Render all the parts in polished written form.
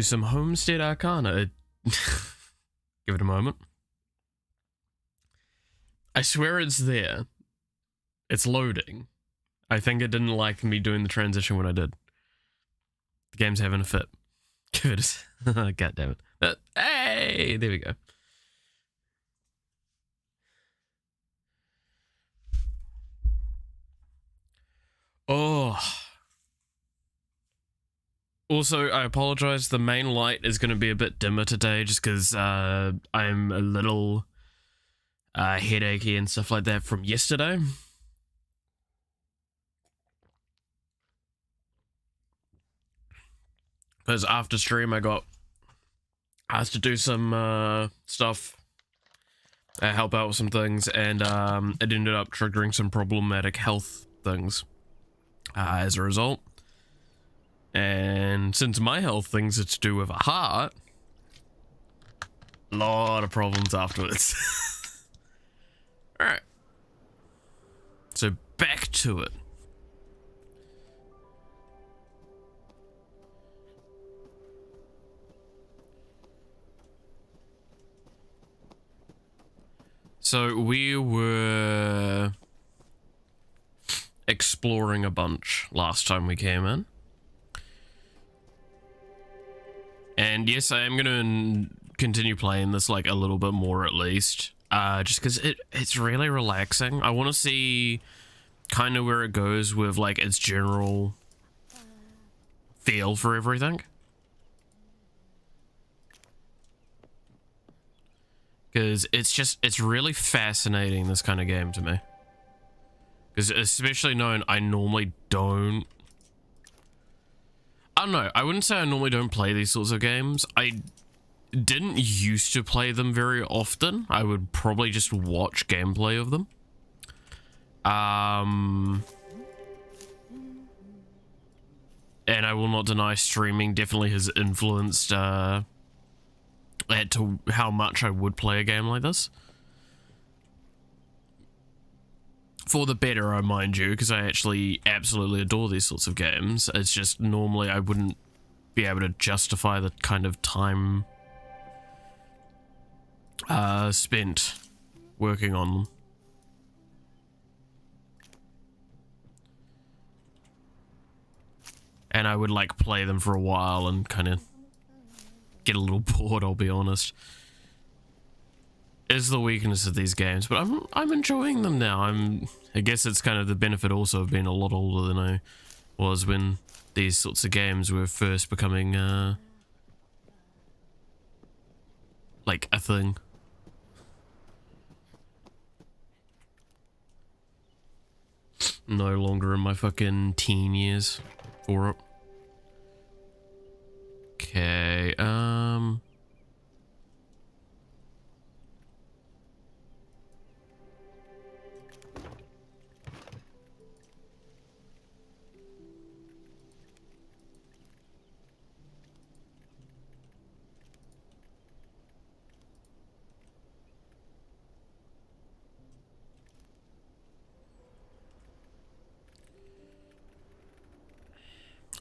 to some Homestead Arcana. Give it a moment. I swear it's there. It's loading. I think it didn't like me doing the transition when I did. The game's having a fit. Good. God damn it. Hey, there we go. Oh. Also, I apologize. The main light is going to be a bit dimmer today just because I'm a little headachy and stuff like that from yesterday. Because after stream, I got asked to do some stuff, help out with some things, and it ended up triggering some problematic health things as a result. And since my health things are to do with a heart, a lot of problems afterwards. Alright. So back to it. So we were exploring a bunch last time we came in. And yes, I am going to continue playing this like a little bit more at least. Just because it's really relaxing. I want to see kind of where it goes with like its general feel for everything. Because it's really fascinating, this kind of game to me. Because especially knowing I normally don't... I don't know, I wouldn't say I normally don't play these sorts of games. I didn't used to play them very often. I would probably just watch gameplay of them. And I will not deny streaming definitely has influenced to how much I would play a game like this. For the better, I mind you, because I actually absolutely adore these sorts of games. It's just normally I wouldn't be able to justify the kind of time spent working on them. And I would like play them for a while and kind of get a little bored, I'll be honest. Is the weakness of these games, but I'm enjoying them now. I guess it's kind of the benefit also of being a lot older than I was when these sorts of games were first becoming like a thing. No longer in my fucking teen years for it. Okay,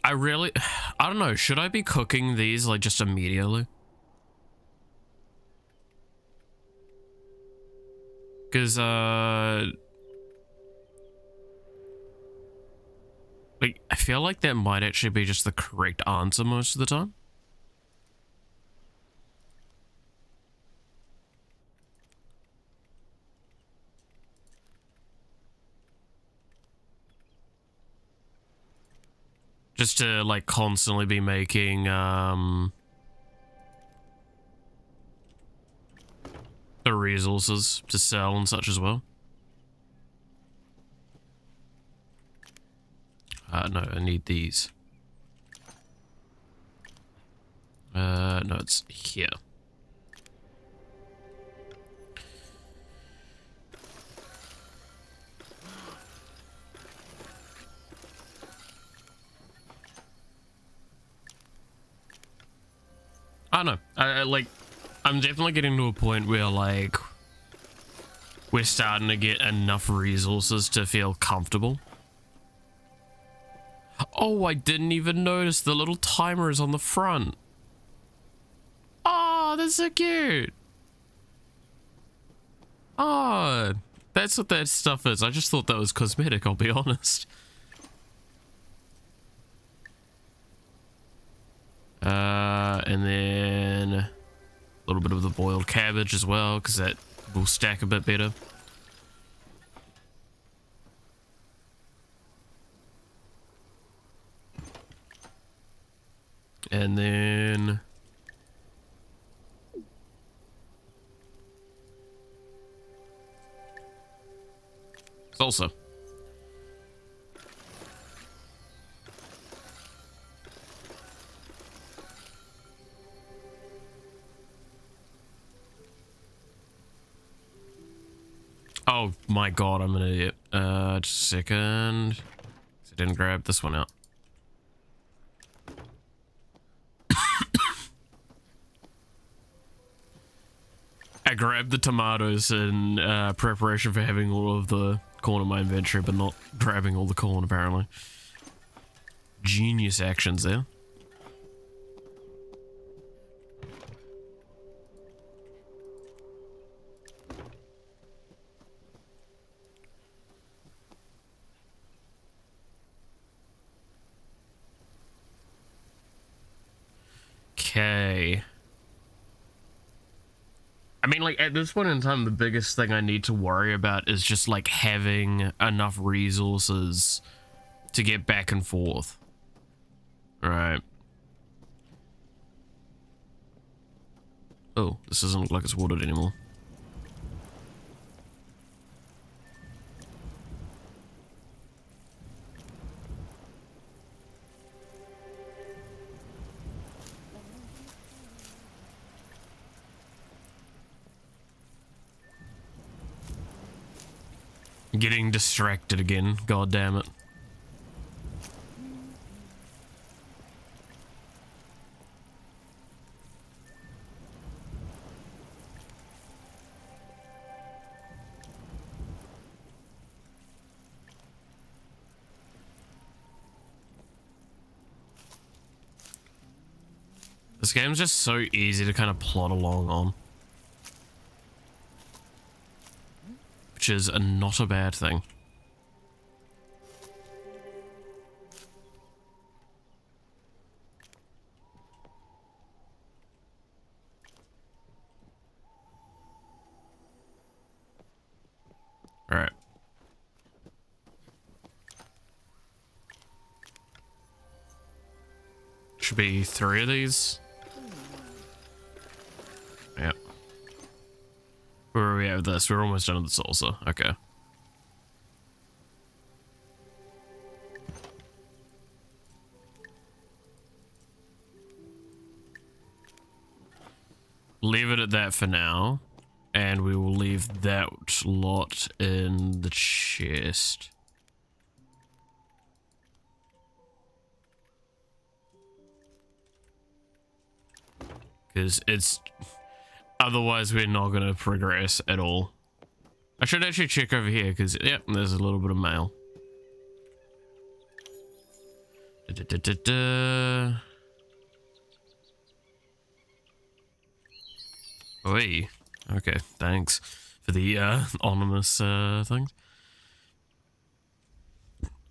I don't know, should I be cooking these like just immediately? Because like I feel like that might actually be just the correct answer most of the time. Just to like constantly be making the resources to sell and such as well. No, I need these. No, it's here. I don't know. I'm definitely getting to a point where, like, we're starting to get enough resources to feel comfortable. Oh, I didn't even notice the little timer is on the front. That's so cute. Oh, that's what that stuff is. I just thought that was cosmetic, I'll be honest. And then a little bit of the boiled cabbage as well, because that will stack a bit better. And then salsa. Oh my god, I'm an idiot. Just a second. I didn't grab this one out. I grabbed the tomatoes in preparation for having all of the corn in my inventory, but not grabbing all the corn, apparently. Genius actions there. Okay. I mean, like, at this point in time, the biggest thing I need to worry about is just, like, having enough resources to get back and forth. Right. Oh, this doesn't look like it's watered anymore. Getting distracted again, god damn it. This game's just so easy to kind of plod along on. Which is not a bad thing. All right. Should be 3 of these. Yep. Where are we at with this? We're almost done with the salsa. Okay. Leave it at that for now. And we will leave that lot in the chest. Because it's... Otherwise, we're not going to progress at all. I should actually check over here, because, yep, there's a little bit of mail. Oi. Okay, thanks for the anonymous things.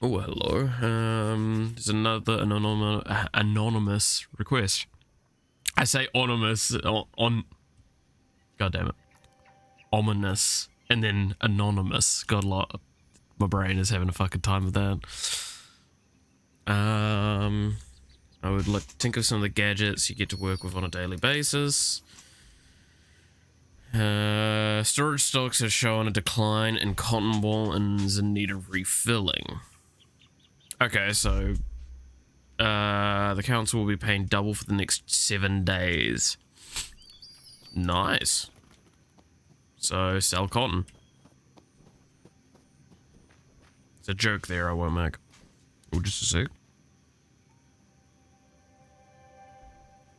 Oh, hello. There's another anonymous request. I say anonymous on... God damn it. Ominous. And then anonymous. God, my brain is having a fucking time with that. I would like to tinker some of the gadgets you get to work with on a daily basis. Storage stocks are showing a decline in cotton wool and is in need of refilling. Okay, so the council will be paying double for the next 7 days. Nice. So sell cotton. It's a joke there I won't make. Oh, just a sec.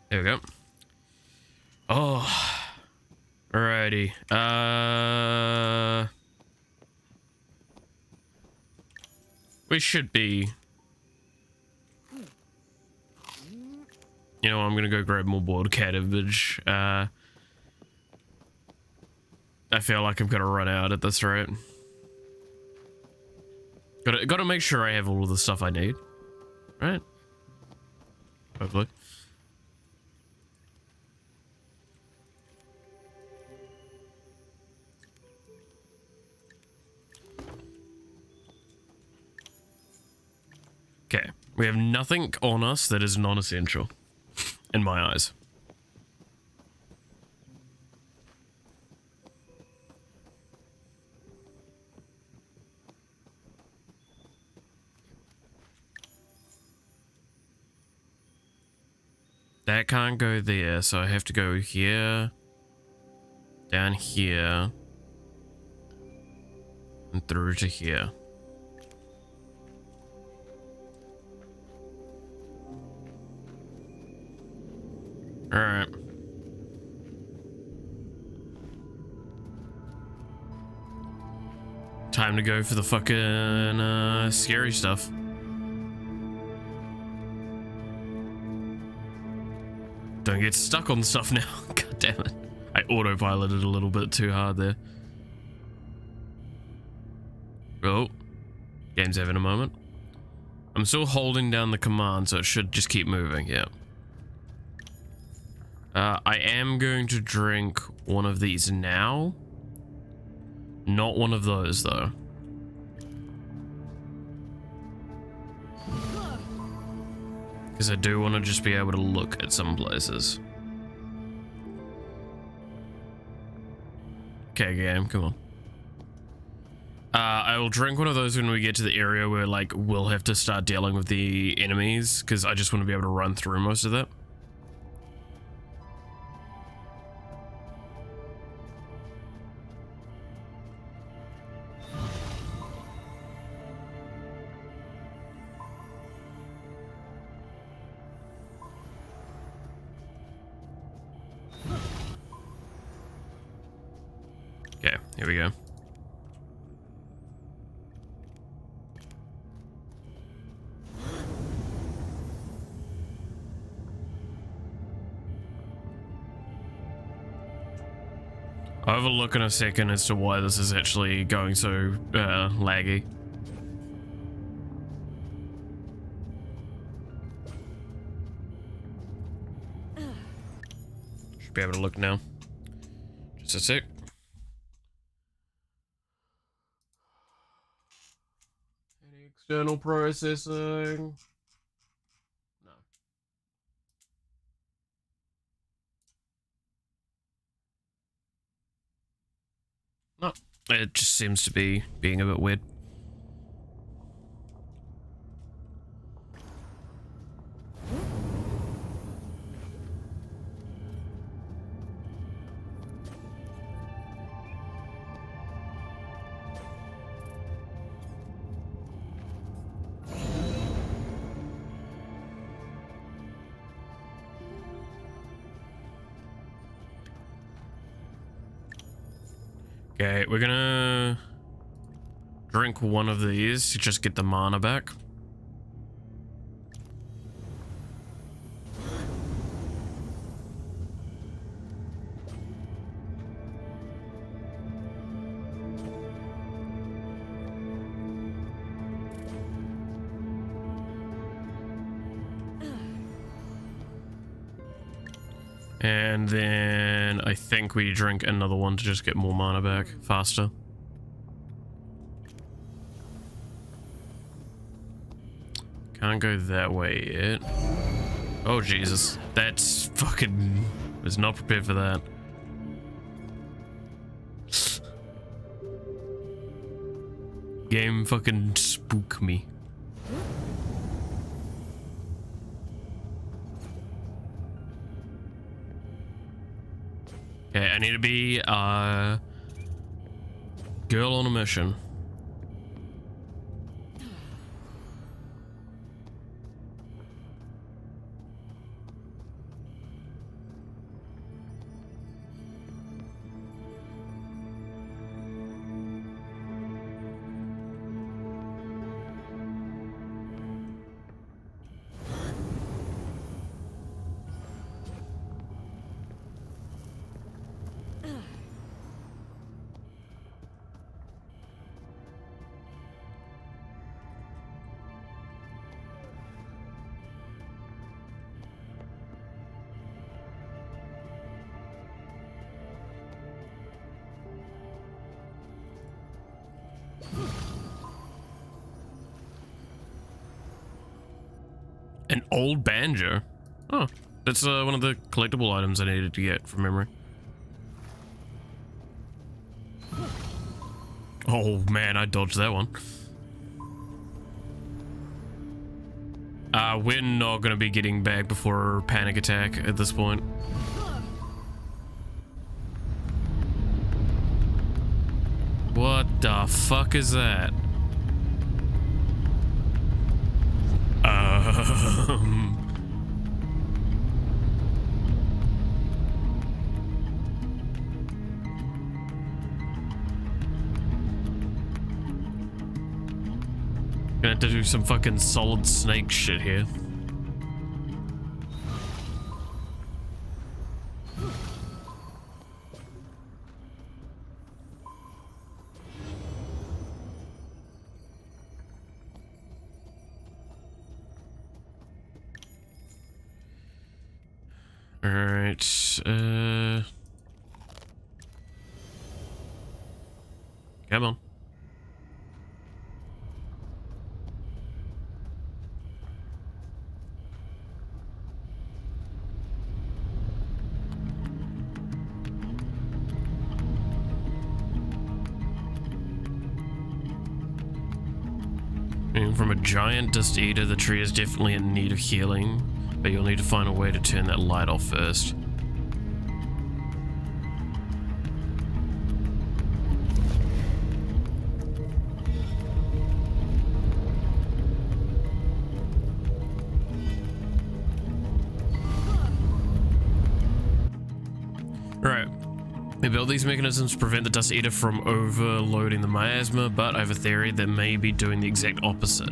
There we go. Oh. Alrighty. We should be... You know, I'm gonna go grab more boiled cabbage. I feel like I'm gonna run out at this rate. Gotta make sure I have all of the stuff I need. Right? Hopefully. Okay, we have nothing on us that is non-essential, in my eyes. That can't go there, so I have to go here, down here, and through to here. Alright. Time to go for the fucking scary stuff. Don't get stuck on stuff now. God damn it. I autopiloted a little bit too hard there. Oh. Game's having a moment. I'm still holding down the command, so it should just keep moving, yeah. I am going to drink one of these now. Not one of those, though. Because I do want to just be able to look at some places. Okay, game, come on. I will drink one of those when we get to the area where, like, we'll have to start dealing with the enemies, because I just want to be able to run through most of that. Okay, here we go. I'll have a look in a second as to why this is actually going so laggy. Should be able to look now. Just a sec. Any external processing? No. No. It just seems to be being a bit weird. Okay, we're gonna drink one of these to just get the mana back. And then I think we drink another one to just get more mana back faster. Can't go that way yet. Oh Jesus, that's fucking... was not prepared for that. Game fucking spook me. Okay, I need to be a girl on a mission. An old banjo. Oh, that's one of the collectible items I needed to get from memory. Oh man, I dodged that one. We're not gonna be getting back before panic attack at this point. What the fuck is that? Gonna have to do some fucking solid snake shit here. Alright, come on. And from a giant dust eater, the tree is definitely in need of healing, but you'll need to find a way to turn that light off first. Right. We build these mechanisms to prevent the Dust Eater from overloading the miasma, but I have a theory that may be doing the exact opposite.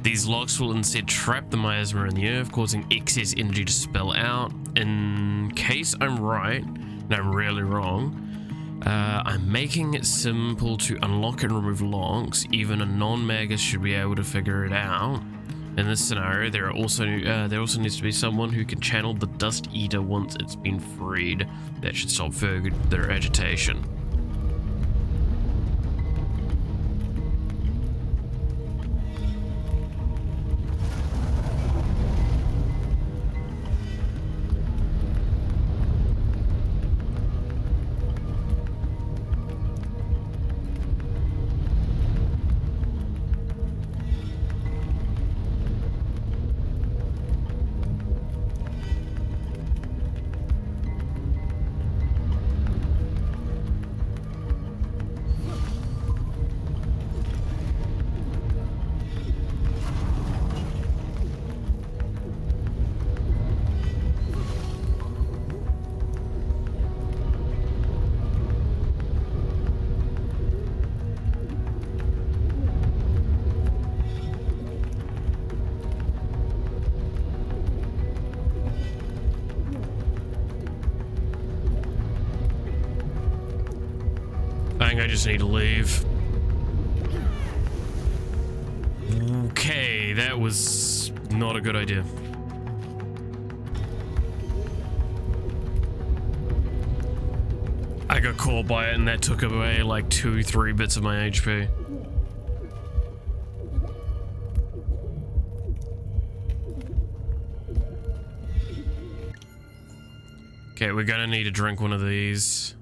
These locks will instead trap the miasma in the earth, causing excess energy to spill out. In case I'm right, and I'm really wrong, I'm making it simple to unlock and remove locks. Even a non-magus should be able to figure it out. In this scenario, there also needs to be someone who can channel the Dust Eater once it's been freed. That should stop further agitation. I just need to leave. Okay, that was not a good idea. I got caught by it and that took away like 2-3 bits of my HP. Okay, we're gonna need to drink one of these.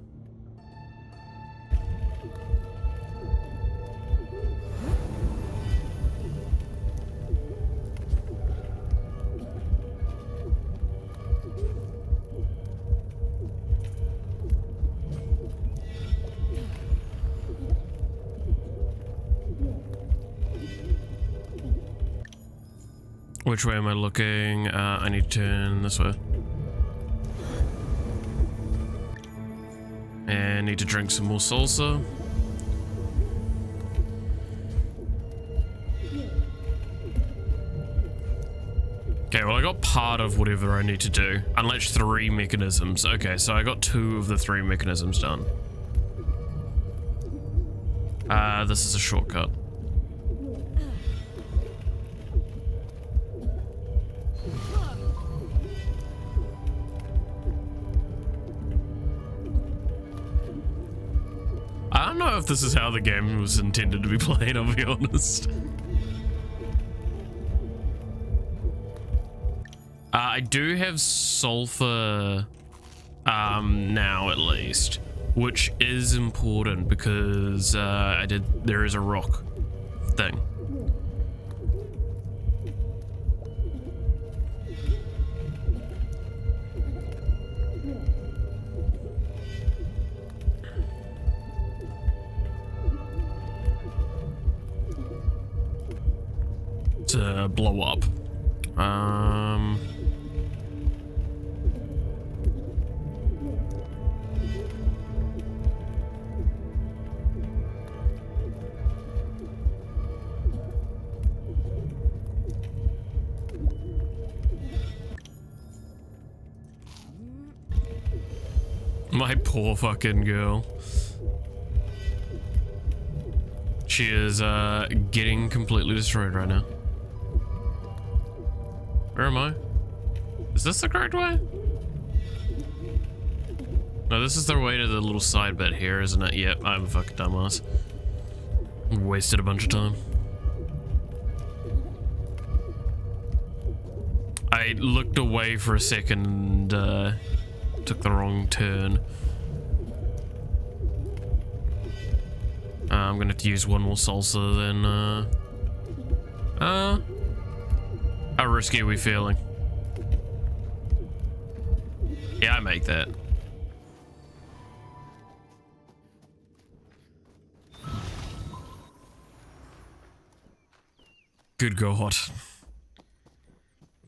Which way am I looking? I need to turn this way. And need to drink some more salsa. Okay, well I got part of whatever I need to do. Unlatch 3 mechanisms. Okay, so I got 2 of the 3 mechanisms done. This is a shortcut. I don't know if this is how the game was intended to be played, I'll be honest. I do have sulfur now at least, which is important because there is a rock thing. To blow up. My poor fucking girl. She is getting completely destroyed right now. Where am I? Is this the correct way? No, this is the way to the little side bit here, isn't it? Yep, I'm a fucking dumbass. Wasted a bunch of time. I looked away for a second and took the wrong turn. I'm gonna have to use one more salsa then. How risky are we feeling? Yeah, I make that. Good God.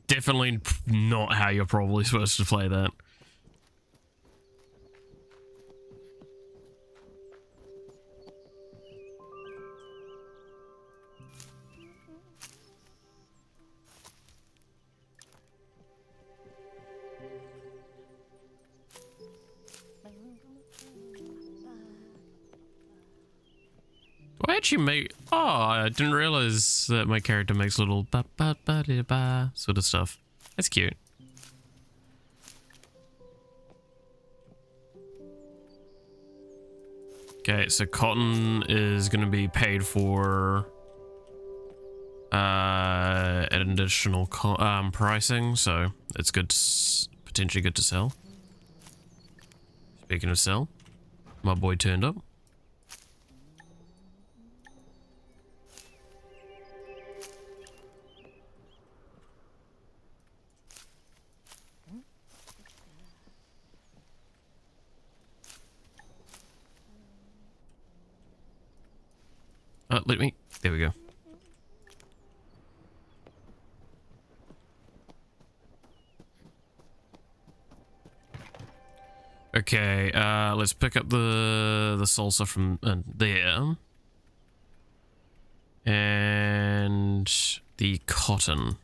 Definitely not how you're probably supposed to play that. Do I actually make... Oh, I didn't realize that my character makes little ba-ba-ba-da-ba sort of stuff. That's cute. Okay, so cotton is going to be paid for at an additional pricing, so it's good, potentially good to sell. Speaking of sell, my boy turned up. Let me, there we go. Okay, let's pick up the salsa from there. And the cotton.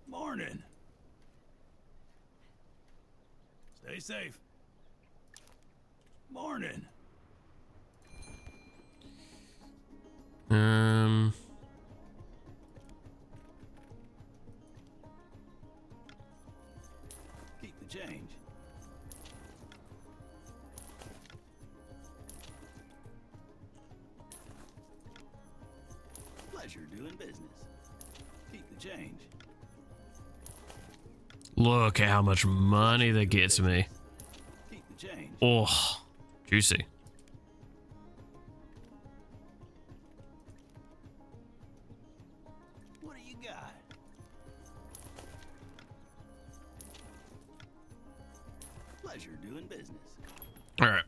Morning. Stay safe. Morning. Keep the change. Pleasure doing business. Keep the change. Look at how much money that gets me. Keep the change. Oh, juicy. What do you got? Pleasure doing business. All right.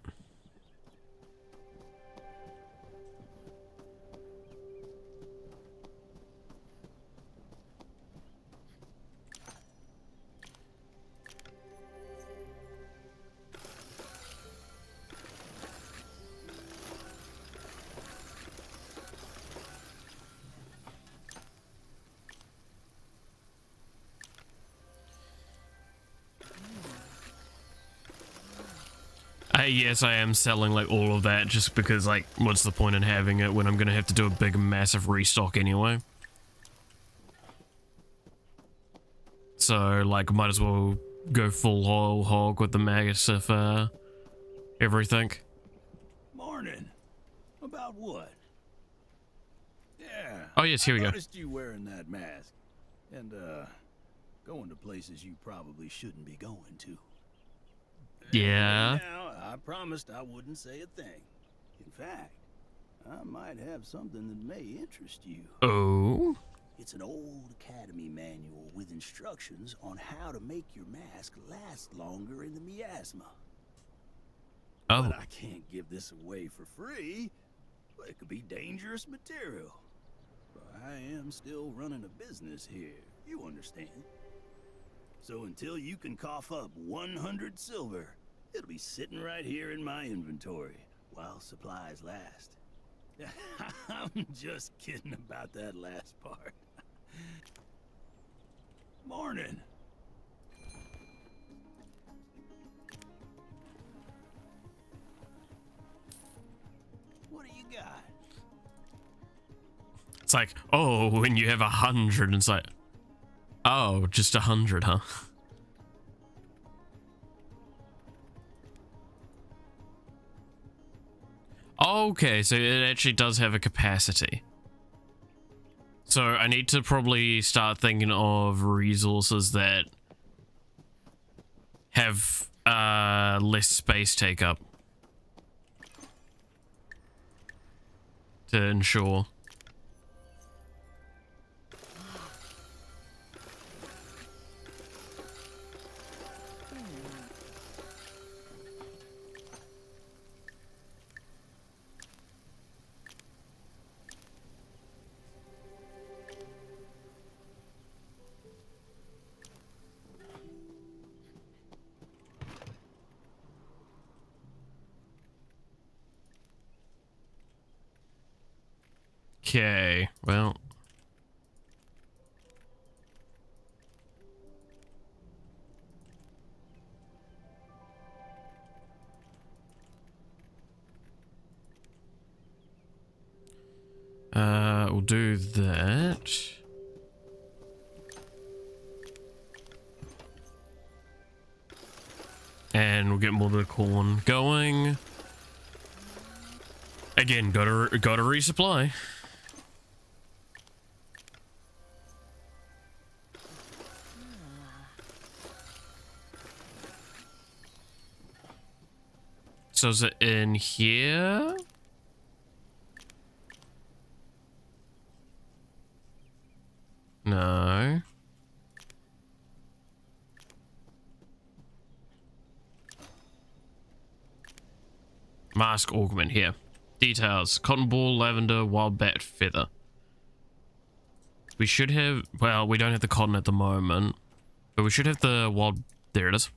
Yes, I am selling like all of that just because like what's the point in having it when I'm gonna have to do a big massive restock anyway. So, like, might as well go full whole hog with the massive, everything. Morning. About what? Yeah. Oh, yes, here we I go. noticed you wearing that mask. And, going to places you probably shouldn't be going to. Yeah. Now, I promised I wouldn't say a thing. In fact, I might have something that may interest you. Oh. It's an old academy manual with instructions on how to make your mask last longer in the miasma. Oh. But I can't give this away for free. It could be dangerous material. But I am still running a business here, you understand. So until you can cough up 100 silver, it'll be sitting right here in my inventory while supplies last. I'm just kidding about that last part. Morning. What do you got? It's like, oh, when you have 100, it's like, oh, just 100, huh? Okay, so it actually does have a capacity. So I need to probably start thinking of resources that have less space take up to ensure. Okay, well. We'll do that. And we'll get more of the corn going. Again, gotta resupply. So is it in here? No. Mask augment here. Details. Cotton ball, lavender, wild bat feather. We should have, well, we don't have the cotton at the moment, but we should have the wild, there it is.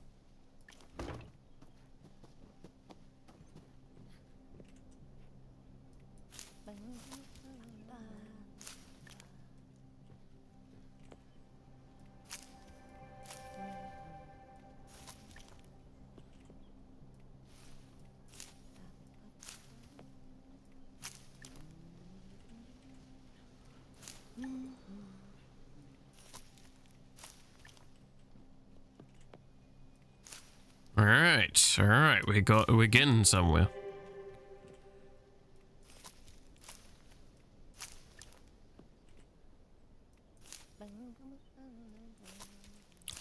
All right, we're getting somewhere.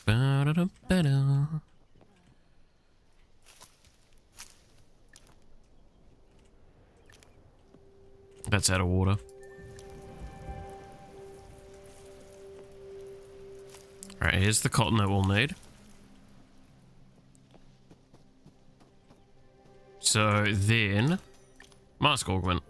Ba-da-da-ba-da. That's out of water. All right, here's the cotton that we'll need. So then, mask augment.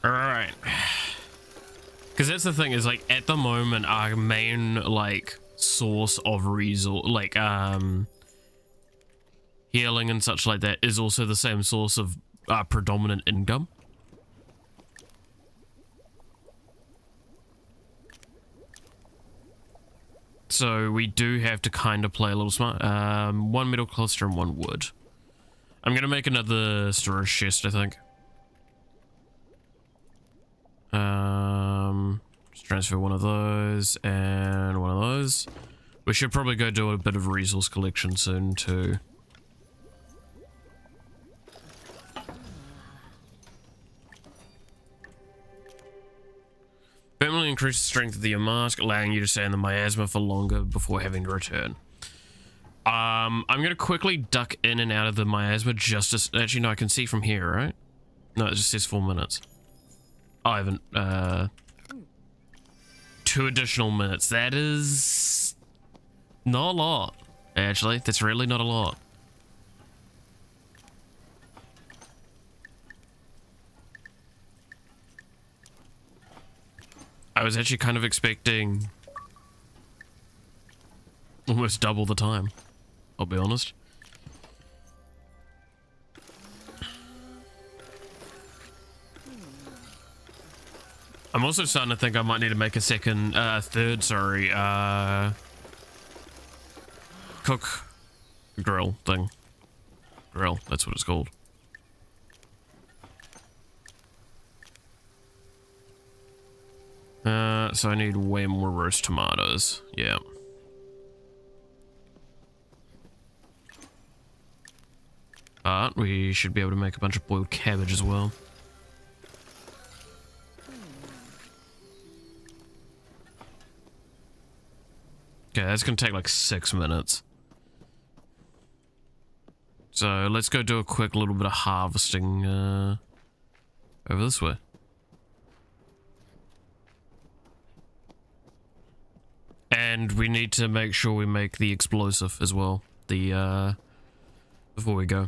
All right. Because that's the thing is, like, at the moment, our main, like, source of resource, like, healing and such like that is also the same source of predominant income. So we do have to kind of play a little smart. One metal cluster and one wood. I'm gonna make another storage chest, I think. Just transfer one of those and one of those. We should probably go do a bit of resource collection soon too. Permanently increase the strength of your mask, allowing you to stay in the miasma for longer before having to return. I'm gonna quickly duck in and out of the miasma just as... Actually, no, I can see from here, right? No, it just says 4 minutes. Oh, I haven't... 2 additional minutes. That is... not a lot, actually. That's really not a lot. I was actually kind of expecting almost double the time, I'll be honest. I'm also starting to think I might need to make a third, cook grill thing. Grill, that's what it's called. So I need way more roast tomatoes. Yeah. But we should be able to make a bunch of boiled cabbage as well. Okay, that's gonna take like 6 minutes. So let's go do a quick little bit of harvesting over this way. And we need to make sure we make the explosive as well, the before we go.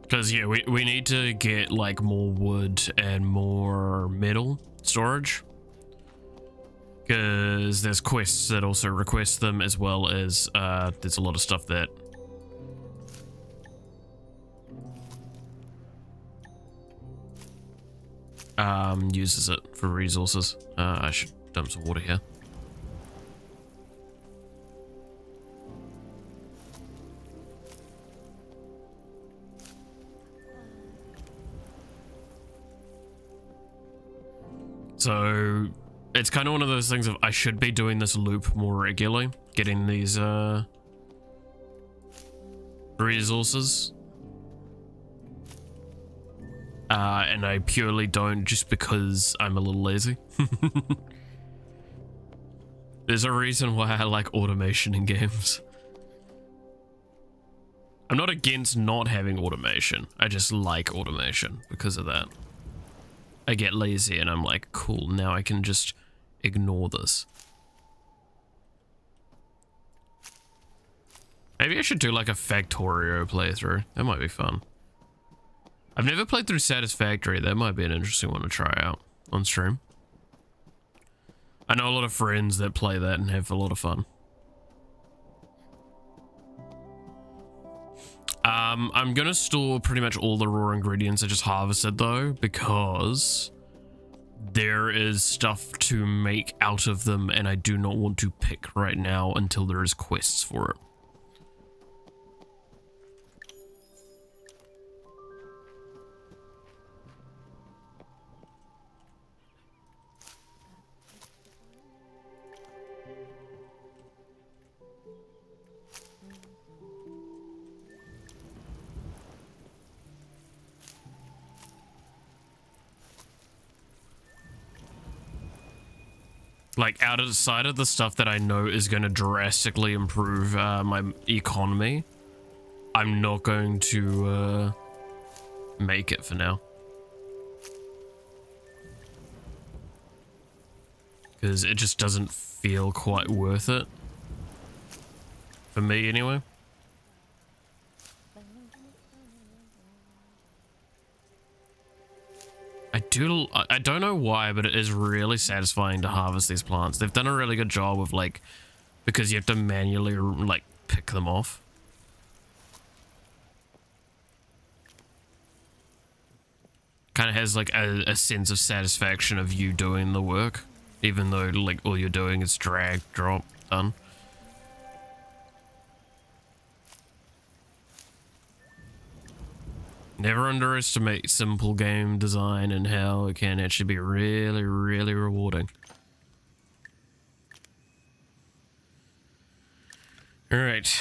Because, yeah, we need to get, like, more wood and more metal storage. Because there's quests that also request them, as well as, there's a lot of stuff that... uses it for resources. I should dump some water here. So it's kind of one of those things of I should be doing this loop more regularly, getting these resources. And I purely don't just because I'm a little lazy. There's a reason why I like automation in games. I'm not against not having automation. I just like automation because of that. I get lazy and I'm like, cool, now I can just ignore this. Maybe I should do like a Factorio playthrough. That might be fun. I've never played through Satisfactory. That might be an interesting one to try out on stream. I know a lot of friends that play that and have a lot of fun. I'm gonna store pretty much all the raw ingredients I just harvested though, because there is stuff to make out of them and I do not want to pick right now until there is quests for it. Like, outside of the stuff that I know is going to drastically improve my economy, I'm not going to make it for now. Because it just doesn't feel quite worth it. For me, anyway. I don't know why, but it is really satisfying to harvest these plants. They've done a really good job of, like, because you have to manually, like, pick them off. Kind of has, like, a sense of satisfaction of you doing the work, even though, like, all you're doing is drag, drop, done. Never underestimate simple game design and how it can actually be really, really rewarding. All right.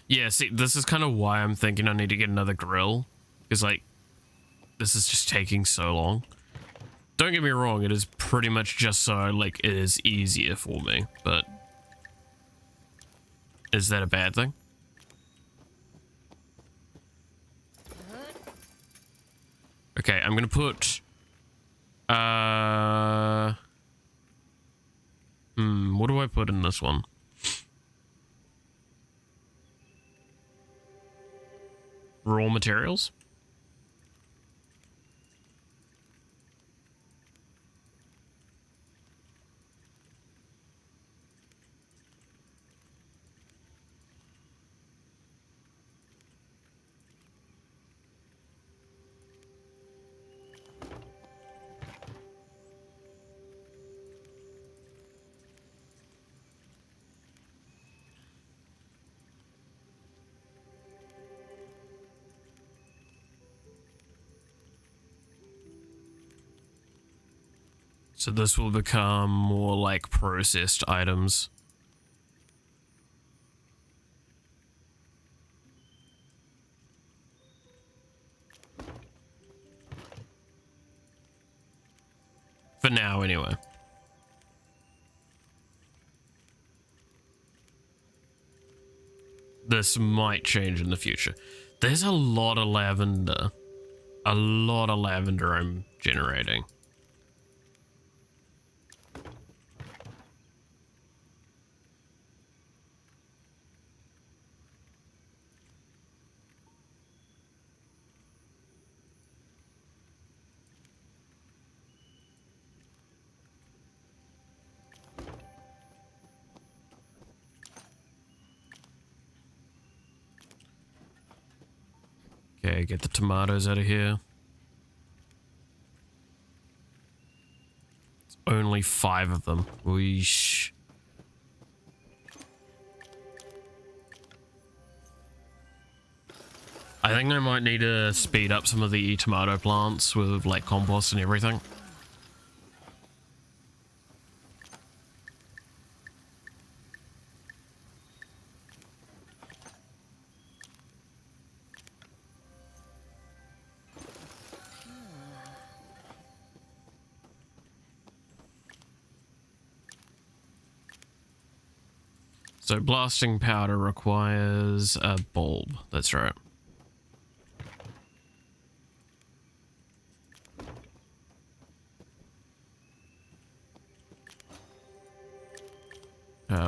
Yeah, see, this is kind of why I'm thinking I need to get another grill. Because, like, this is just taking so long. Don't get me wrong, it is pretty much just so, like, it is easier for me, but... Is that a bad thing? Okay, I'm gonna put... what do I put in this one? Raw materials? So this will become more like processed items. For now, anyway. This might change in the future. There's a lot of lavender. A lot of lavender I'm generating. Okay, get the tomatoes out of here. It's only 5 of them. Weesh. I think I might need to speed up some of the tomato plants with like compost and everything. So blasting powder requires a bulb. That's right.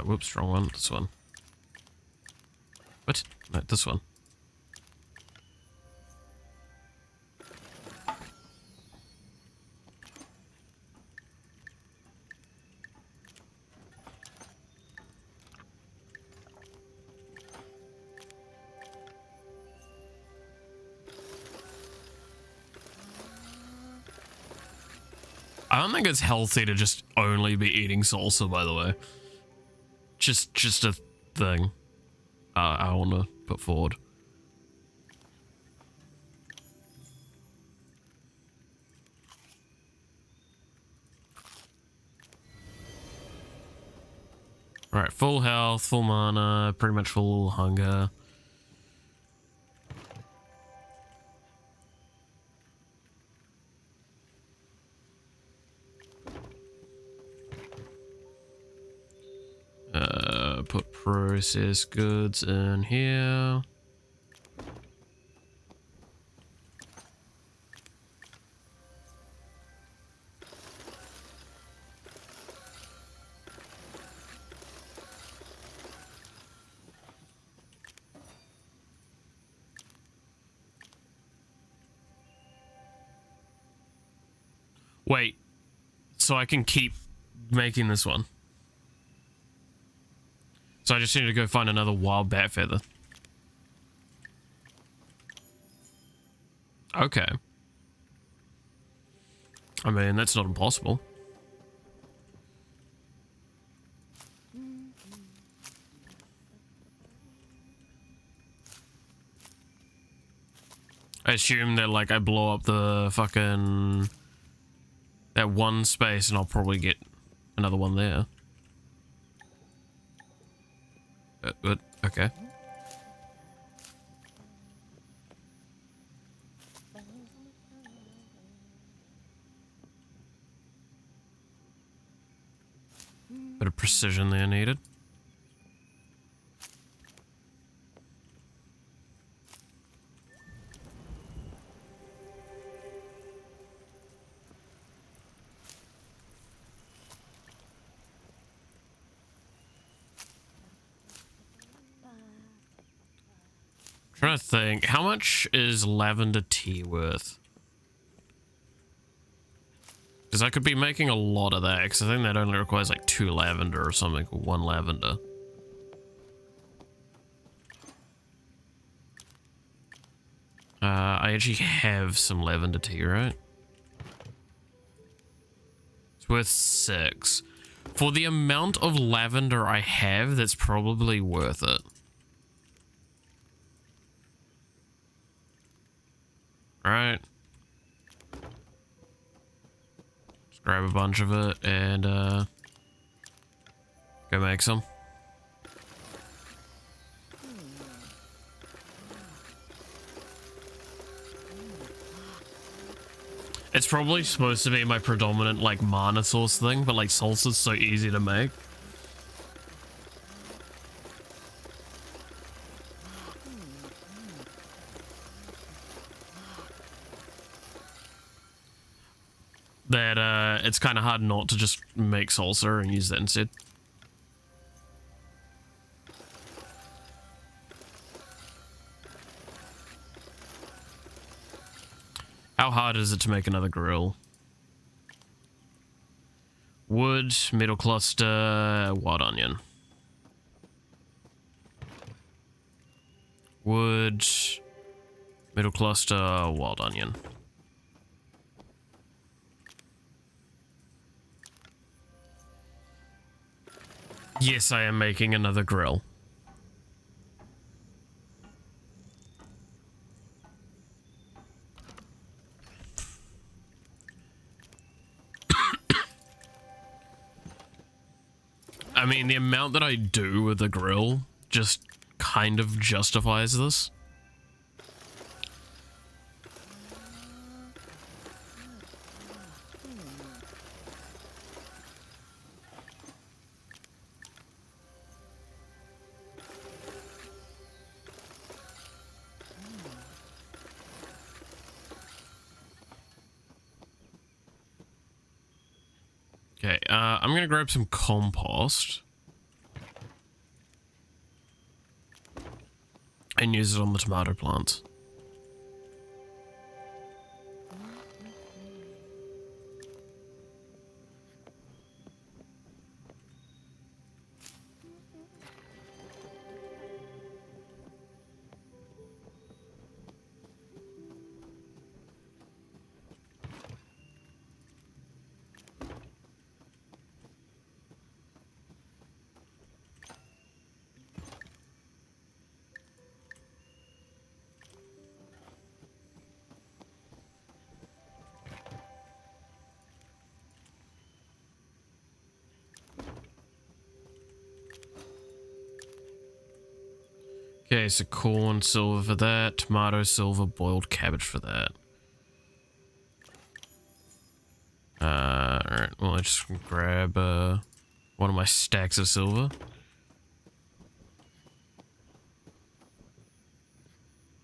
Whoops, wrong one. This one. What? No, this one. I don't think it's healthy to just only be eating salsa, by the way. Just a thing I want to put forward. Alright, full health, full mana, pretty much full hunger. Put processed goods in here. Wait, so I can keep making this one. So I just need to go find another wild bat feather. Okay. I mean, that's not impossible. I assume that, like, I blow up the fucking... that one space and I'll probably get another one there. But okay. Bit of precision there needed. Trying to think, how much is lavender tea worth? Because I could be making a lot of that, because I think that only requires like 2 lavender or something, or 1 lavender. I actually have some lavender tea, right? It's worth 6. For the amount of lavender I have, that's probably worth it. Alright. Just grab a bunch of it and go make some. It's probably supposed to be my predominant like mana source thing, but like salsa's so easy to make. That it's kind of hard not to just make salsa and use that instead. How hard is it to make another grill? Wood, metal cluster, wild onion. Wood, metal cluster, wild onion. Yes, I am making another grill. I mean, the amount that I do with the grill just kind of justifies this. Okay, I'm gonna grab some compost and use it on the tomato plants. Okay, so corn, silver for that. Tomato, silver, boiled cabbage for that. Alright, well, I just grab one of my stacks of silver.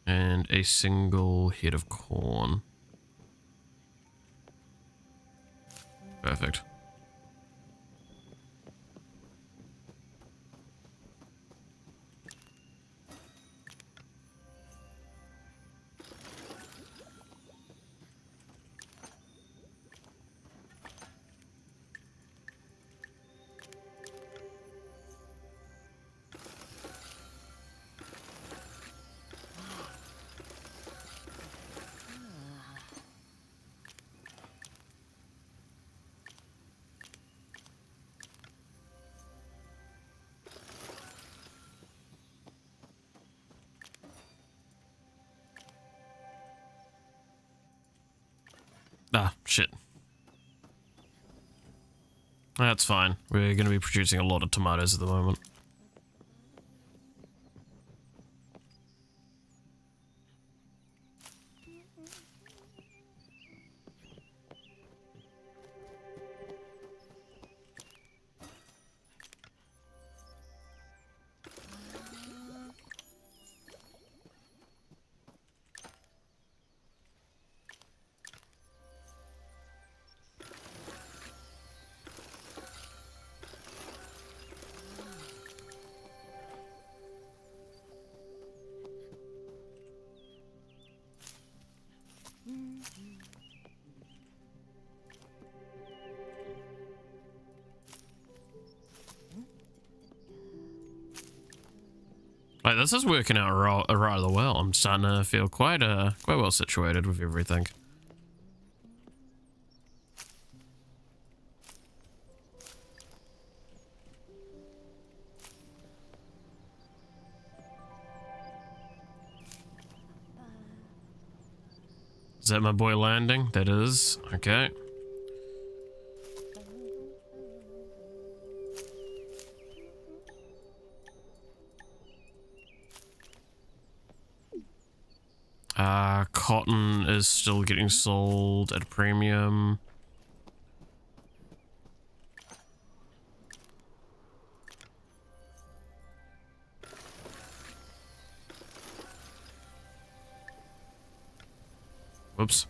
And a single head of corn. Perfect. Ah, shit. That's fine. We're going to be producing a lot of tomatoes at the moment. Like, this is working out rather well. I'm starting to feel quite well situated with everything. Is that my boy landing? That is. Okay. Cotton is still getting sold at a premium. Whoops.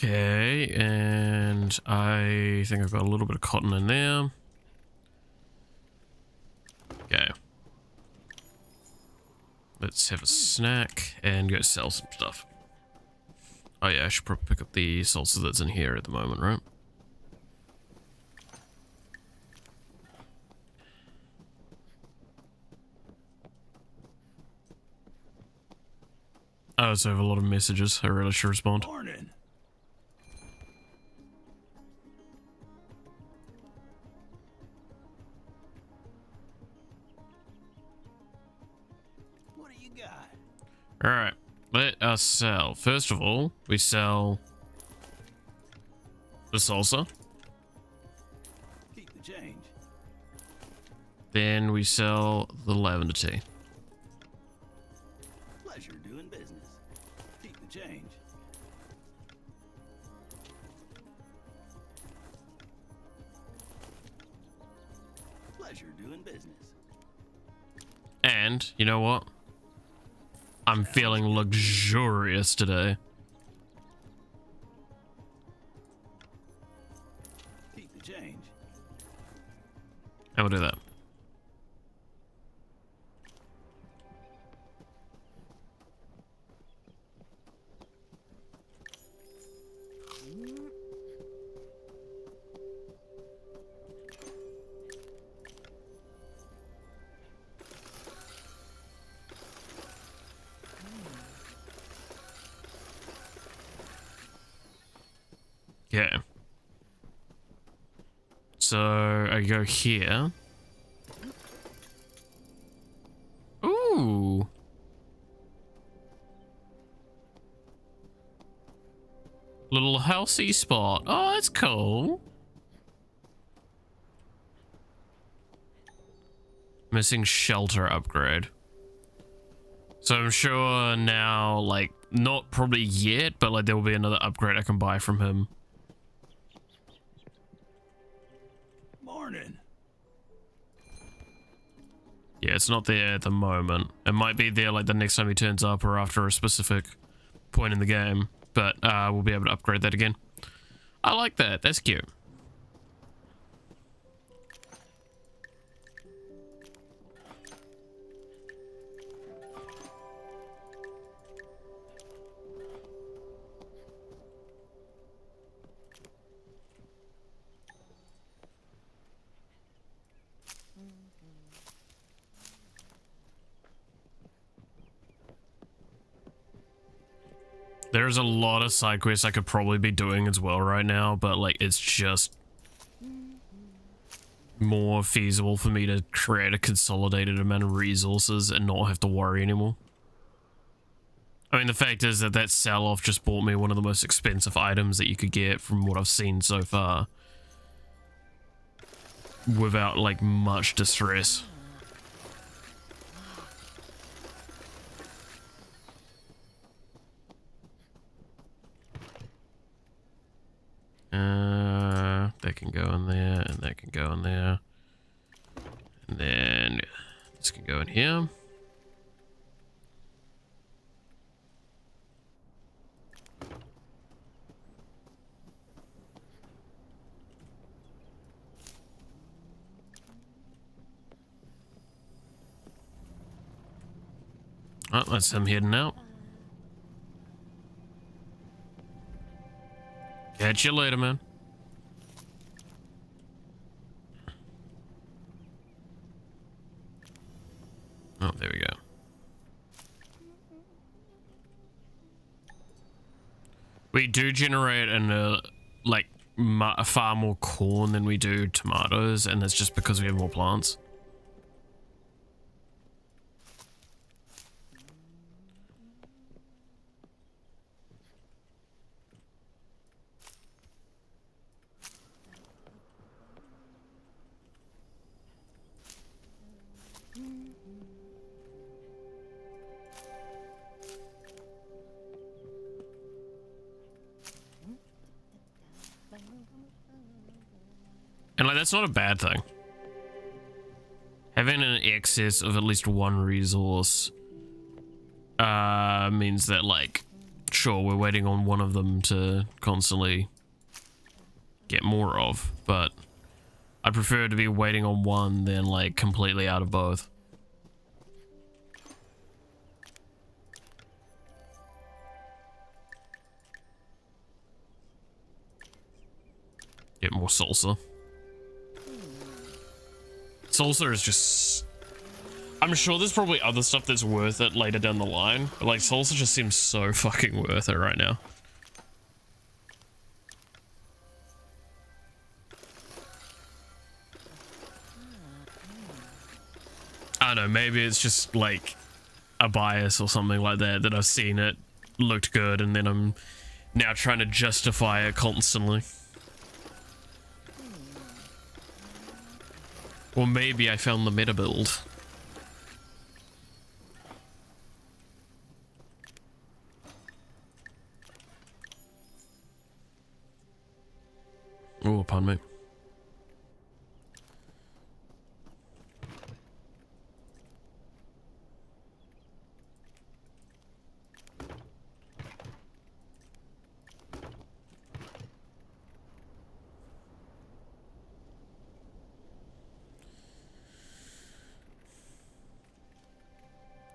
Okay, and I think I've got a little bit of cotton in there. Okay. Let's have a snack and go sell some stuff. Oh yeah, I should probably pick up the salsa that's in here at the moment, right? Oh, so I have a lot of messages. I really should respond. Morning. What do you got? Alright, let us sell. First of all, we sell the salsa. Keep the change. Then we sell the lavender tea. Pleasure doing business. Keep the change. Pleasure doing business. And, you know what? I'm feeling luxurious today. Keep the change. And we'll do that. Okay. So I go here. Ooh. Little housey spot. Oh, that's cool. Missing shelter upgrade. So I'm sure now, like, not probably yet, but like there will be another upgrade I can buy from him. Morning. Yeah, it's not there at the moment. It might be there like the next time he turns up or after a specific point in the game, but we'll be able to upgrade that again. I like that. That's cute. There's a lot of side quests I could probably be doing as well right now, but like it's just more feasible for me to create a consolidated amount of resources and not have to worry anymore. I mean, the fact is that sell-off just bought me one of the most expensive items that you could get from what I've seen so far. Without like much distress. That can go in there, and that can go in there. And then this can go in here. Oh, that's him heading out. Catch you later, man. Oh, there we go. We do generate like far more corn than we do tomatoes, and that's just because we have more plants. And like that's not a bad thing. Having an excess of at least one resource means that like sure we're waiting on one of them to constantly get more of, but I prefer to be waiting on one than like completely out of both. Get more salsa. Salsa is just... I'm sure there's probably other stuff that's worth it later down the line, but like salsa just seems so fucking worth it right now. I don't know, maybe it's just like a bias or something like that, that I've seen it looked good and then I'm now trying to justify it constantly. Or maybe I found the meta build. Oh, pardon me.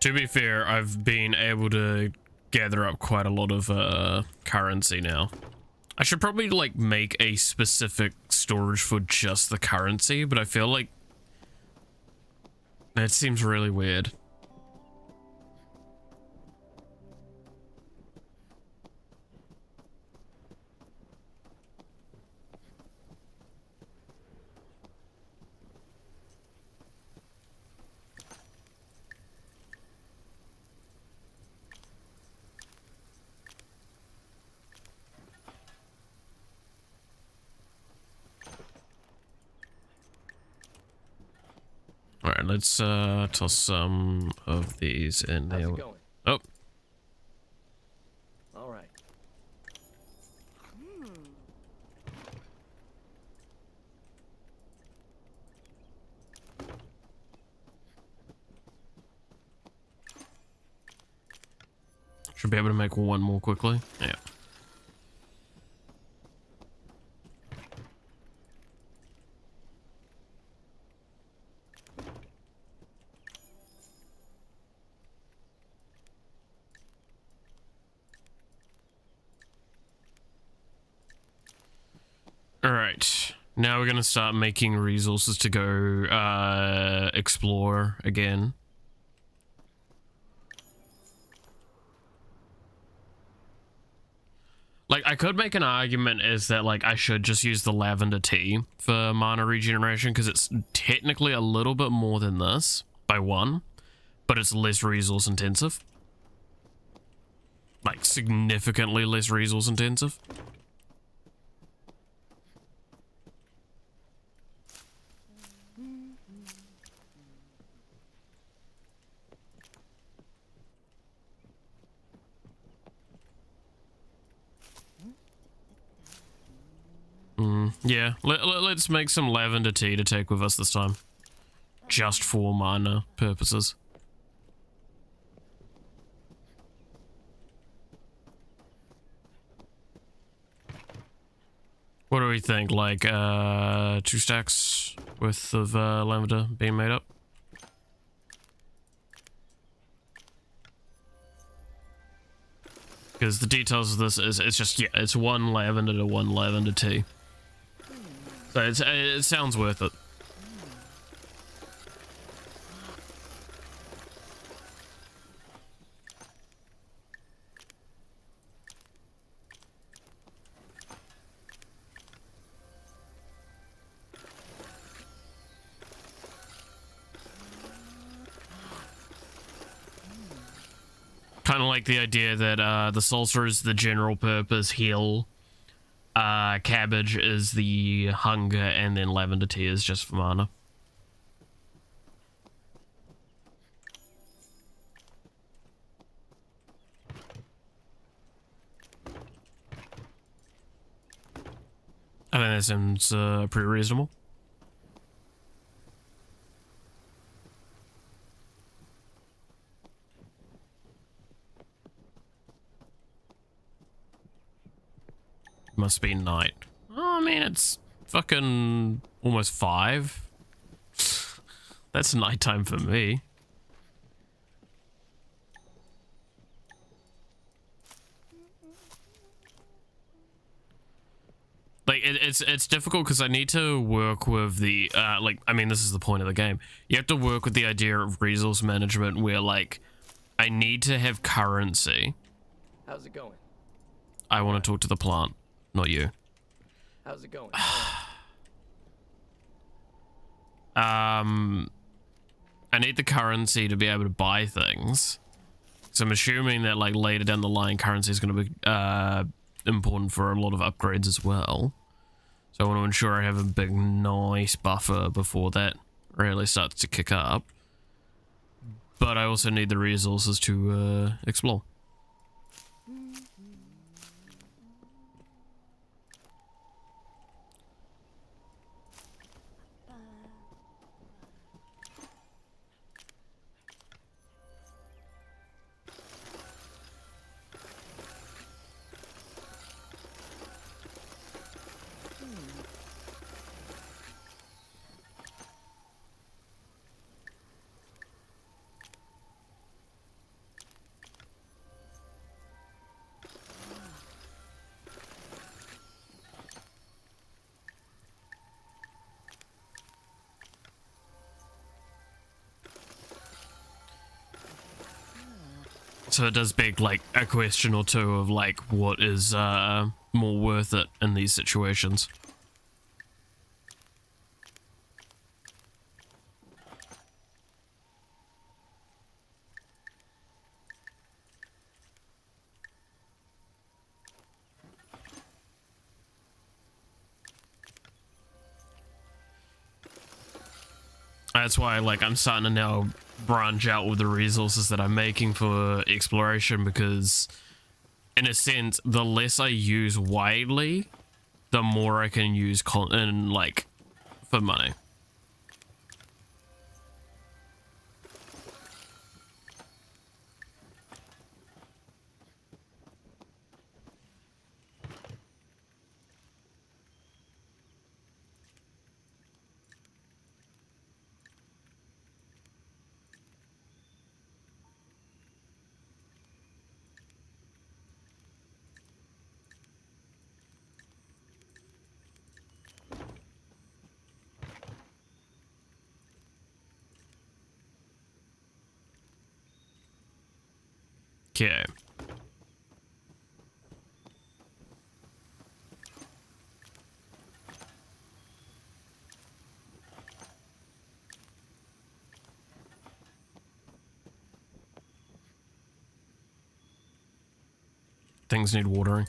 To be fair, I've been able to gather up quite a lot of currency now. I should probably like make a specific storage for just the currency, but I feel like that seems really weird. let's toss some of these in How's there. it going? Oh, All right. should be able to make one more quickly. Yeah. All right. Now we're gonna start making resources to go explore again. Like, I could make an argument is that, like, I should just use the lavender tea for mana regeneration because it's technically a little bit more than this by 1, but it's less resource intensive. Like, significantly less resource intensive. Yeah, let's make some lavender tea to take with us this time. Just for mana purposes. What do we think? Like, 2 stacks worth of lavender being made up? Because the details of this is, it's just, yeah, it's 1 lavender to 1 lavender tea. So it sounds worth it. Kind of like the idea that the salsa is the general purpose heal, cabbage is the hunger, and then lavender tea is just for mana. I think that seems pretty reasonable. Must be night. Oh, I mean, it's fucking almost 5. That's nighttime for me. Like, it's difficult because I need to work with the, like, I mean, this is the point of the game. You have to work with the idea of resource management where, like, I need to have currency. How's it going? I want to talk to the plant, not you. How's it going? I need the currency to be able to buy things. So I'm assuming that, like, later down the line, currency is going to be important for a lot of upgrades as well. So I want to ensure I have a big, nice buffer before that really starts to kick up. But I also need the resources to explore. So it does beg, like, a question or two of, like, what is more worth it in these situations. That's why, like, I'm starting to now branch out with the resources that I'm making for exploration, because in a sense, the less I use widely, the more I can use like for money. Okay. Things need watering.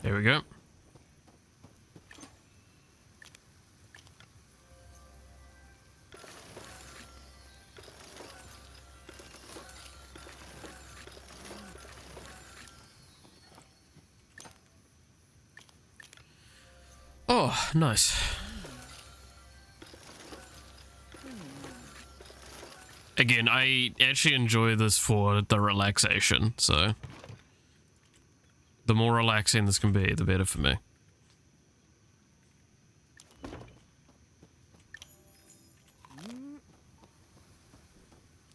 There we go. Oh, nice. Again, I actually enjoy this for the relaxation, so the more relaxing this can be, the better for me.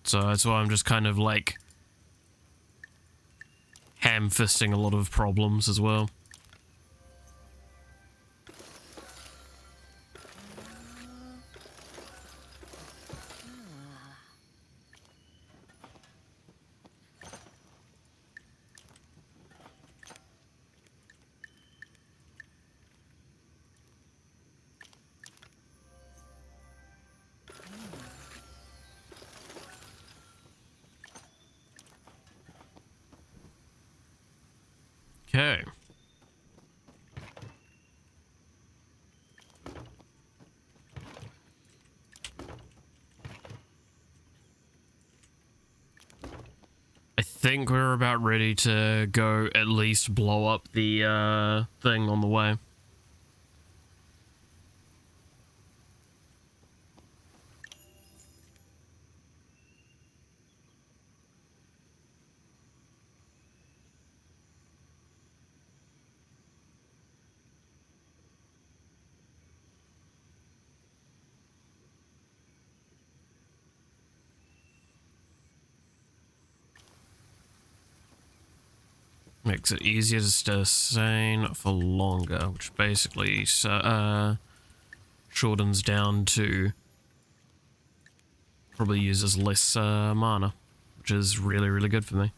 So that's why I'm just kind of like ham-fisting a lot of problems as well. Okay. I think we're about ready to go at least blow up the thing on the way. Makes it easier to stay sane for longer, which basically shortens down to probably uses less mana, which is really, really good for me.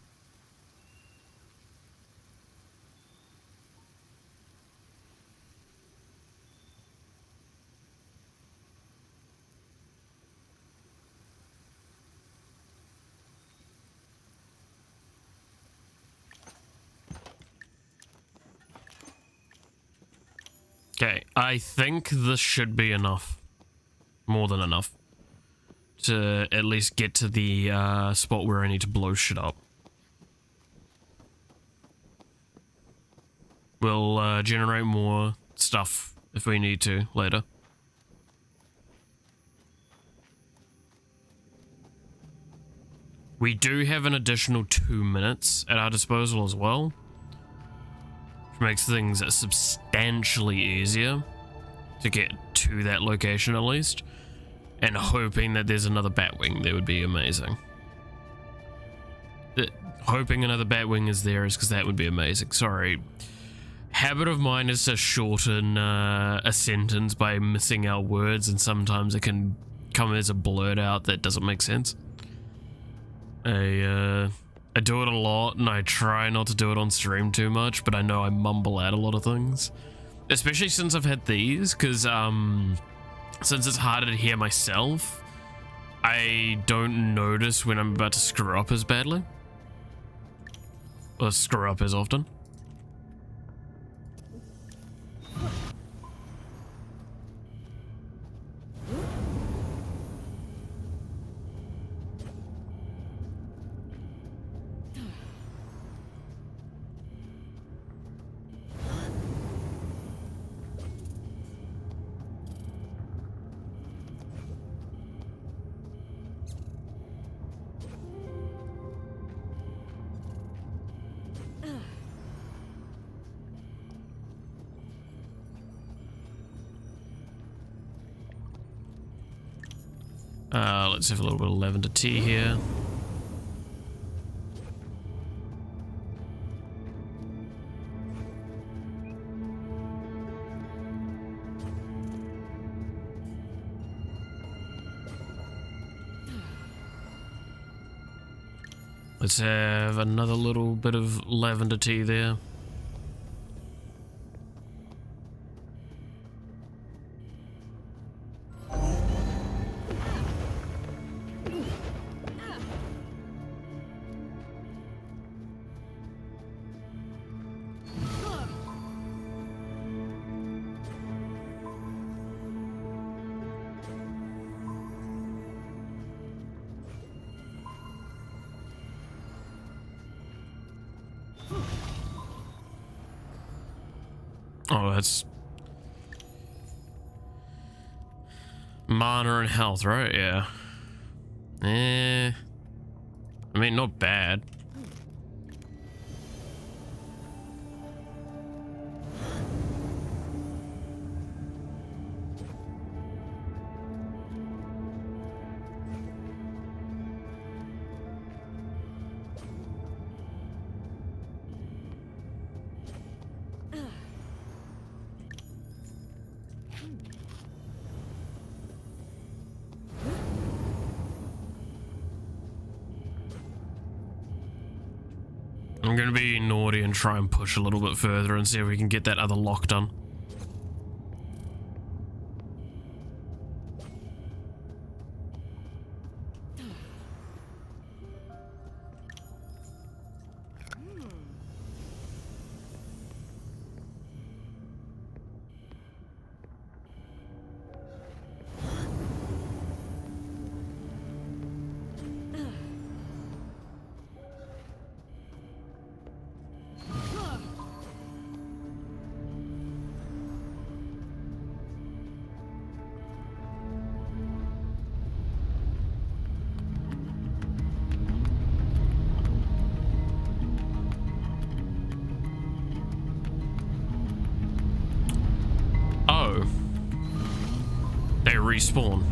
Okay, I think this should be enough. More than enough. To at least get to the spot where I need to blow shit up. We'll generate more stuff if we need to later. We do have an additional 2 minutes at our disposal as well, which makes things substantially easier to get to that location at least, and hoping that there's another Batwing. That would be amazing. hoping another Batwing is there is because that would be amazing. Sorry. Habit of mine is to shorten a sentence by missing out words, and sometimes it can come as a blurt out that doesn't make sense. I do it a lot, and I try not to do it on stream too much, but I know I mumble out a lot of things. Especially since I've had these, because since it's harder to hear myself, I don't notice when I'm about to screw up as badly. Or screw up as often. Let's have a little bit of lavender tea here. Let's have another little bit of lavender tea there. Oh, that's mana and health, right? Yeah. I mean, not bad. I'm gonna be naughty and try and push a little bit further and see if we can get that other lock done. Oh. They respawn.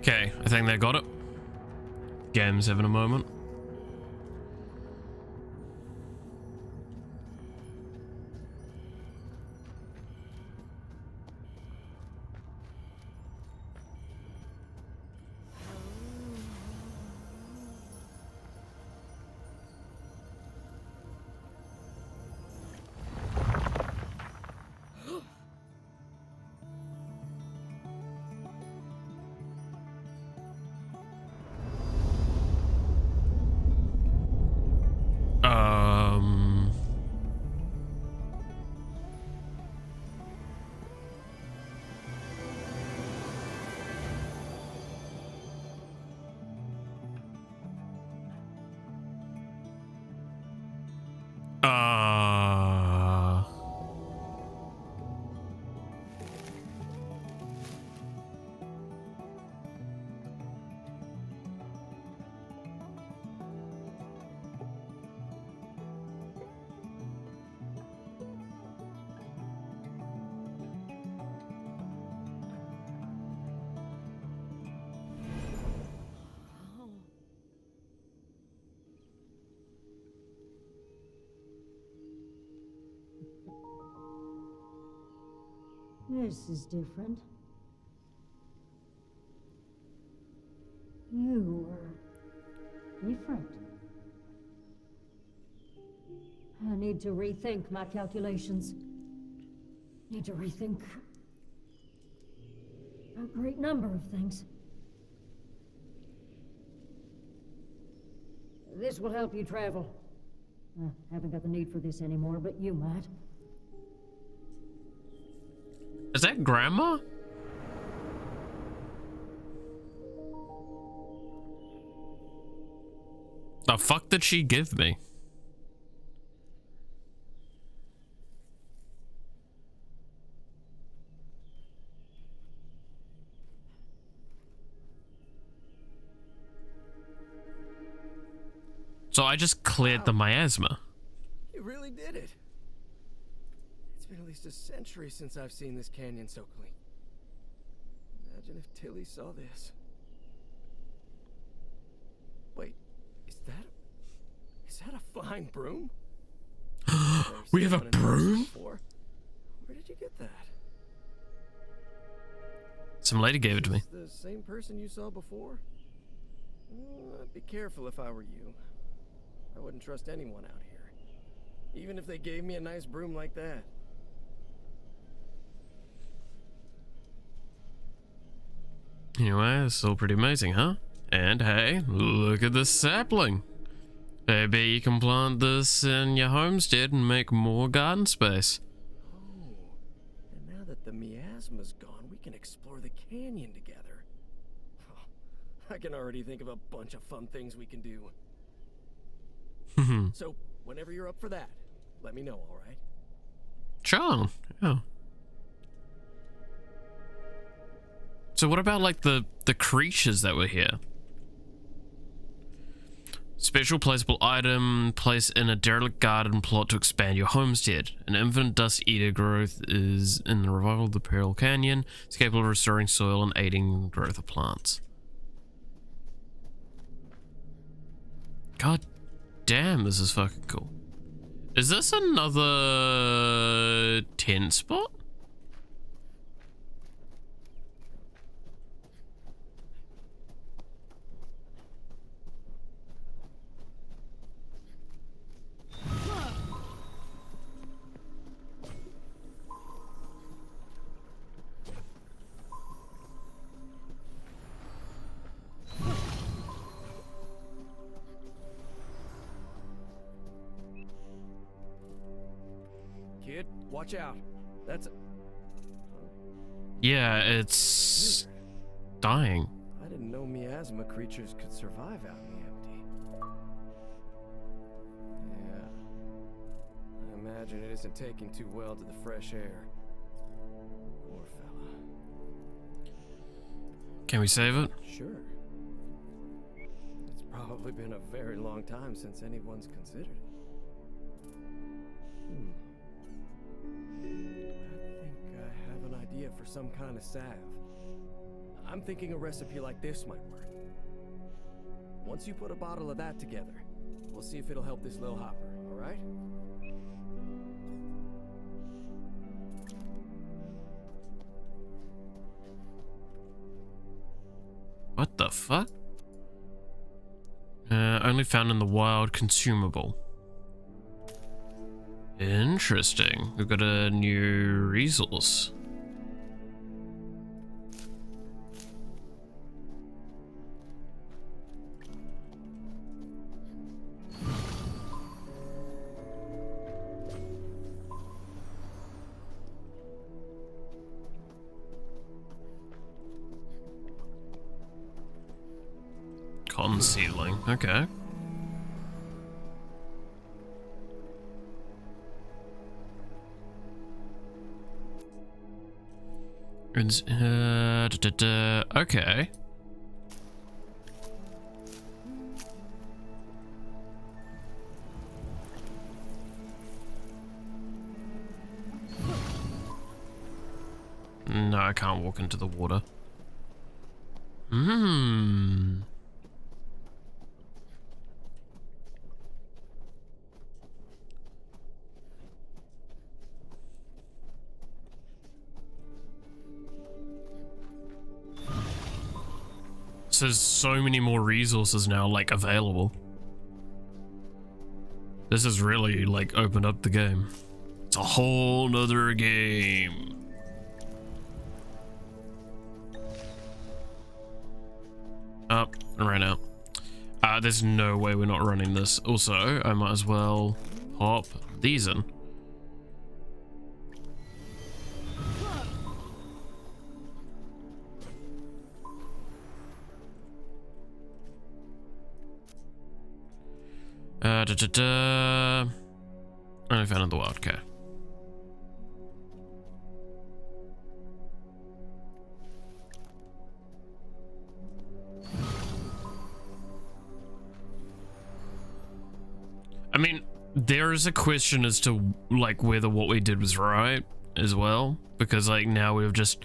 Okay, I think they got it. Game's having a moment. This is different. You are different. I need to rethink my calculations. Need to rethink a great number of things. This will help you travel. I haven't got the need for this anymore, but you might. Is that Grandma? The fuck did she give me? So I just cleared the miasma. You really did it. It's been at least a century since I've seen this canyon so clean. Imagine if Tilly saw this. Wait, is that a fine broom? We have a broom? Where did you get that? Some lady gave it to me. The same person you saw before? I'd be careful if I were you. I wouldn't trust anyone out here, even if they gave me a nice broom like that. Anyway, it's still pretty amazing, huh? And hey, look at this sapling. Maybe you can plant this in your homestead and make more garden space. Oh, and now that the miasma's gone, we can explore the canyon together. Oh, I can already think of a bunch of fun things we can do. So, whenever you're up for that, let me know, alright? Sure, yeah. So what about like the creatures that were here? Special placeable item, place in a derelict garden plot to expand your homestead. An infinite dust eater growth is in the revival of the Peril Canyon. It's capable of restoring soil and aiding the growth of plants. God damn, this is fucking cool. Is this another tent spot? Kid, watch out. That's Yeah, it's dying. I didn't know miasma creatures could survive out in the empty. Yeah. I imagine it isn't taking too well to the fresh air. Poor fella. Can we save it? Sure. It's probably been a very long time since anyone's considered it. I think I have an idea for some kind of salve. I'm thinking a recipe like this might work. Once you put a bottle of that together, we'll see if it'll help this little hopper, alright? What the fuck? Only found in the wild, consumable. Interesting. We've got a new resource. Concealing, okay. It's, okay. No, I can't walk into the water. Hmm. just has so many more resources now, like, available. This has really, like, opened up the game. It's a whole nother game. Oh, I ran out. There's no way we're not running this. Also, I might as well hop these in. Only found in the wild, okay. I mean, there is a question as to, like, whether what we did was right as well, because, like, now we've just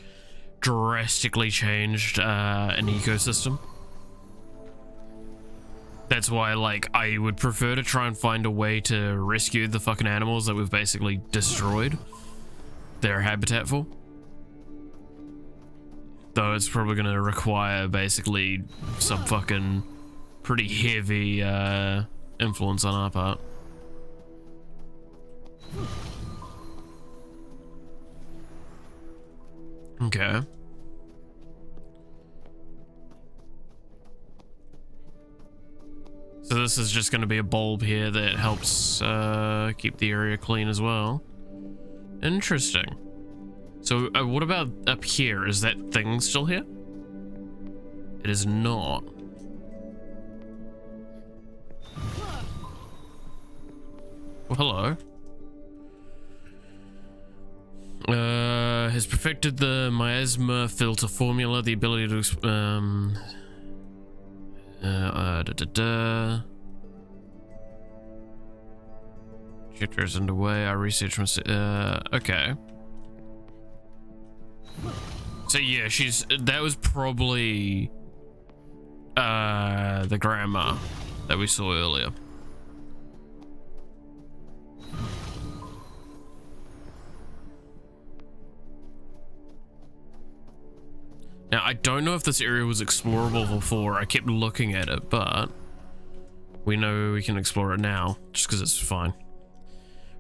drastically changed an ecosystem. That's why, like, I would prefer to try and find a way to rescue the fucking animals that we've basically destroyed their habitat for. Though it's probably going to require basically some fucking pretty heavy influence on our part. Okay. So this is just going to be a bulb here that helps keep the area clean as well. Interesting. So what about up here? Is that thing still here? It is not. Well, hello. Has perfected the miasma filter formula, the ability to Shifters underway. Our research must okay. So yeah, that was probably the grandma that we saw earlier. Now, I don't know if this area was explorable before. I kept looking at it, but we know we can explore it now, just because it's fine.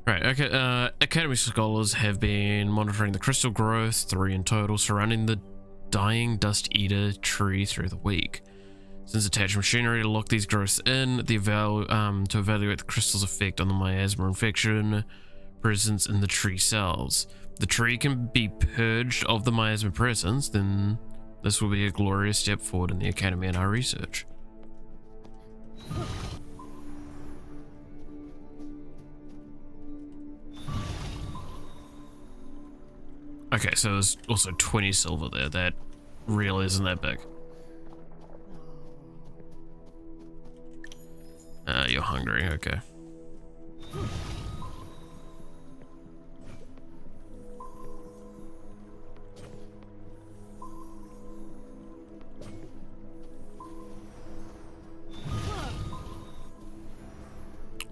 Right, okay, Academy scholars have been monitoring the crystal growth, 3 in total, surrounding the dying Dust Eater tree through the week. Since attached machinery to lock these growths in, to evaluate the crystal's effect on the miasma infection presence in the tree cells. The tree can be purged of the miasma presence, then this will be a glorious step forward in the Academy and our research. Okay, so there's also 20 silver there. That really isn't that big. You're hungry, okay.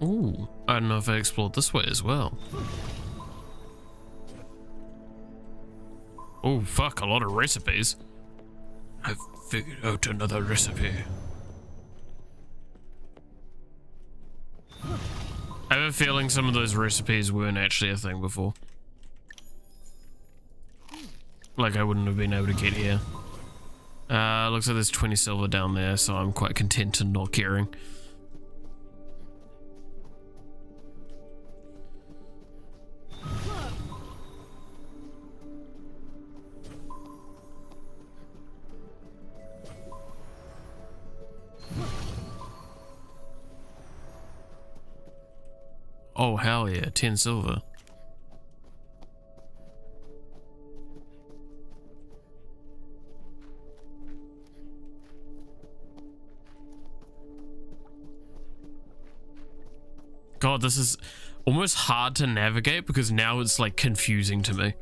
Ooh, I don't know if I explored this way as well. Oh fuck, a lot of recipes. I've figured out another recipe. I have a feeling some of those recipes weren't actually a thing before. Like I wouldn't have been able to get here. Looks like there's 20 silver down there, so I'm quite content to not caring. Oh, hell yeah, 10 silver. God, this is almost hard to navigate because now it's like confusing to me.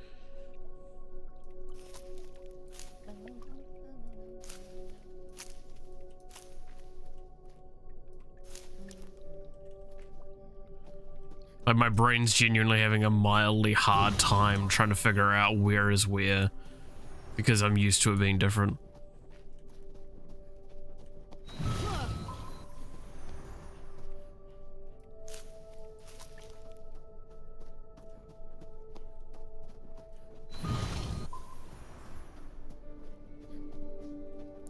Like my brain's genuinely having a mildly hard time trying to figure out where is where because I'm used to it being different.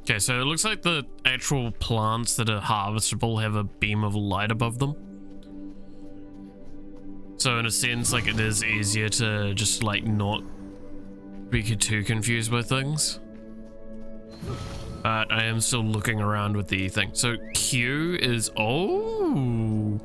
Okay, so it looks like the actual plants that are harvestable have a beam of light above them. So in a sense, like, it is easier to just, like, not be too confused with things. But I am still looking around with the thing. So Q is... Oh!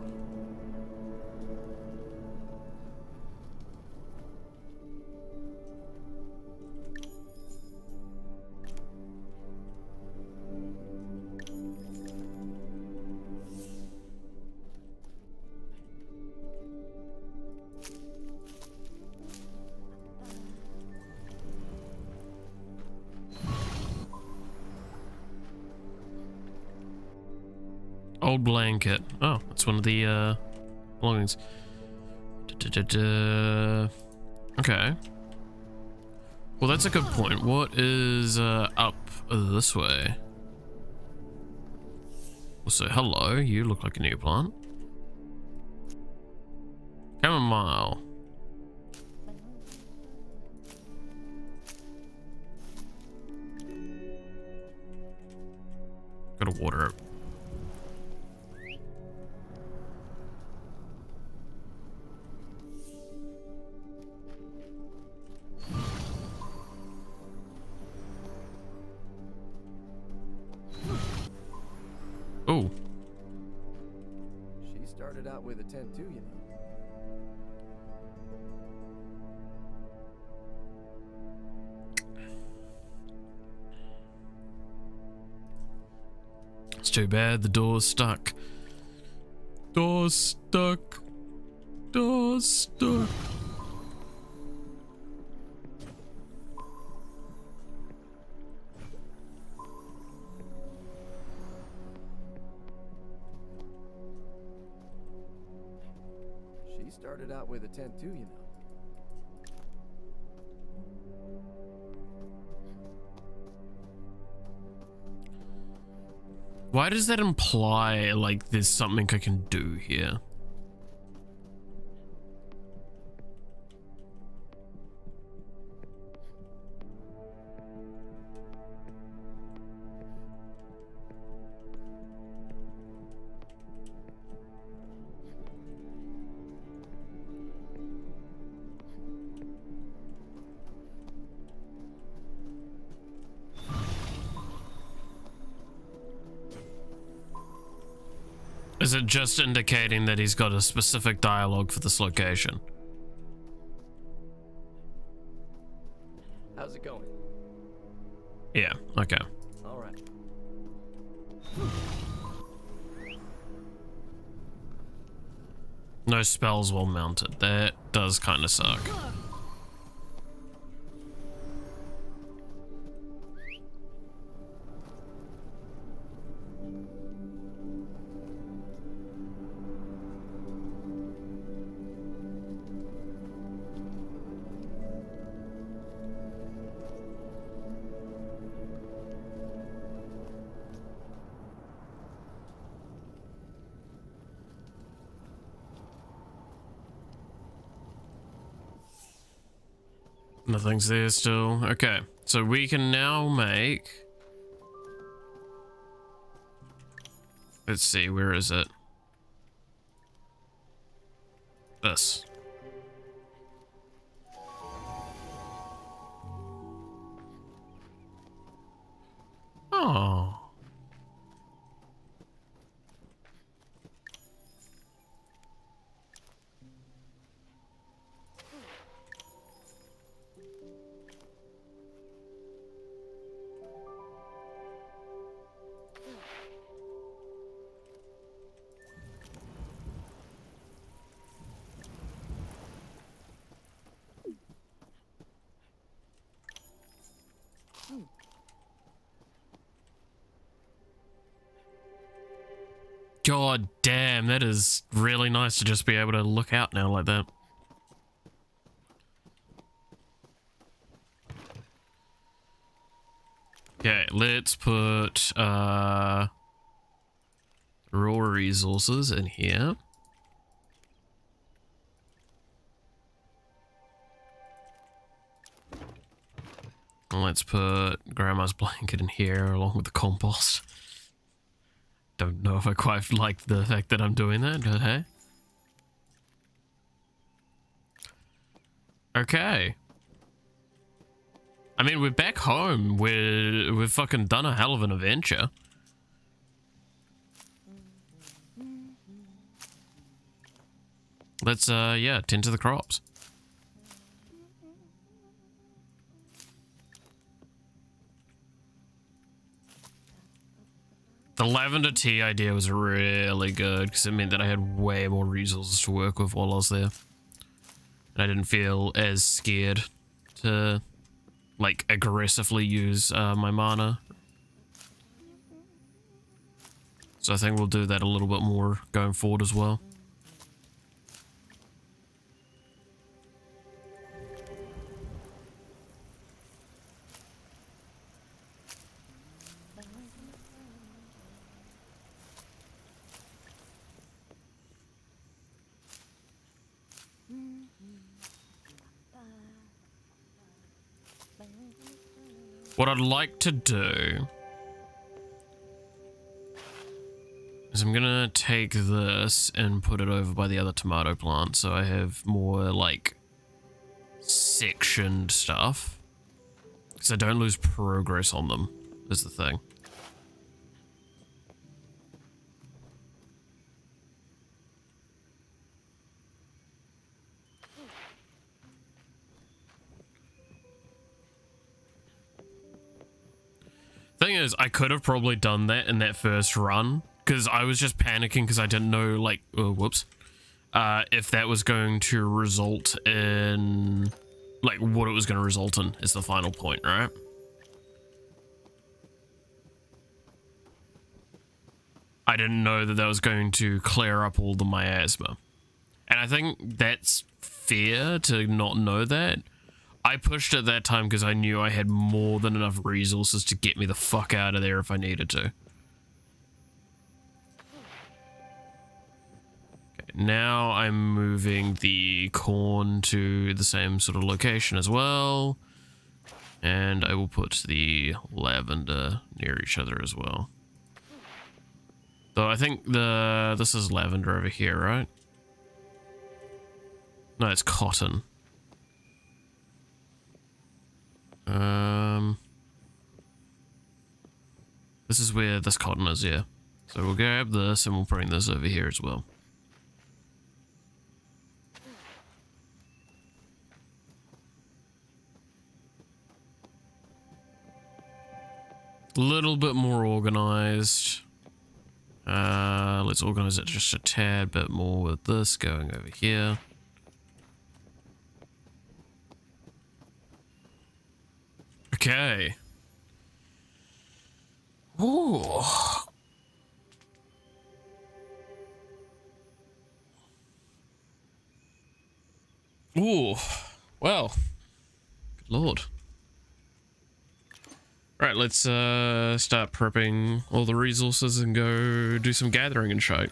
Old blanket. Oh, that's one of the belongings. Okay. Well, that's a good point. What is up this way? Also, hello. You look like a new plant. Chamomile. Gotta water it. Oh. She started out with a tent too, you know. It's too bad the door's stuck. Door's stuck. Door's stuck. She started out with a tent too, you know. Why does that imply, like, there's something I can do here? Is it just indicating that he's got a specific dialogue for this location? How's it going? Yeah, okay. All right. No spells while mounted. That does kind of suck. Nothing's there still. Okay, so we can now make... Let's see, where is it? This. Oh. God damn, that is really nice to just be able to look out now like that. Okay, let's put raw resources in here. And let's put Grandma's blanket in here along with the compost. Don't know if I quite like the fact that I'm doing that, but hey. Okay. I mean, we're back home. We've fucking done a hell of an adventure. Let's, yeah, tend to the crops. The lavender tea idea was really good because it meant that I had way more resources to work with while I was there. And I didn't feel as scared to, like, aggressively use my mana. So I think we'll do that a little bit more going forward as well. What I'd like to do is I'm gonna take this and put it over by the other tomato plant so I have more like sectioned stuff. Because I don't lose progress on them, is the thing. Thing is, I could have probably done that in that first run because I was just panicking because I didn't know, like, oh, whoops, if that was going to result in, like, what it was going to result in is the final point, right? I didn't know that that was going to clear up all the miasma. And I think that's fair to not know that. I pushed at that time because I knew I had more than enough resources to get me the fuck out of there if I needed to. Okay, now I'm moving the corn to the same sort of location as well. And I will put the lavender near each other as well. Though I think this is lavender over here, right? No, it's cotton. This is where this cotton is, yeah. So we'll grab this and we'll bring this over here as well. A little bit more organized. Let's organize it just a tad bit more with this going over here. Okay. Ooh. Ooh. Well. Good lord. Right, let's start prepping all the resources and go do some gathering and shit.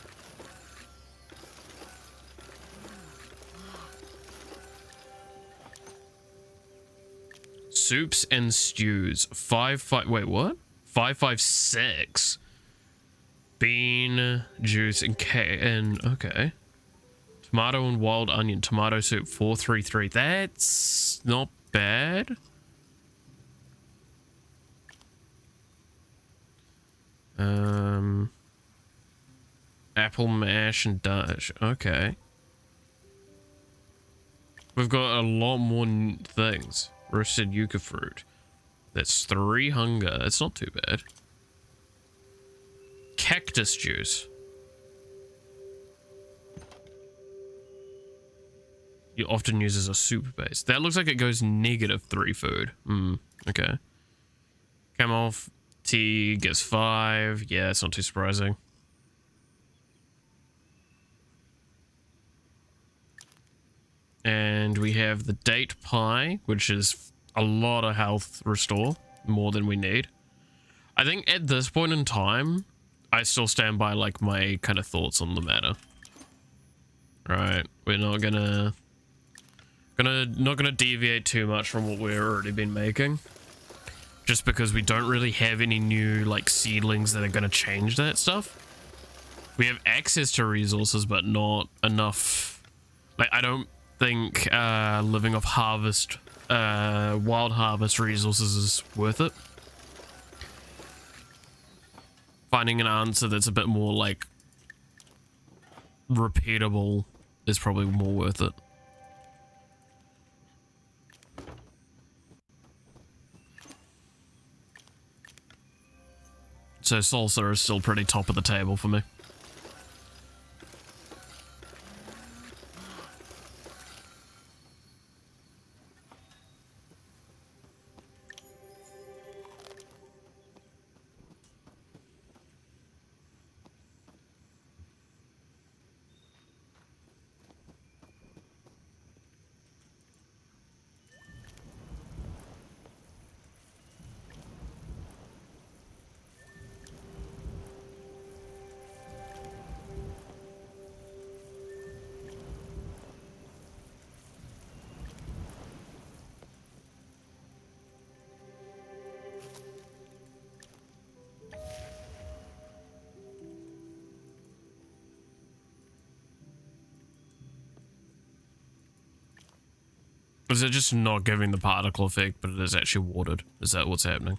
Soups and stews. Wait, what? 556. Bean juice and okay. Tomato and wild onion. Tomato soup 433. That's not bad. Apple mash and Dutch. Okay. We've got a lot more things. Roasted yucca fruit. That's 3 hunger. It's not too bad. Cactus juice. You often use as a soup base. That looks like it goes -3 food. Okay. Camel tea gets 5. Yeah, it's not too surprising. And we have the date pie, which is a lot of health restore, more than we need. I think at this point in time, I still stand by like my kind of thoughts on the matter. Right, we're not gonna deviate too much from what we've already been making. just because we don't really have any new like seedlings that are going to change that stuff. We have access to resources, but not enough. Like, I don't think living off harvest, wild harvest resources is worth it. Finding an answer that's a bit more like repeatable is probably more worth it. So salsa is still pretty top of the table for me. Is it just not giving the particle effect, but it is actually watered? Is that what's happening?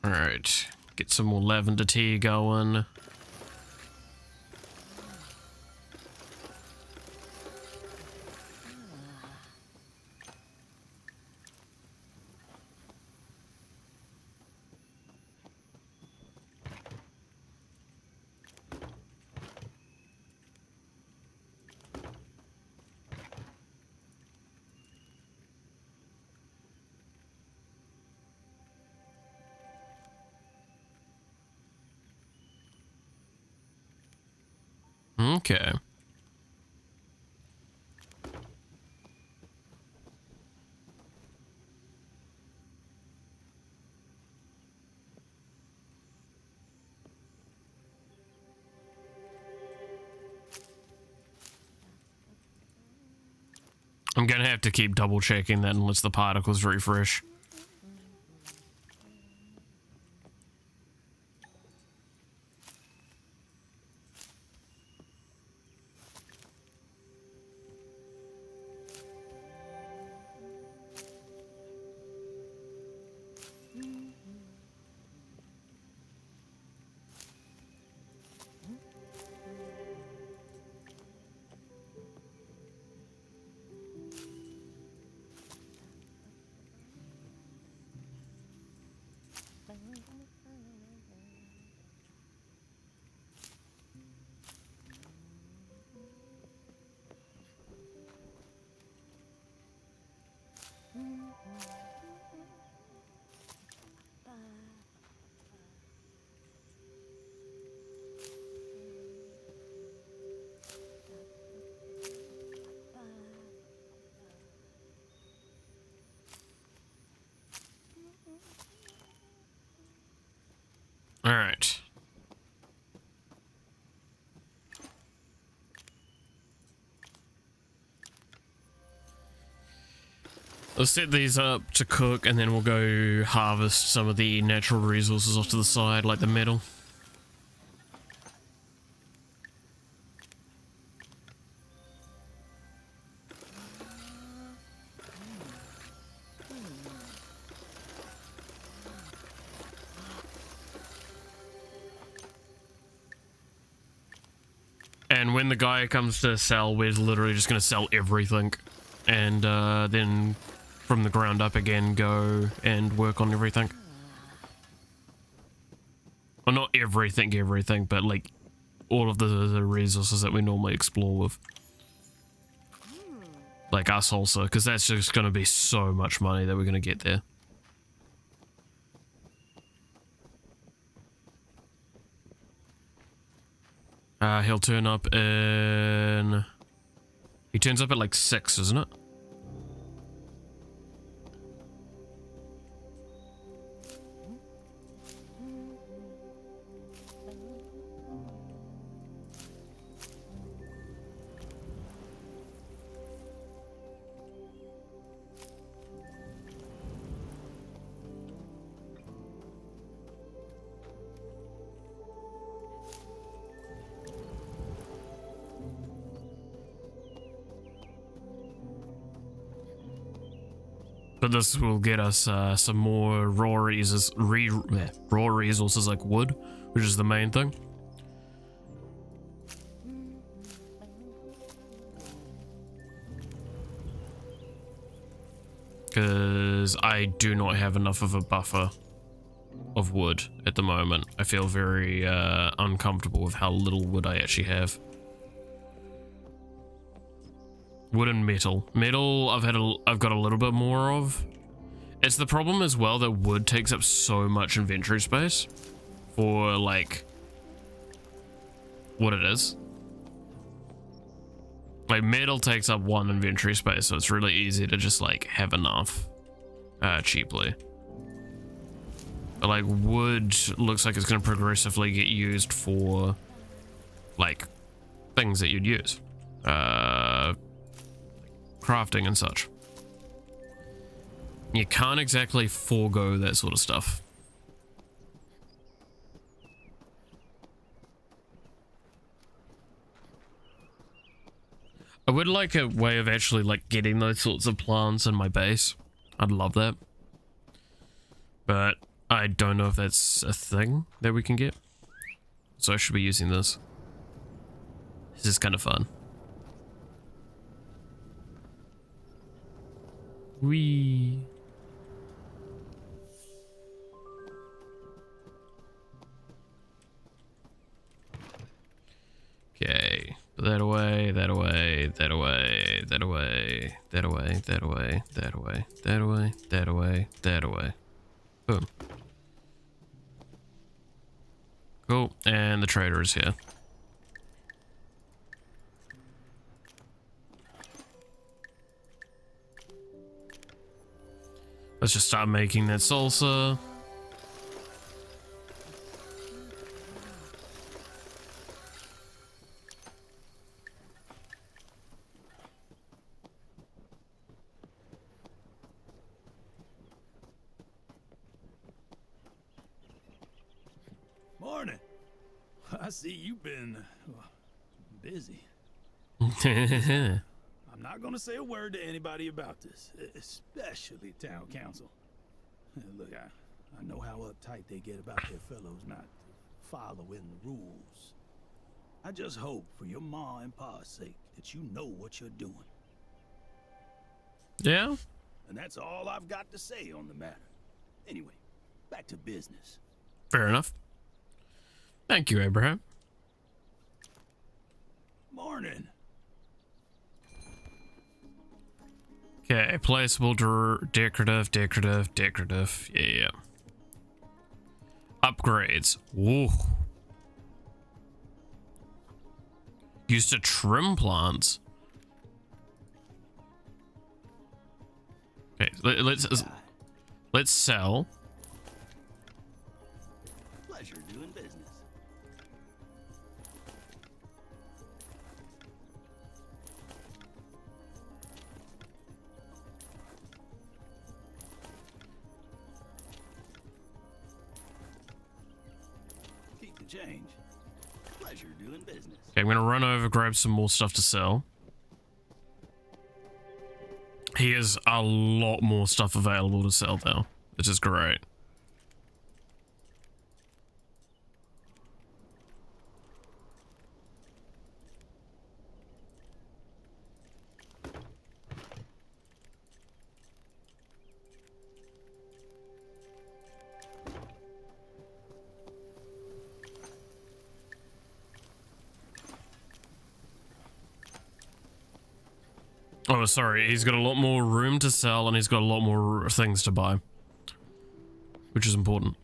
Alright, get some more lavender tea going. Okay. I'm gonna have to keep double checking that unless the particles refresh. All right. Let's set these up to cook and then we'll go harvest some of the natural resources off to the side, like the metal. And when the guy comes to sell, we're literally just going to sell everything and then from the ground up again go and work on everything. Well, not everything, but like all of the resources that we normally explore with. Like us also, because that's just going to be so much money that we're going to get there. He'll turn up in... He turns up at like 6, isn't it? But this will get us some more raw resources like wood, which is the main thing. Because I do not have enough of a buffer of wood at the moment. I feel very uncomfortable with how little wood I actually have. Wood and metal. Metal I've got a little bit more of. It's the problem as well that wood takes up so much inventory space for like what it is. Like metal takes up 1 inventory space, so it's really easy to just like have enough cheaply. But like wood looks like it's going to progressively get used for like things that you'd use. Crafting and such. You can't exactly forego that sort of stuff. I would like a way of actually like getting those sorts of plants in my base. I'd love that. But I don't know if that's a thing that we can get. So I should be using this. This is kind of fun. Whee. Okay, put that away, that away, that away, that away, that away, that away, that away, that away, that away, that away. Boom. Cool, and the trader is here. Let's just start making that salsa. Morning. I see you've been busy. I'm not gonna say a word to anybody about this, especially town council. Look, I know how uptight they get about their fellows not following the rules. I just hope for your ma and pa's sake that you know what you're doing. Yeah? And that's all I've got to say on the matter. Anyway, back to business. Fair enough. Thank you, Abraham. Morning. Okay, placeable, decorative, decorative, decorative. Yeah. Upgrades. Whoa. Used to trim plants. Okay, let's sell. Pleasure doing business. Keep the change. Pleasure doing business. Okay, I'm gonna run over, grab some more stuff to sell. He has a lot more stuff available to sell now, which is great. Oh, sorry. He's got a lot more room to sell and he's got a lot more things to buy. Which is important.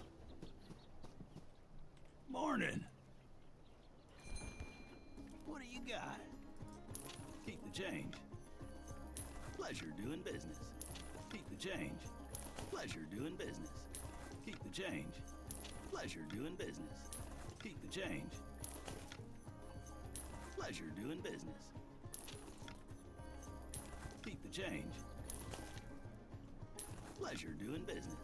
Morning. What do you got? Keep the change. Pleasure doing business. Keep the change. Pleasure doing business. Keep the change. Pleasure doing business. Keep the change. Pleasure doing business. Keep the change. Pleasure doing business.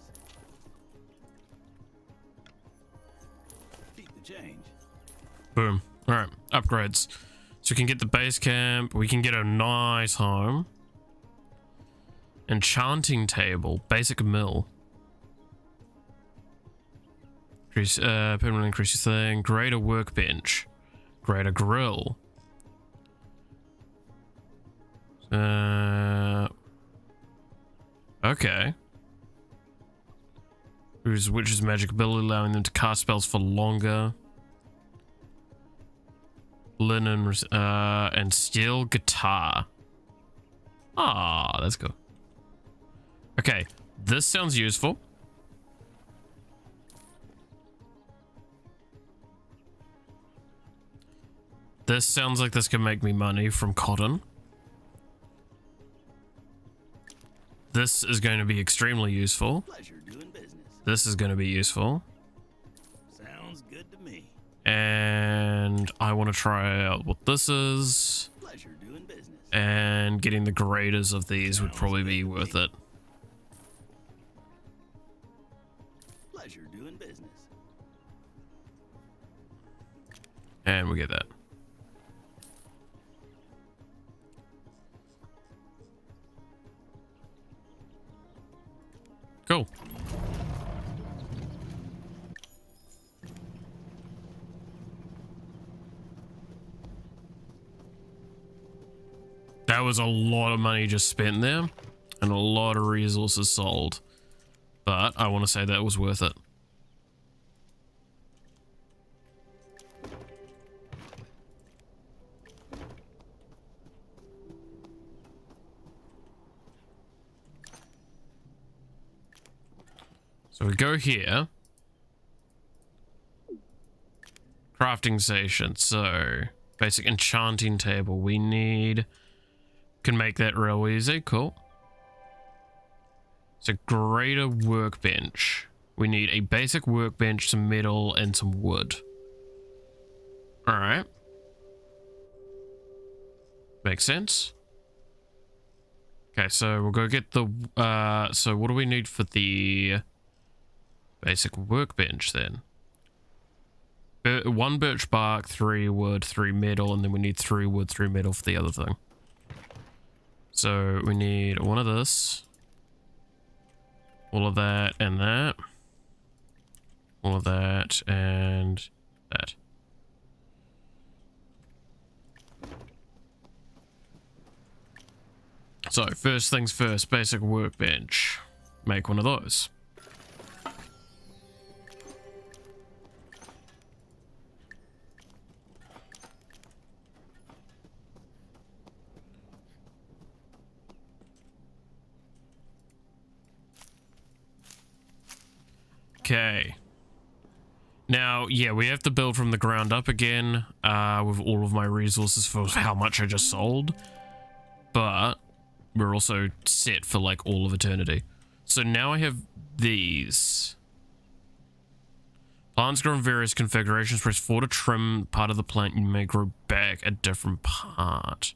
Keep the change. Boom. Alright, upgrades. So we can get the base camp, we can get a nice home. Enchanting table, basic mill. Increase, permanently increase your thing. Greater workbench. Greater grill. Okay. Witch's magic ability, allowing them to cast spells for longer. Linen, and steel guitar. Ah, that's cool. Okay, this sounds useful. This sounds like this can make me money from cotton. This is going to be extremely useful. Pleasure doing business. This is going to be useful. Sounds good to me. And I want to try out what this is. Pleasure doing business. And getting the graders of these would probably be worth it. Pleasure doing business. And we get that. Cool. That was a lot of money just spent there and a lot of resources sold, but I want to say that was worth it. So we go here. Crafting station. So basic enchanting table. We need... Can make that real easy. Cool. So greater workbench. We need a basic workbench, some metal, and some wood. Alright. Makes sense. Okay, so we'll go get the... so what do we need for the... basic workbench then? 1 birch bark, 3 wood, 3 metal, and then we need 3 wood, 3 metal for the other thing. So we need one of this, all of that and that, all of that and that. So first things first, basic workbench. Make one of those. Okay. Now, yeah, we have to build from the ground up again, with all of my resources for how much I just sold. But we're also set for like all of eternity. So now I have these. Plants grow in various configurations. Press 4 to trim part of the plant. You may grow back a different part.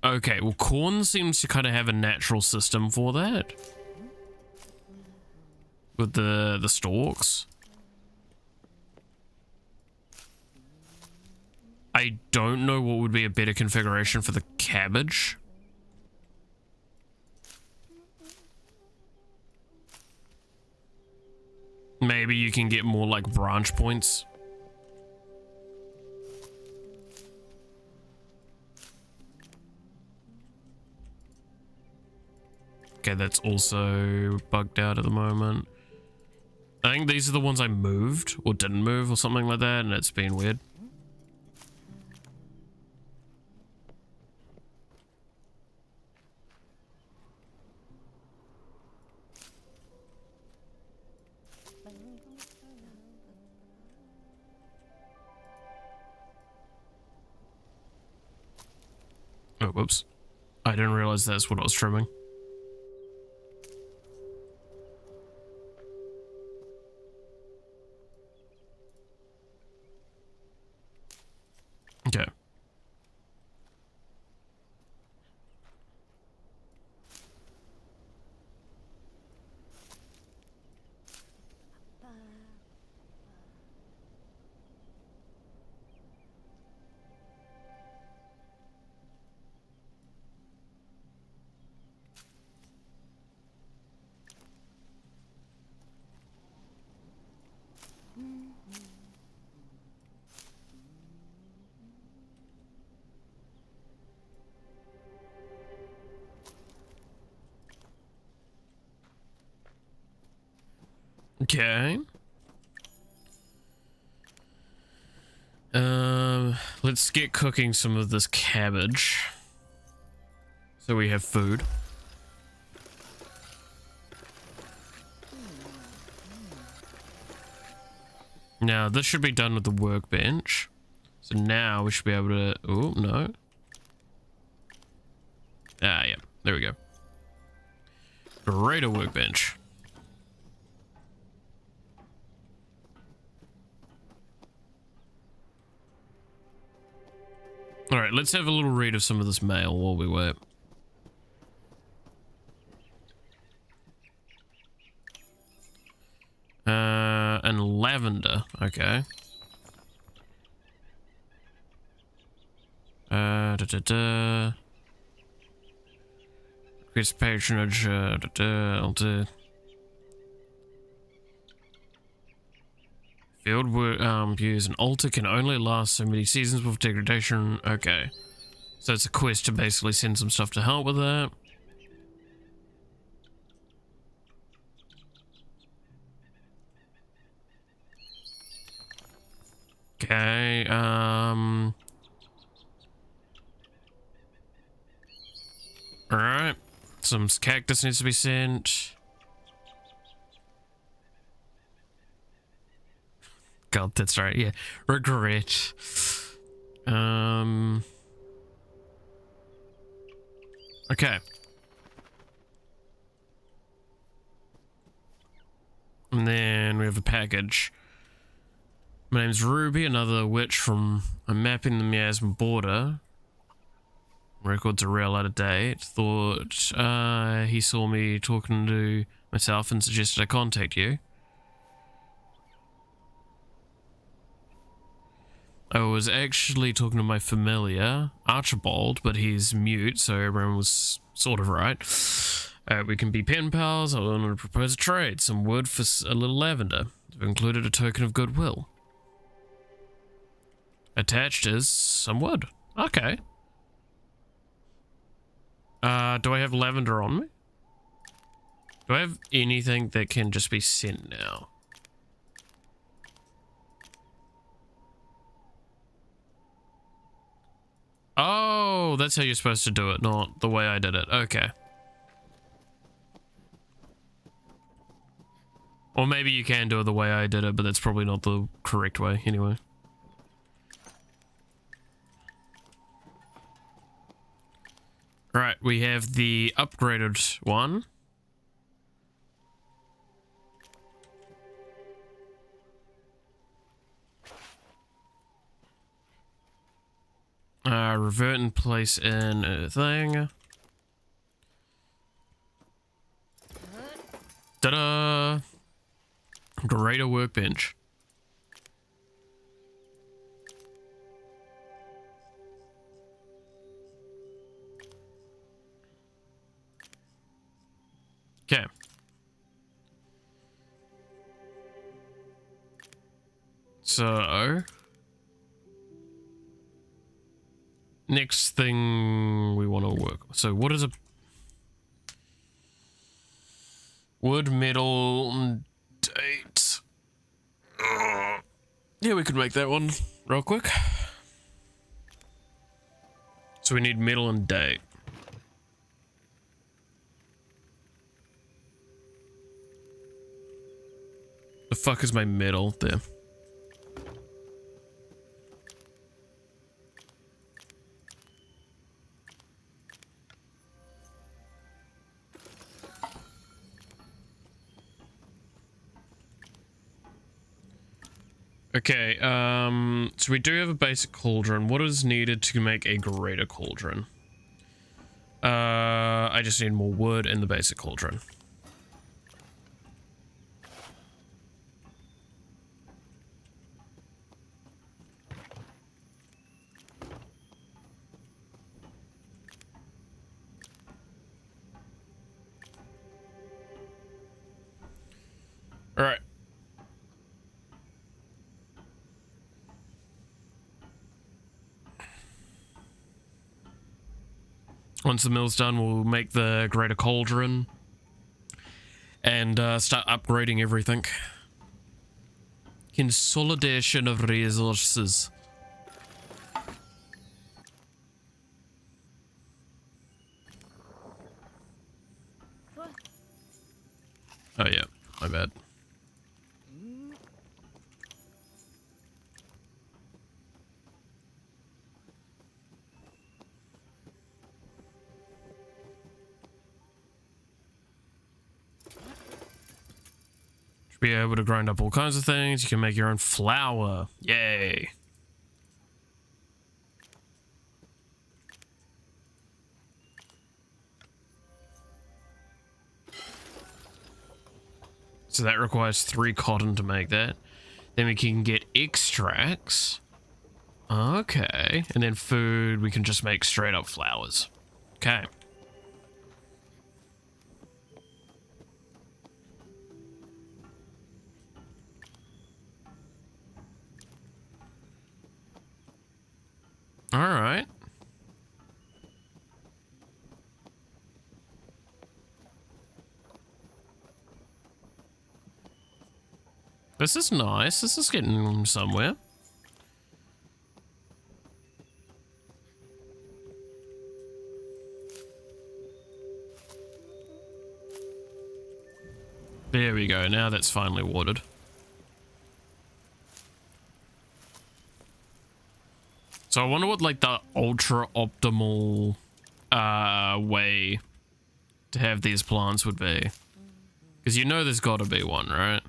Okay, well, corn seems to kind of have a natural system for that. With the stalks. I don't know what would be a better configuration for the cabbage. Maybe you can get more like branch points. Okay, that's also bugged out at the moment. I think these are the ones I moved or didn't move or something like that, and it's been weird. Oh, whoops. I didn't realize that's what I was trimming. Okay. Okay. Let's get cooking some of this cabbage. So we have food. Now, this should be done with the workbench. So now we should be able to... Oh, no. Ah, yeah. There we go. Greater workbench. Alright, let's have a little read of some of this mail while we wait. And lavender. Okay. Increase patronage. I'll do. Field work, use an altar can only last so many seasons with degradation. Okay. So it's a quest to basically send some stuff to help with that. Okay, alright. Some cactus needs to be sent. God, that's right, yeah. Regret. Okay. And then we have a package. My name's Ruby, another witch from a map in the miasma border. Records are real out of date. Thought he saw me talking to myself and suggested I contact you. I was actually talking to my familiar, Archibald, but he's mute, so everyone was sort of right. We can be pen pals. I want to propose a trade. Some wood for a little lavender. I've included a token of goodwill. Attached is some wood. Okay. Do I have lavender on me? Do I have anything that can just be sent now? Oh, that's how you're supposed to do it, not the way I did it. Okay. Or maybe you can do it the way I did it, but that's probably not the correct way anyway. Right, we have the upgraded one. Revert and place in a thing. Ta-da! Greater workbench. Okay. So next thing we want to work. So what is a wood, metal, date? Yeah, we could make that one real quick. So we need metal and date. The fuck is my metal there? Okay, so we do have a basic cauldron. What is needed to make a greater cauldron? I just need more wood in the basic cauldron. All right. Once the mill's done, we'll make the greater cauldron and start upgrading everything. Consolidation of resources. Oh yeah, my bad. Be able to grind up all kinds of things. You can make your own flour. Yay. So that requires 3 cotton to make that. Then we can get extracts. Okay. And then food, we can just make straight up flowers. Okay. All right. This is nice. This is getting somewhere. There we go. Now that's finally watered. So I wonder what like the ultra optimal way to have these plants would be. Because you know there's got to be one, right?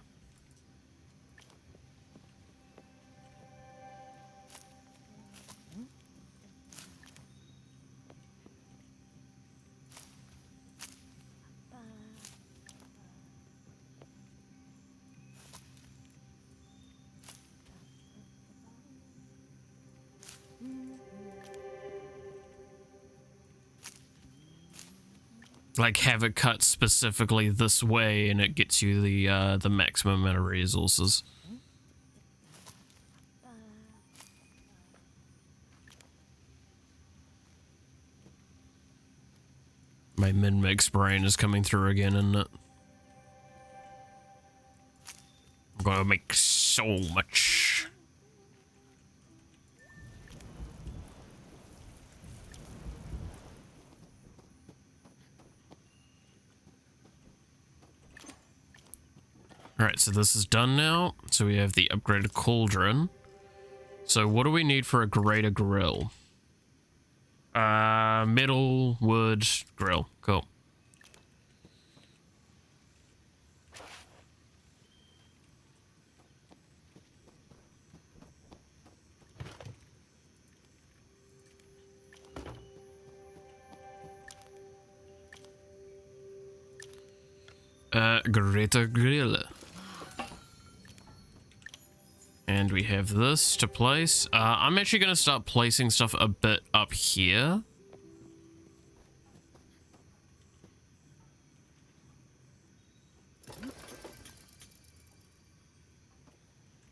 Like have it cut specifically this way and it gets you the maximum amount of resources. My min-mix brain is coming through again, isn't it? I'm gonna make so much. Alright, so this is done now. So we have the upgraded cauldron. So what do we need for a greater grill? Metal, wood, grill. Cool. Greater grill. And we have this to place. I'm actually going to start placing stuff a bit up here.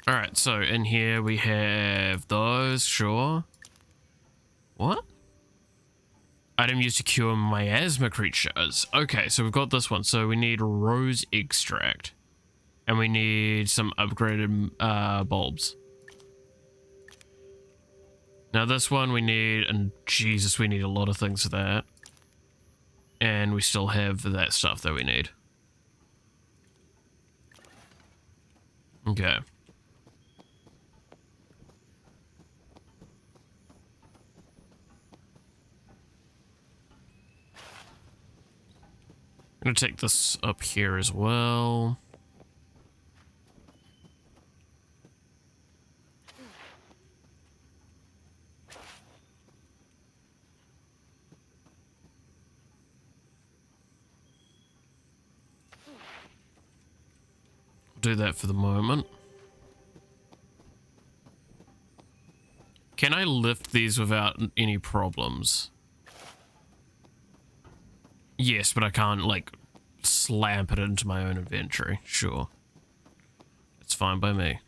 Alright, so in here we have those, sure. What? Item used to cure miasma creatures. Okay, so we've got this one. So we need rose extract. And we need some upgraded bulbs. Now this one we need, and Jesus, we need a lot of things for that. And we still have that stuff that we need. Okay. I'm gonna take this up here as well. do that for the moment. Can I lift these without any problems? Yes, but I can't, like, slam it into my own inventory. Sure. It's fine by me.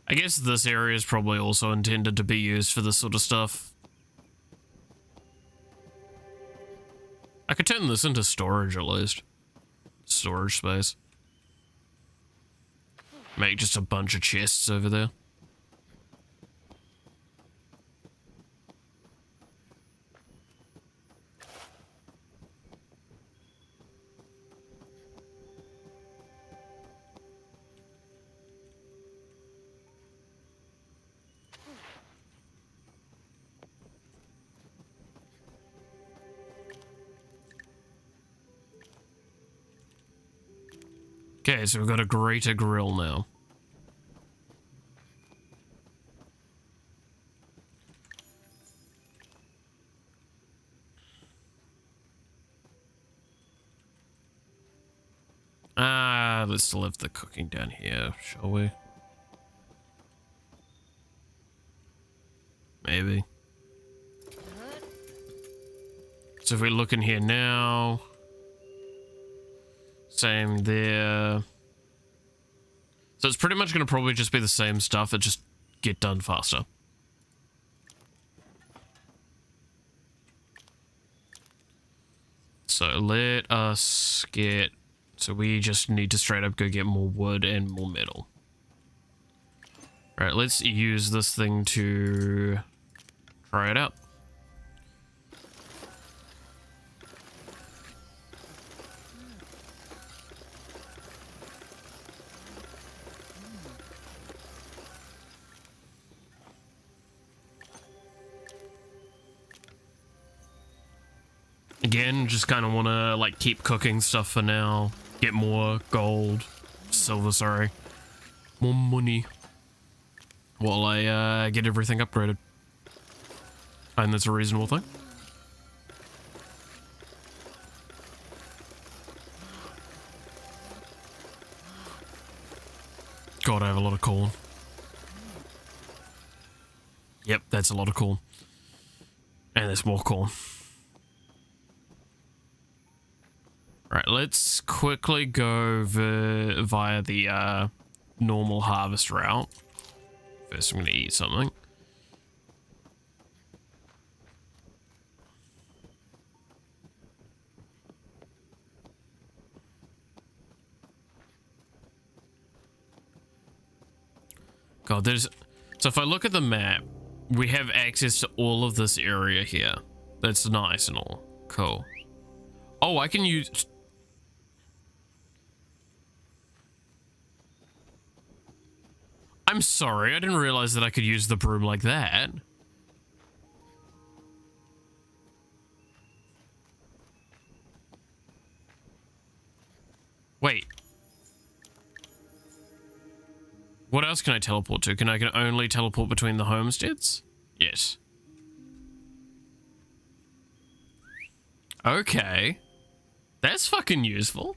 I guess this area is probably also intended to be used for this sort of stuff. I could turn this into storage at least. Storage space. Make just a bunch of chests over there. Okay, so we've got a greater grill now. Let's lift the cooking down here, shall we? Maybe. So if we look in here now, same there. So it's pretty much going to probably just be the same stuff, it just get done faster. So let us get... So we just need to straight up go get more wood and more metal. Alright, let's use this thing to try it out. Again, just kind of want to like keep cooking stuff for now. Get more gold, silver, sorry. More money. While I get everything upgraded. And that's a reasonable thing. God, I have a lot of corn. Yep, that's a lot of corn. And there's more corn. Right, let's quickly go via the normal harvest route. First, I'm going to eat something. God, there's... So if I look at the map, we have access to all of this area here. That's nice and all. Cool. Oh, I can use... I'm sorry, I didn't realize that I could use the broom like that. Wait. What else can I teleport to? Can I only teleport between the homesteads? Yes. Okay. That's fucking useful.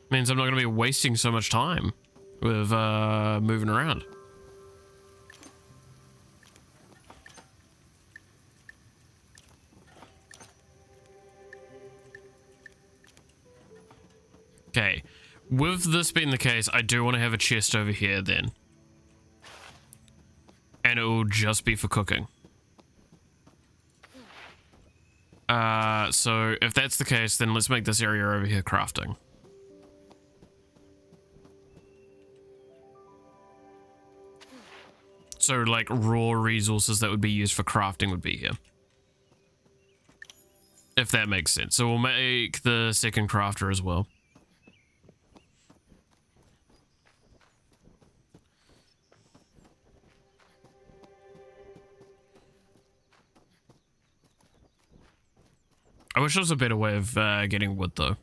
Means I'm not going to be wasting so much time with moving around. Okay, with this being the case, I do want to have a chest over here then. And it will just be for cooking. So if that's the case, then let's make this area over here crafting. So, like, raw resources that would be used for crafting would be here. If that makes sense. So we'll make the second crafter as well. I wish there was a better way of getting wood, though.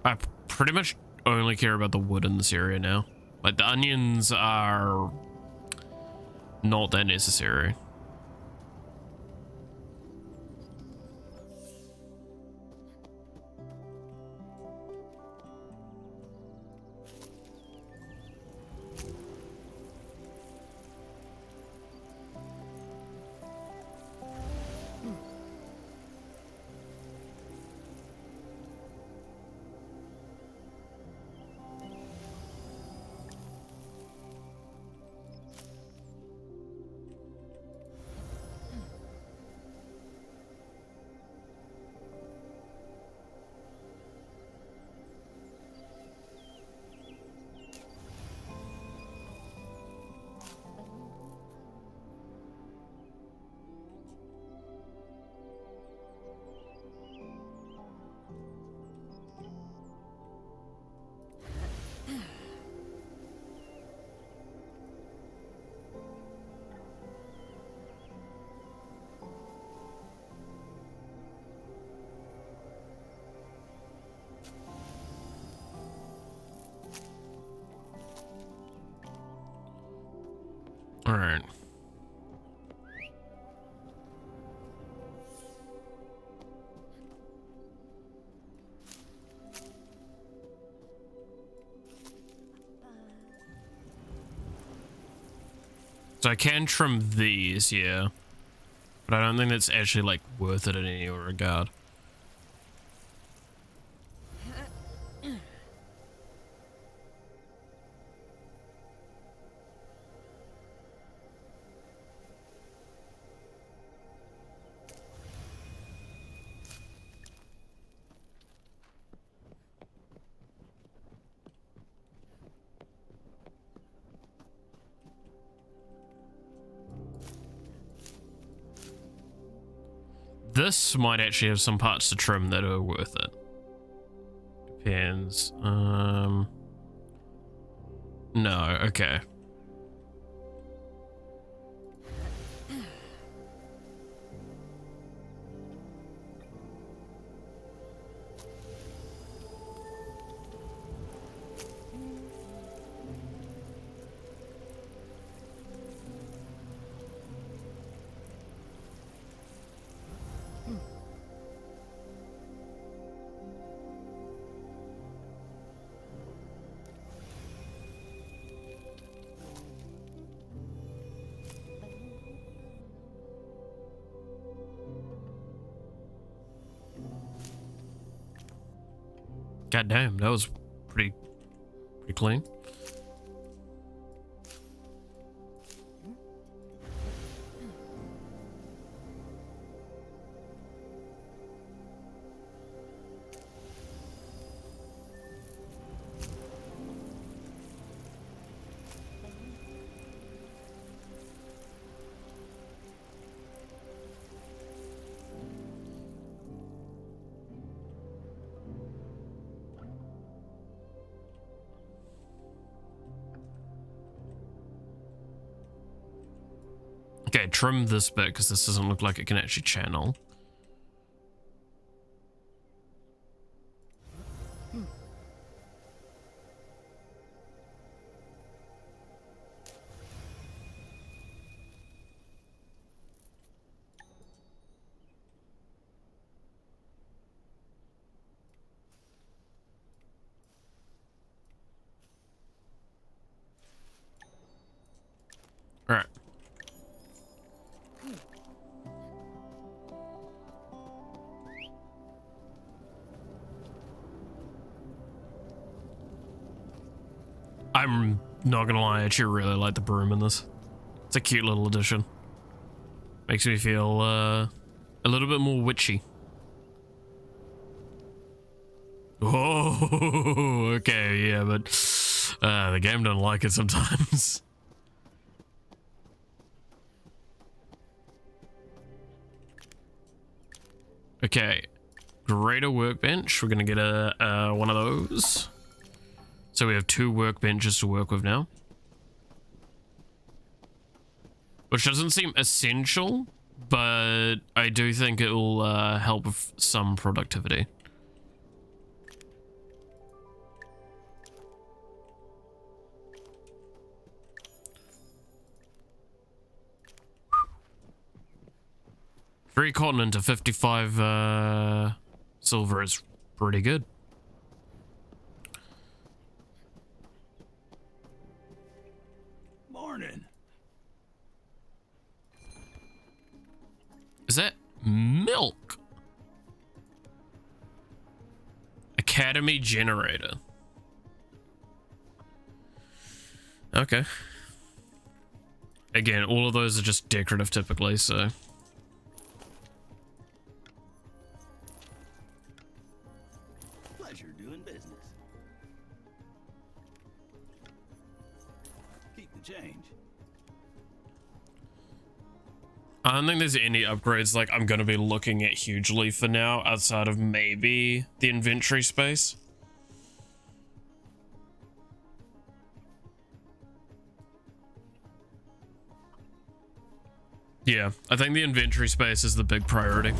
I pretty much only care about the wood in this area now. Like, the onions are not that necessary. All right. So I can trim these, yeah. But I don't think that's actually, like, worth it in any regard. This might actually have some parts to trim that are worth it. Depends. No, okay. God damn, that was pretty clean. Okay, trim this bit because this doesn't look like it can actually channel. All right. I'm not gonna lie, I actually really like the broom in this. It's a cute little addition. Makes me feel a little bit more witchy. Oh, okay, yeah, but the game don't like it sometimes. Okay, greater workbench. We're gonna get a one of those. So we have 2 workbenches to work with now. Which doesn't seem essential, but I do think it will help with some productivity. Three cotton into 55 silver is pretty good. Morning. Is that milk? Academy generator. Okay. Again, all of those are just decorative typically, so. Pleasure doing business. Keep the change. I don't think there's any upgrades like I'm going to be looking at hugely for now outside of maybe the inventory space. Yeah, I think the inventory space is the big priority.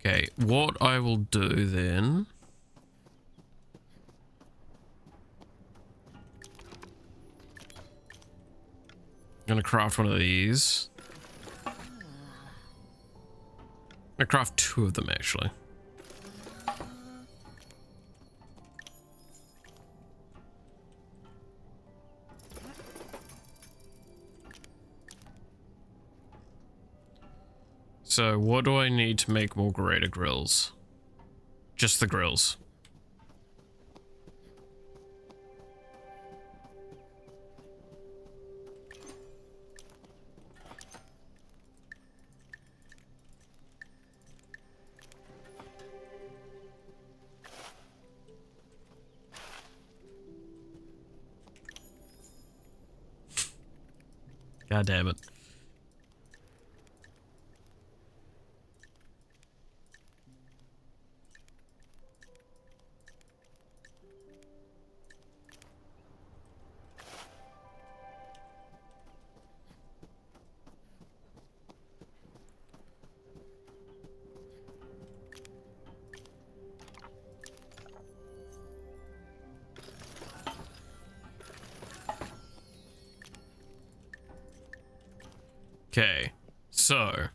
Okay, what I will do then... I'm gonna craft one of these. I'm gonna craft two of them, actually. So, what do I need to make more greater grills? Just the grills. God damn it. Okay, so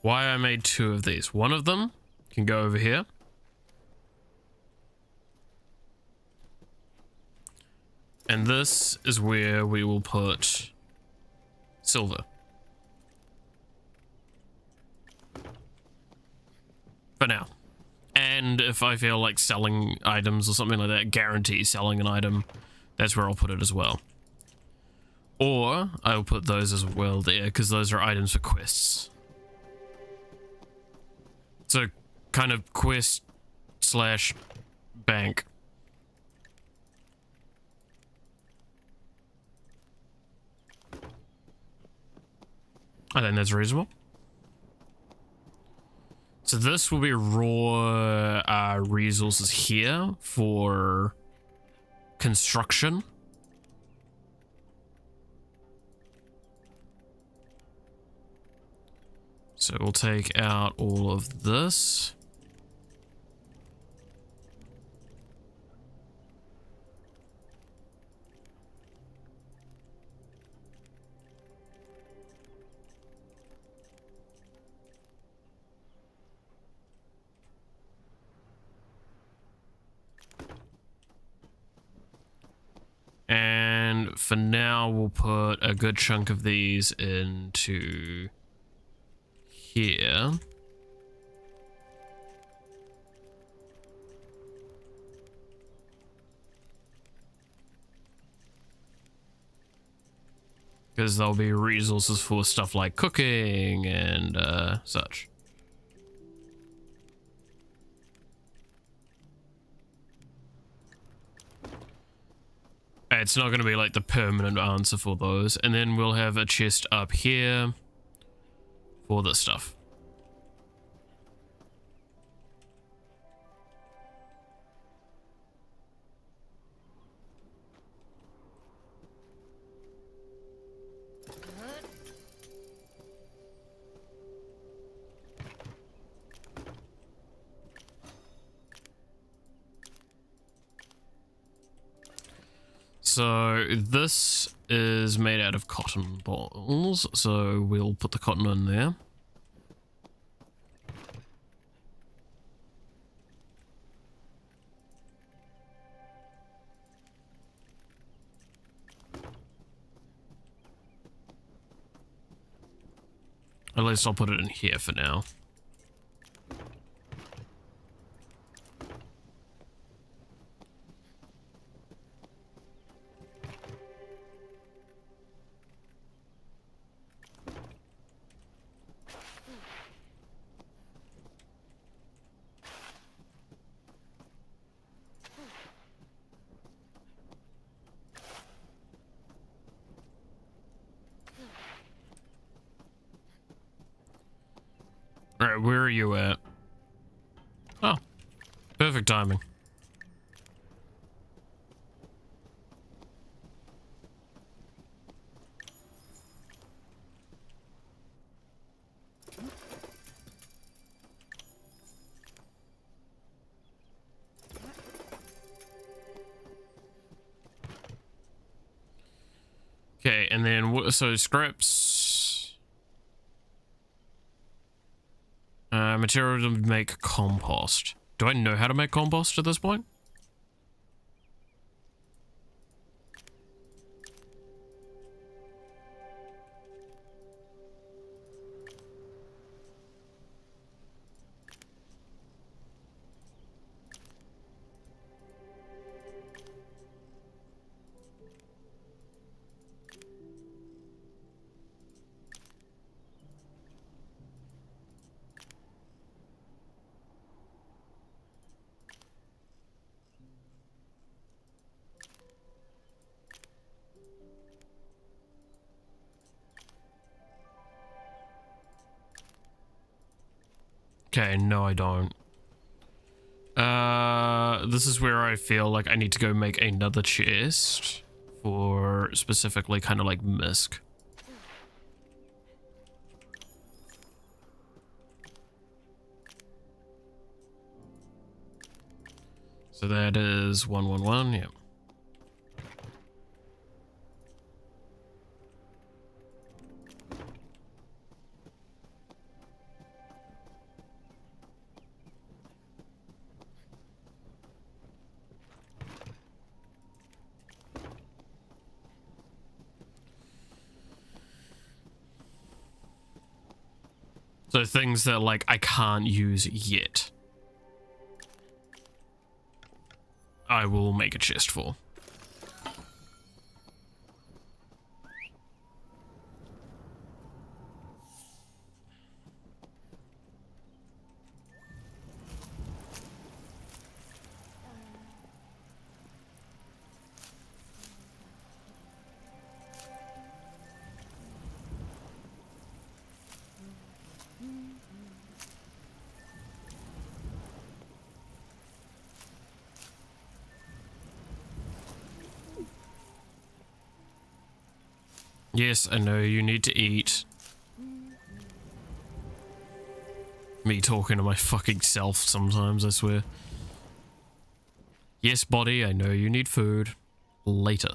why I made two of these. One of them can go over here. And this is where we will put silver. For now. And if I feel like selling items or something like that, guarantee selling an item, that's where I'll put it as well. Or I'll put those as well there, because those are items for quests. So, kind of quest slash bank. I think that's reasonable. So this will be raw resources here for construction. So we'll take out all of this. And for now, we'll put a good chunk of these into here. Because there'll be resources for stuff like cooking and such. It's not going to be like the permanent answer for those. And then we'll have a chest up here for this stuff. so this is made out of cotton balls, so we'll put the cotton in there. At least I'll put it in here for now. Alright, where are you at? Oh, perfect timing. Okay, and then so scraps. Material to make compost. Do I know how to make compost at this point? Okay, no I don't. This is where I feel like I need to go make another chest for specifically kind of like misc. So that is 111, yeah. So things that like I can't use yet, I will make a chest for. Yes, I know you need to eat. Me talking to my fucking self sometimes, I swear. Yes, body, I know you need food. Later.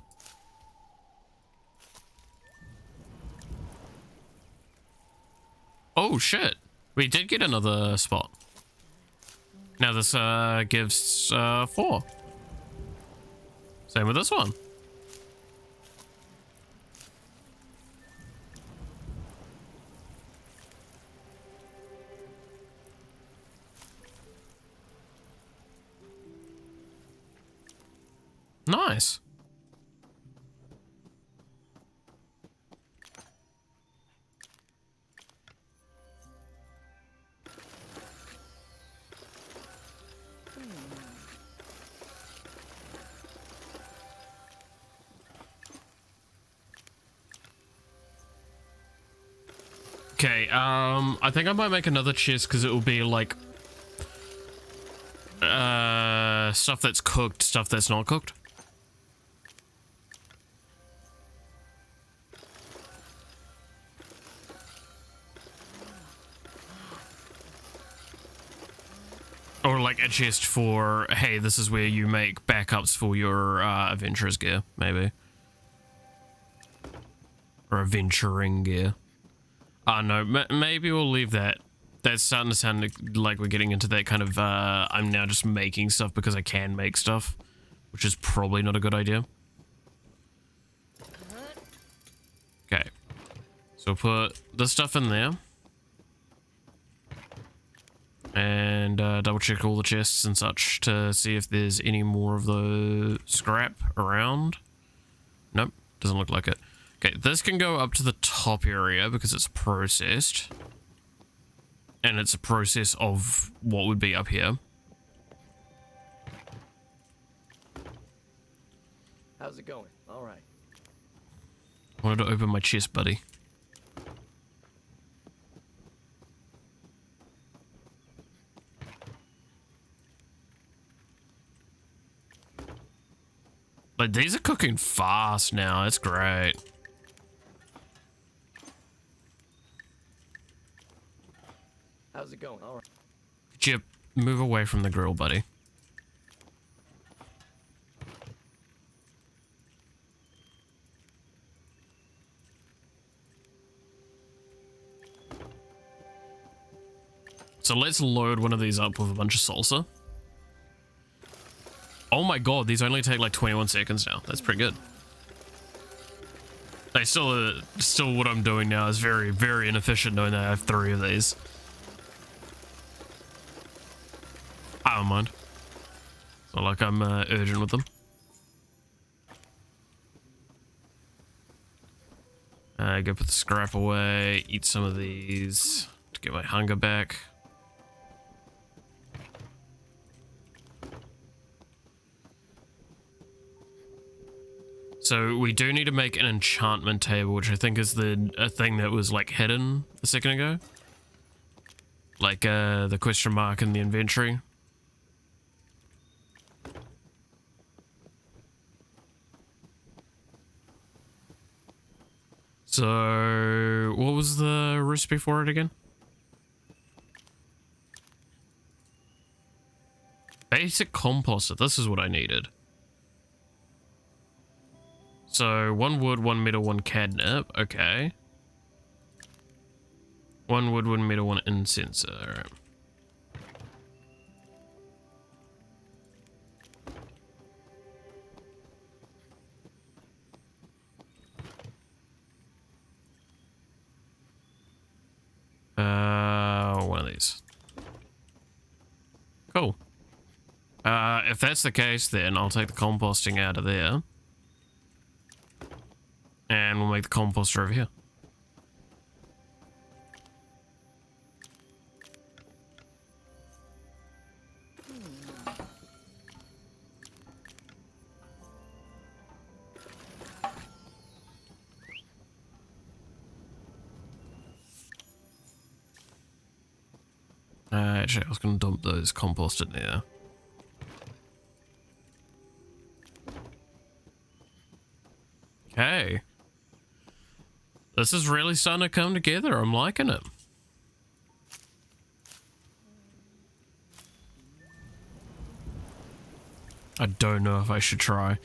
Oh shit, we did get another spot. Now this gives 4. Same with this one. Nice. Okay, I think I might make another chest because it will be like stuff that's cooked, stuff that's not cooked. Or like a chest for, hey, this is where you make backups for your adventurer's gear, maybe. Or adventuring gear. No, maybe we'll leave that. That's starting to sound like we're getting into that kind of, I'm now just making stuff because I can make stuff. Which is probably not a good idea. Okay. So put this stuff in there. And double check all the chests and such to see if there's any more of the scrap around. Nope, doesn't look like it. Okay, this can go up to the top area because it's processed. And it's a process of what would be up here. How's it going? All right. Wanted to open my chest, buddy. Like, these are cooking fast now. That's great. How's it going? All right. Could you move away from the grill, buddy? So let's load one of these up with a bunch of salsa. Oh my god, these only take like 21 seconds now. That's pretty good. They still what I'm doing now is very, very inefficient knowing that I have 3 of these. I don't mind. It's not like I'm urgent with them. Go put the scrap away, eat some of these to get my hunger back. So we do need to make an enchantment table, which I think is a thing that was like hidden a second ago. Like the question mark in the inventory. So what was the recipe for it again? Basic composter. This is what I needed. So 1 wood, 1 metal, 1 catnip. Okay. 1 wood, 1 metal, 1 incense. Alright. One of these. Cool. If that's the case, then I'll take the composting out of there. And we'll make the composter over here. Actually, I was going to dump those compost in there. Okay. This is really starting to come together. I'm liking it. I don't know if I should try.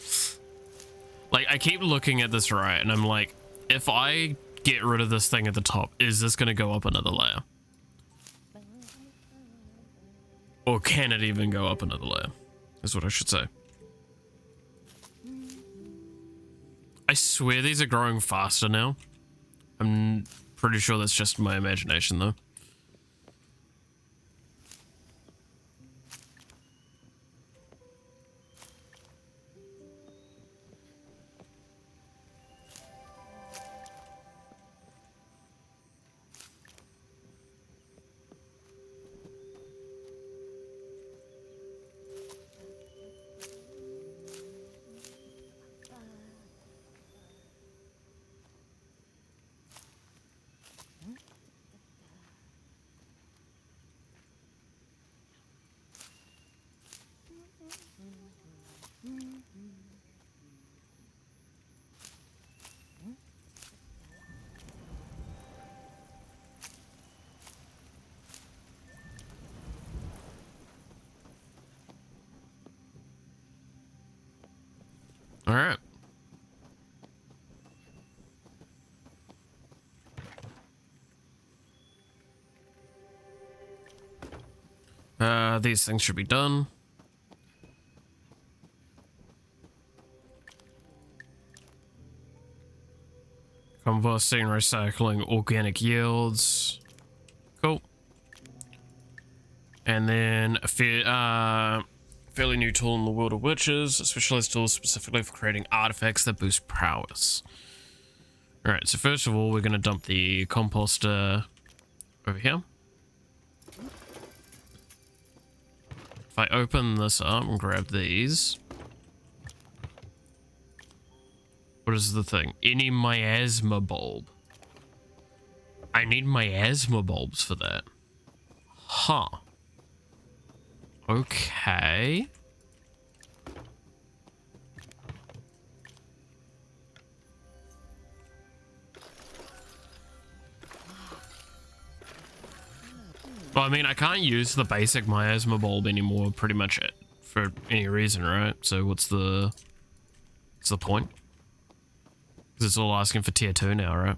Like, I keep looking at this right, and I'm like, if I get rid of this thing at the top, is this going to go up another layer? Or can it even go up another layer? Is what I should say. I swear these are growing faster now. I'm pretty sure that's just my imagination, though. All right. These things should be done. Composting, recycling, organic yields. Cool. And then a fairly new tool in the world of witches, a specialized tool specifically for creating artifacts that boost prowess. Alright, so first of all, we're going to dump the composter over here. If I open this up and grab these... What is the thing? Any miasma bulb. I need miasma bulbs for that. Huh. Okay. Well, I mean, I can't use the basic miasma bulb anymore pretty much for any reason, right? So what's the point? Because it's all asking for tier 2 now, right?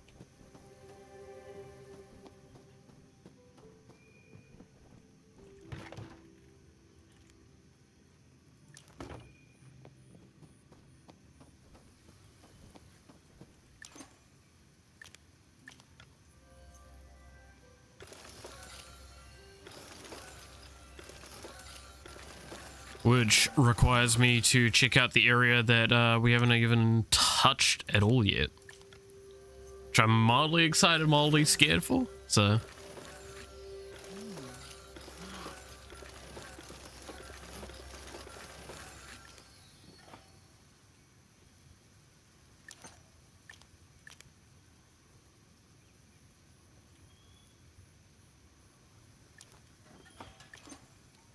Which requires me to check out the area that we haven't even touched at all yet. Which I'm mildly excited, mildly scared for. So...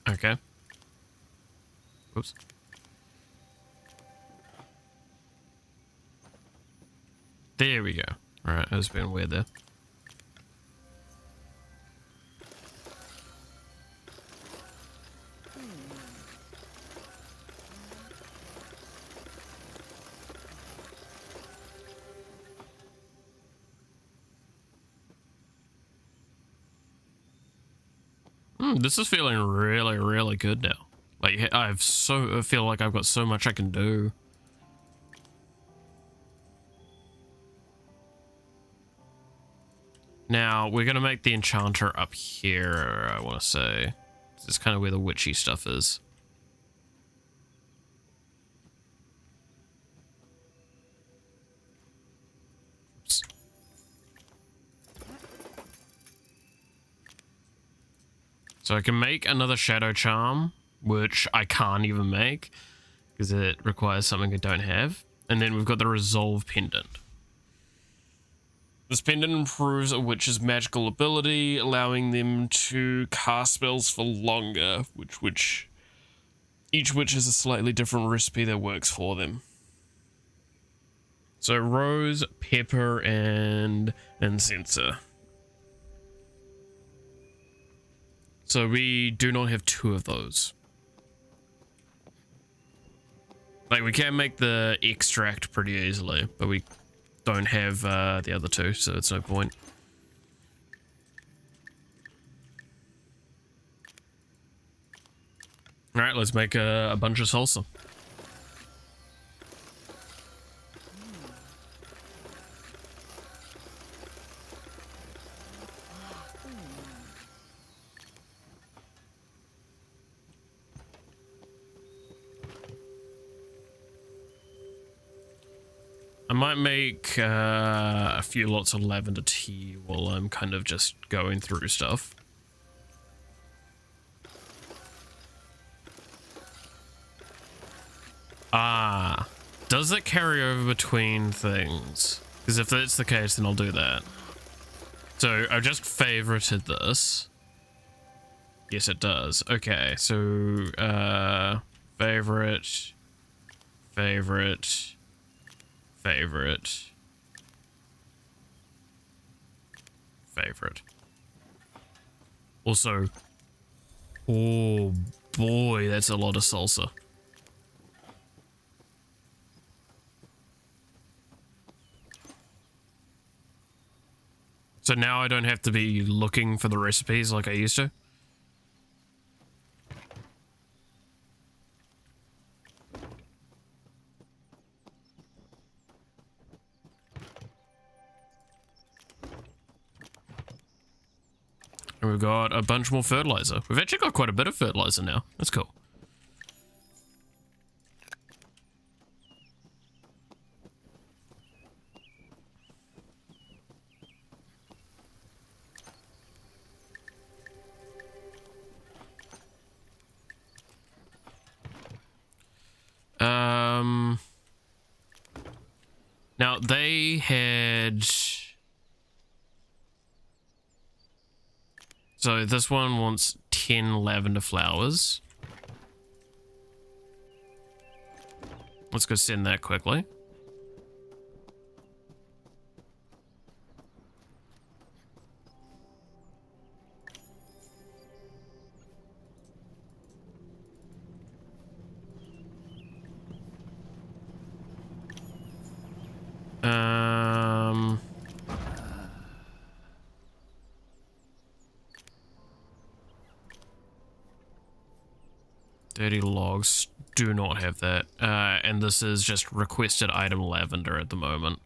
Okay. Oops. There we go. Alright, that was being weird there. This is feeling really, really good now. Like, I feel like I've got so much I can do. Now, we're going to make the enchanter up here, I want to say. This is kind of where the witchy stuff is. Oops. So I can make another shadow charm, which I can't even make because it requires something I don't have. And then we've got the resolve pendant. This pendant improves a witch's magical ability, allowing them to cast spells for longer, each witch has a slightly different recipe that works for them. So rose, pepper, and incenser. So we do not have 2 of those. Like, we can make the extract pretty easily, but we don't have the other 2, so it's no point. Alright, let's make a bunch of salsa. I might make a few lots of lavender tea while I'm kind of just going through stuff. Ah, does it carry over between things? Because if that's the case, then I'll do that. So I've just favorited this. Yes, it does. Okay, so favorite. Also, oh boy, that's a lot of salsa. So now I don't have to be looking for the recipes like I used to. And we've got a bunch more fertilizer. We've actually got quite a bit of fertilizer now. That's cool. Now they had... So this one wants 10 lavender flowers. Let's go send that quickly. Dirty logs do not have that. And this is just requested item lavender at the moment.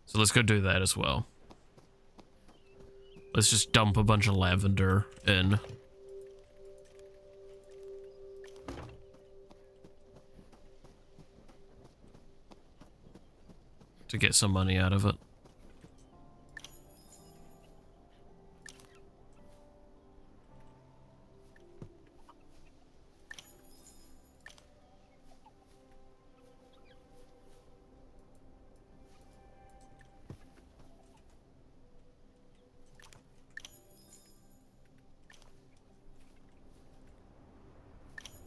So let's go do that as well. Let's just dump a bunch of lavender in. To get some money out of it.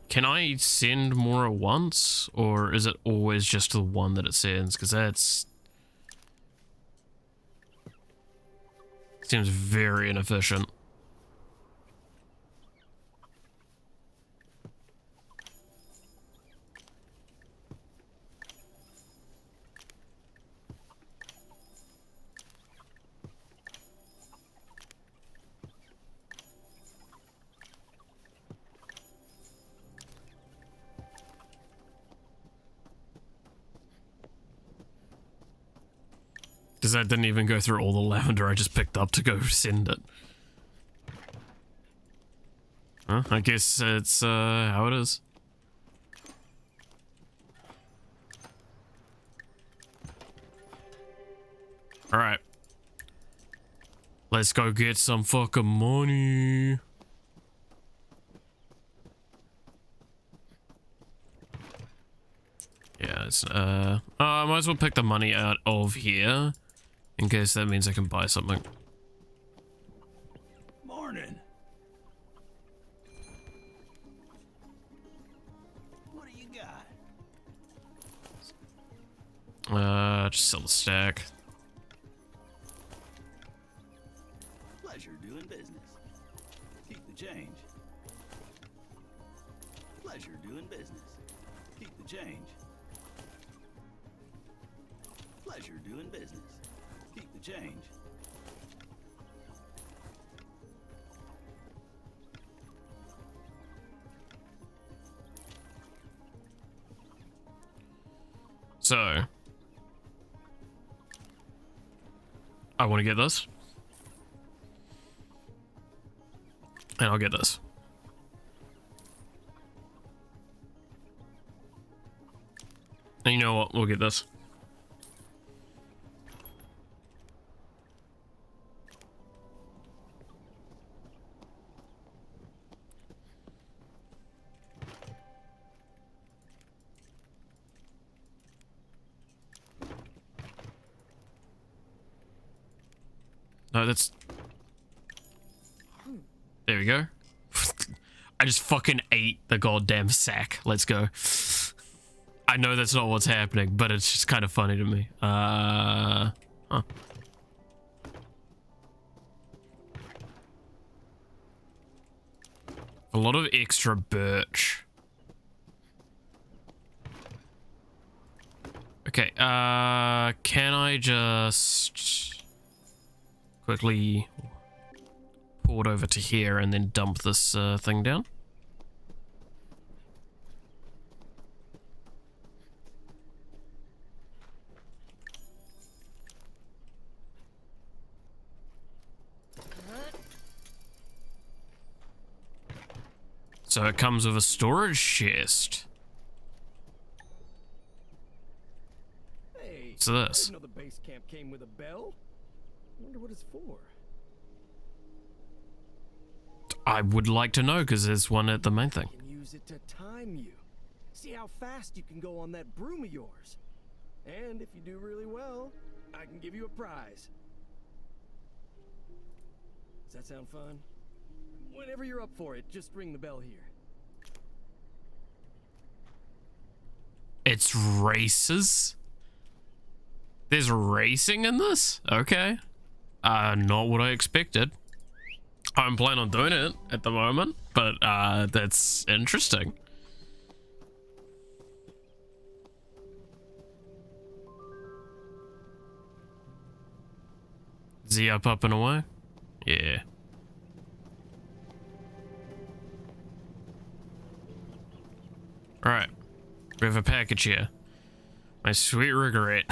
Can I send more at once, or is it always just the one that it sends? Because that's... seems very inefficient. Because that didn't even go through all the lavender I just picked up to go send it. Huh? I guess it's how it is. Alright. Let's go get some fucking money. Yeah, it's I might as well pick the money out of here. In case that means I can buy something. Morning. What do you got? Just sell the stack. Pleasure doing business. Keep the change. Pleasure doing business. Keep the change. Pleasure doing business. Keep the change. So, I want to get this. And I'll get this. And you know what? We'll get this. No, that's... There we go. I just fucking ate the goddamn sack. Let's go. I know that's not what's happening, but it's just kind of funny to me. Huh. A lot of extra birch. Okay, can I just... quickly port over to here and then dump this thing down. So it comes with a storage chest. Hey, What's this? I didn't know the base camp came with a bell. Wonder what it's for. I would like to know because there's one at the main thing. I can use it to time you. See how fast you can go on that broom of yours. And if you do really well, I can give you a prize. Does that sound fun? Whenever you're up for it, just ring the bell here. It's races? There's racing in this? Okay. Not what I expected. I'm planning on doing it at the moment, but that's interesting. Is he up and away? Yeah. Alright. We have a package here. My sweet regret.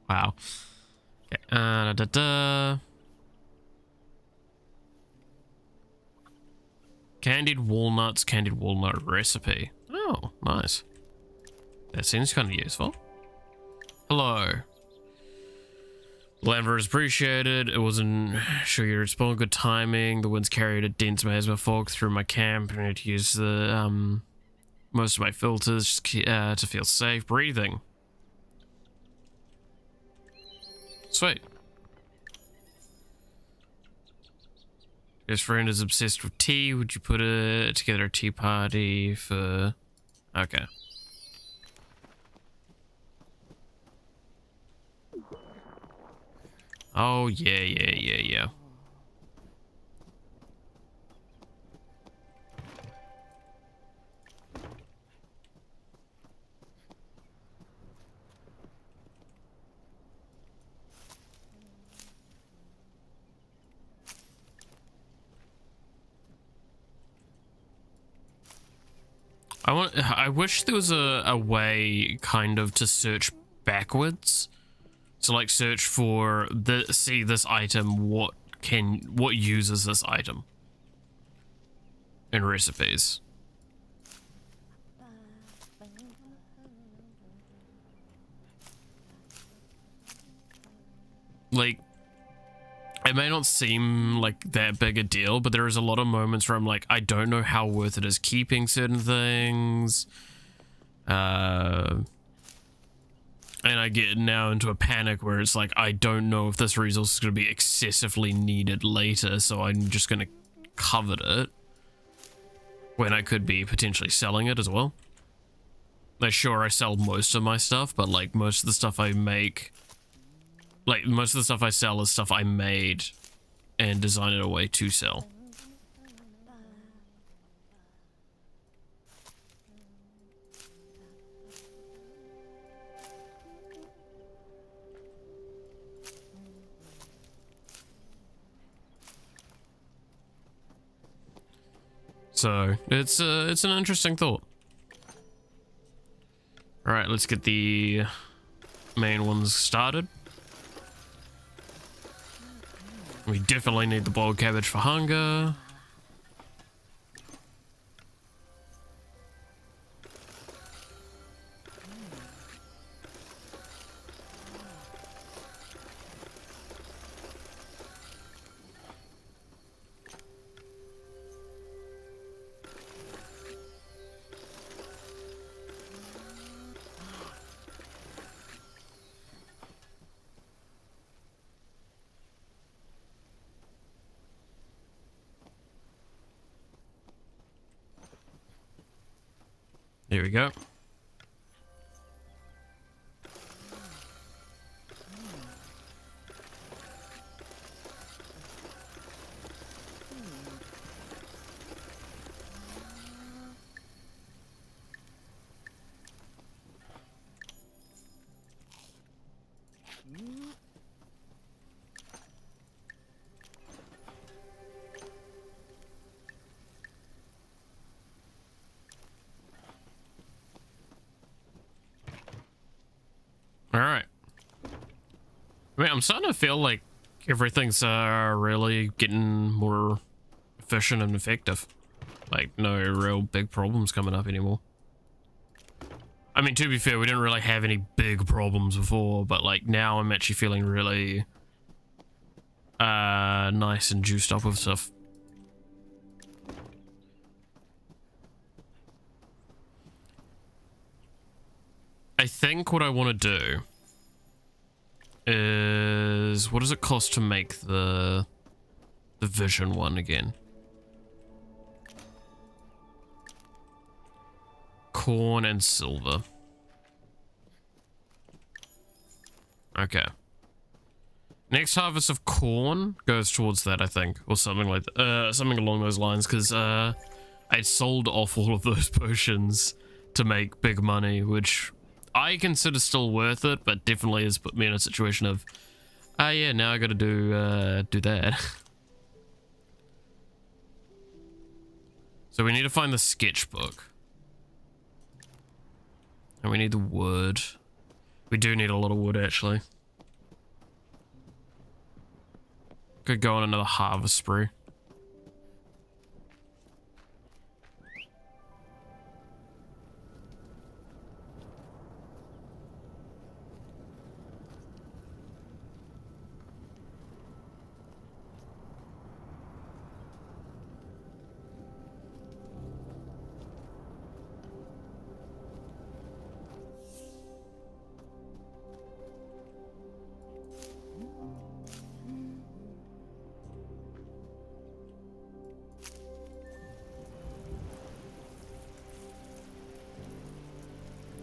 Wow. Okay. Candied walnut recipe. Oh, nice. That seems kind of useful. Hello. Landver is appreciated. It wasn't sure you respond. Good timing. The winds carried a dense miasma fog through my camp. I need to use the most of my filters to feel safe breathing. Sweet. His friend is obsessed with tea. Would you put together a tea party for... Okay. Oh, yeah. I wish there was a way kind of to search backwards. So like search for this item, what uses this item in recipes. Like, it may not seem like that big a deal, but there is a lot of moments where I'm like, I don't know how worth it is keeping certain things. And I get now into a panic where it's like, I don't know if this resource is going to be excessively needed later, so I'm just going to covet it when I could be potentially selling it as well. Like, sure, I sell most of my stuff, but like most of the stuff I make, like most of the stuff I sell is stuff I made and designed it a way to sell. So it's an interesting thought. All right, let's get the main ones started. We definitely need the boiled cabbage for hunger. There we go. mean, I'm starting to feel like everything's really getting more efficient and effective. Like, no real big problems coming up anymore. I mean, to be fair, we didn't really have any big problems before, but like now I'm actually feeling really nice and juiced up with stuff. I think what I want to do is, what does it cost to make the vision one again? Corn and silver. Okay. Next harvest of corn goes towards that, I think, or something like something along those lines, because I sold off all of those potions to make big money, which I consider still worth it, but definitely has put me in a situation of, yeah, now I got to do that. So we need to find the sketchbook. And we need the wood. We do need a lot of wood, actually. Could go on another harvest spree.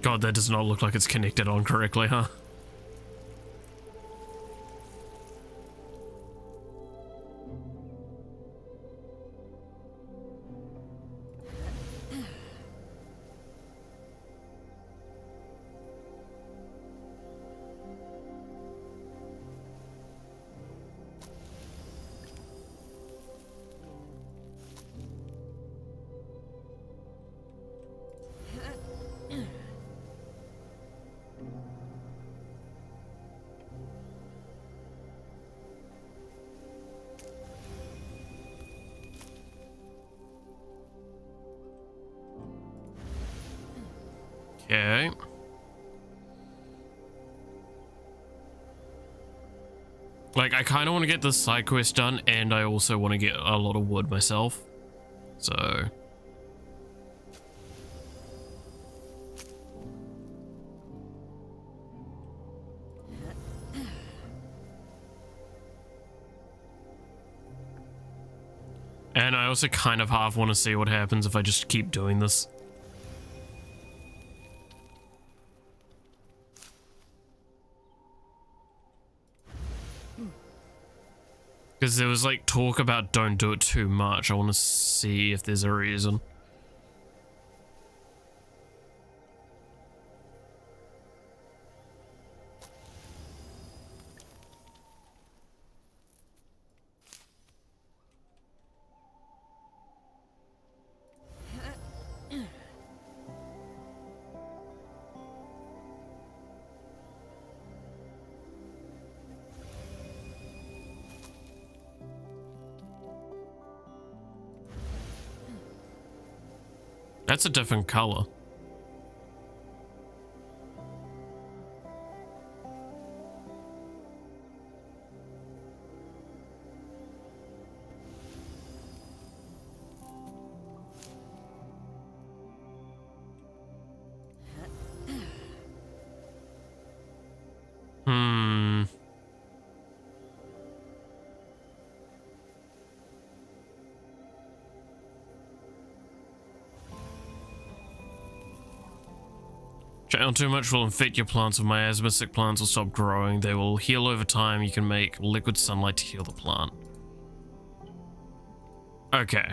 God, that does not look like it's connected on correctly, huh? Okay. Like, I kind of want to get this side quest done, and I also want to get a lot of wood myself. So... And I also kind of half want to see what happens if I just keep doing this. Because there was like talk about don't do it too much. I want to see if there's a reason. That's a different color. Down too much will infect your plants. If miasmatic plants will stop growing, they will heal over time. You can make liquid sunlight to heal the plant. Okay.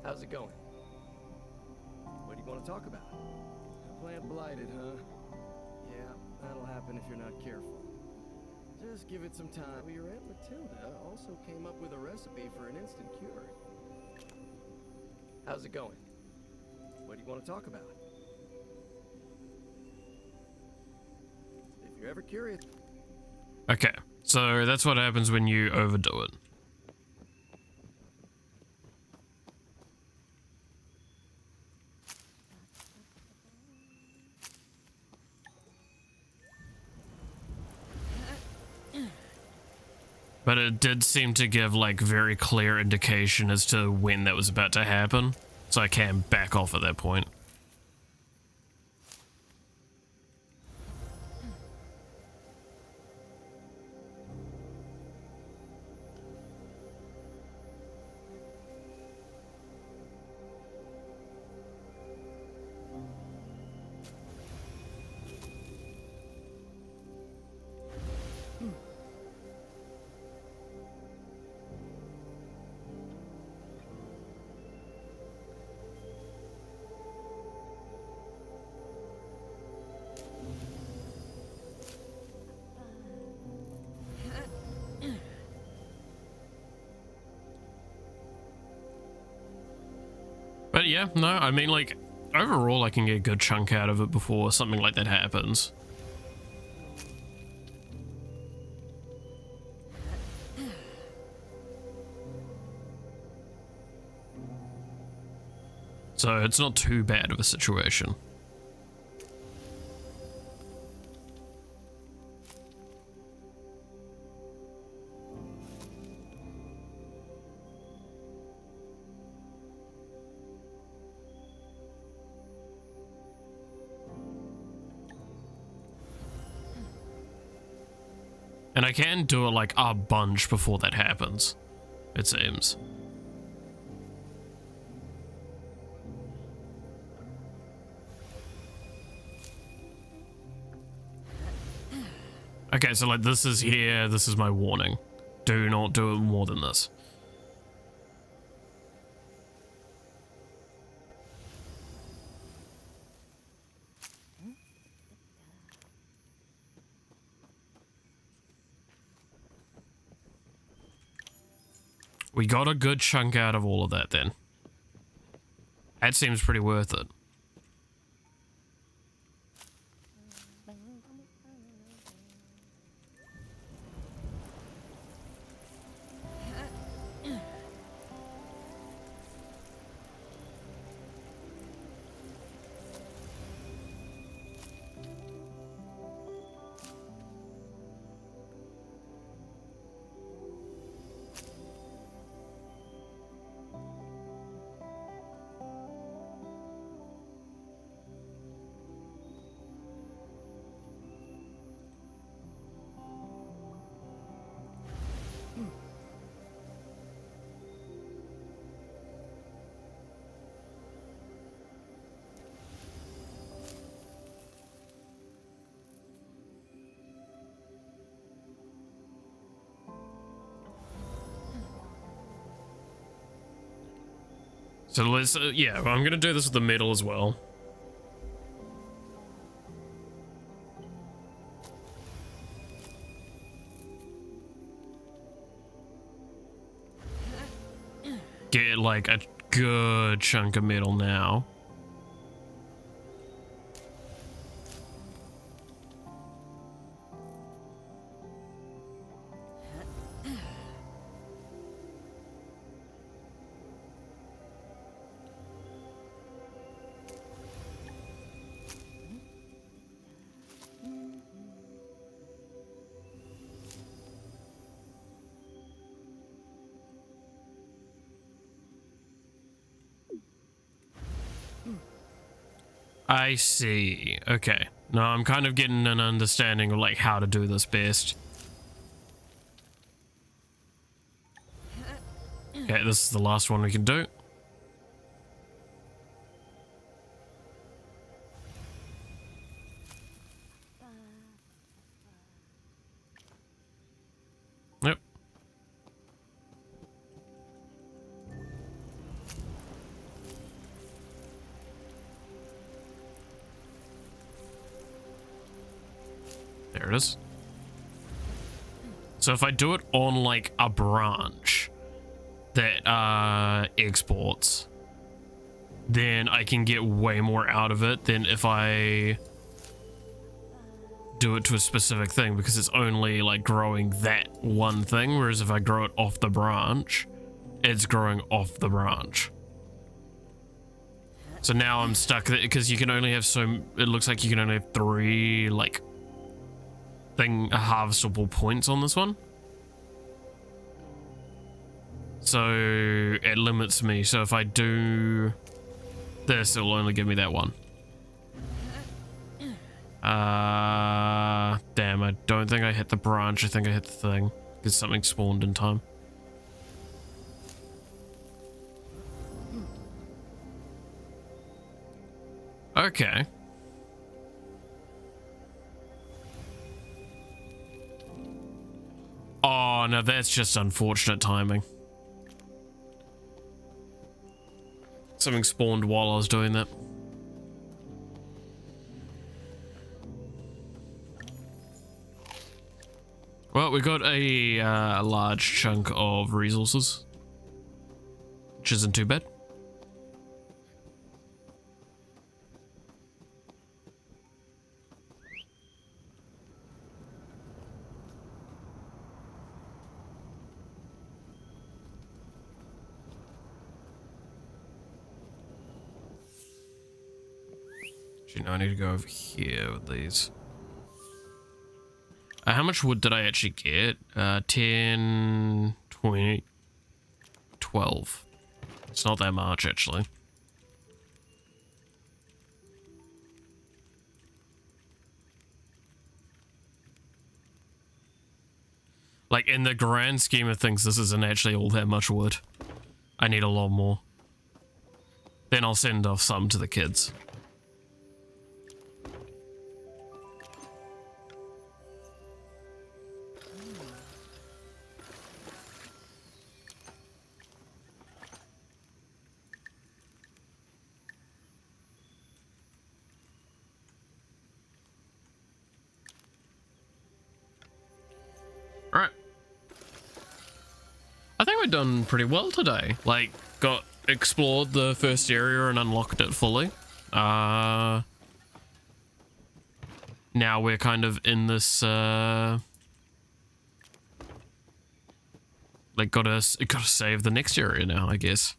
How's it going? What do you want to talk about? A plant blighted, huh? Yeah, that'll happen if you're not careful. Just give it some time. Your Aunt Matilda also came up with a recipe for an instant cure. How's it going? What do you want to talk about? If you're ever curious... Okay, so that's what happens when you overdo it. But it did seem to give like very clear indication as to when that was about to happen, so I can back off at that point. But yeah, no, I mean, like, overall I can get a good chunk out of it before something like that happens. So it's not too bad of a situation. And I can do it like a bunch before that happens, it seems. Okay, so like this is here, this is my warning. Do not do it more than this. We got a good chunk out of all of that then. That seems pretty worth it. So let's, yeah, I'm gonna do this with the metal as well. Get like a good chunk of metal now. I see. Okay. No, I'm kind of getting an understanding of like how to do this best. Okay, this is the last one we can do. Yep. There it is. So if I do it on like a branch that exports, then I can get way more out of it than if I do it to a specific thing, because it's only like growing that one thing, whereas if I grow it off the branch, it's growing off the branch. So now I'm stuck because you can only have it looks like you can only have 3 like harvestable points on this one. So it limits me. So if I do this, it'll only give me that one. Damn, I don't think I hit the branch. I think I hit the thing because something spawned in time. Okay. Oh, no, that's just unfortunate timing. Something spawned while I was doing that. Well, we got a large chunk of resources, which isn't too bad. Actually, no, I need to go over here with these. How much wood did I actually get? 10, 20, 12. It's not that much, actually. Like, in the grand scheme of things, this isn't actually all that much wood. I need a lot more. Then I'll send off some to the kids. Alright. I think we've done pretty well today. Like, explored the first area and unlocked it fully. Now we're kind of in this, like, gotta save the next area now, I guess.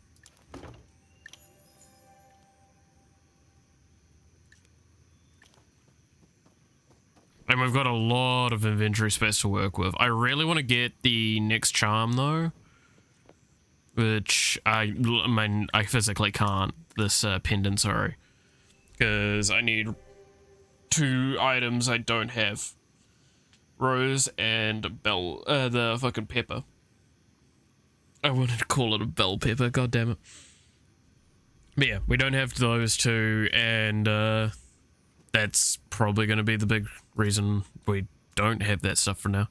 And we've got a lot of inventory space to work with. I really want to get the next charm, though. Which, I mean, I physically can't. This pendant, sorry. Because I need 2 items I don't have. Rose and bell, the fucking pepper. I wanted to call it a bell pepper, god damn it. But yeah, we don't have those 2, and that's probably going to be the big reason we don't have that stuff for now.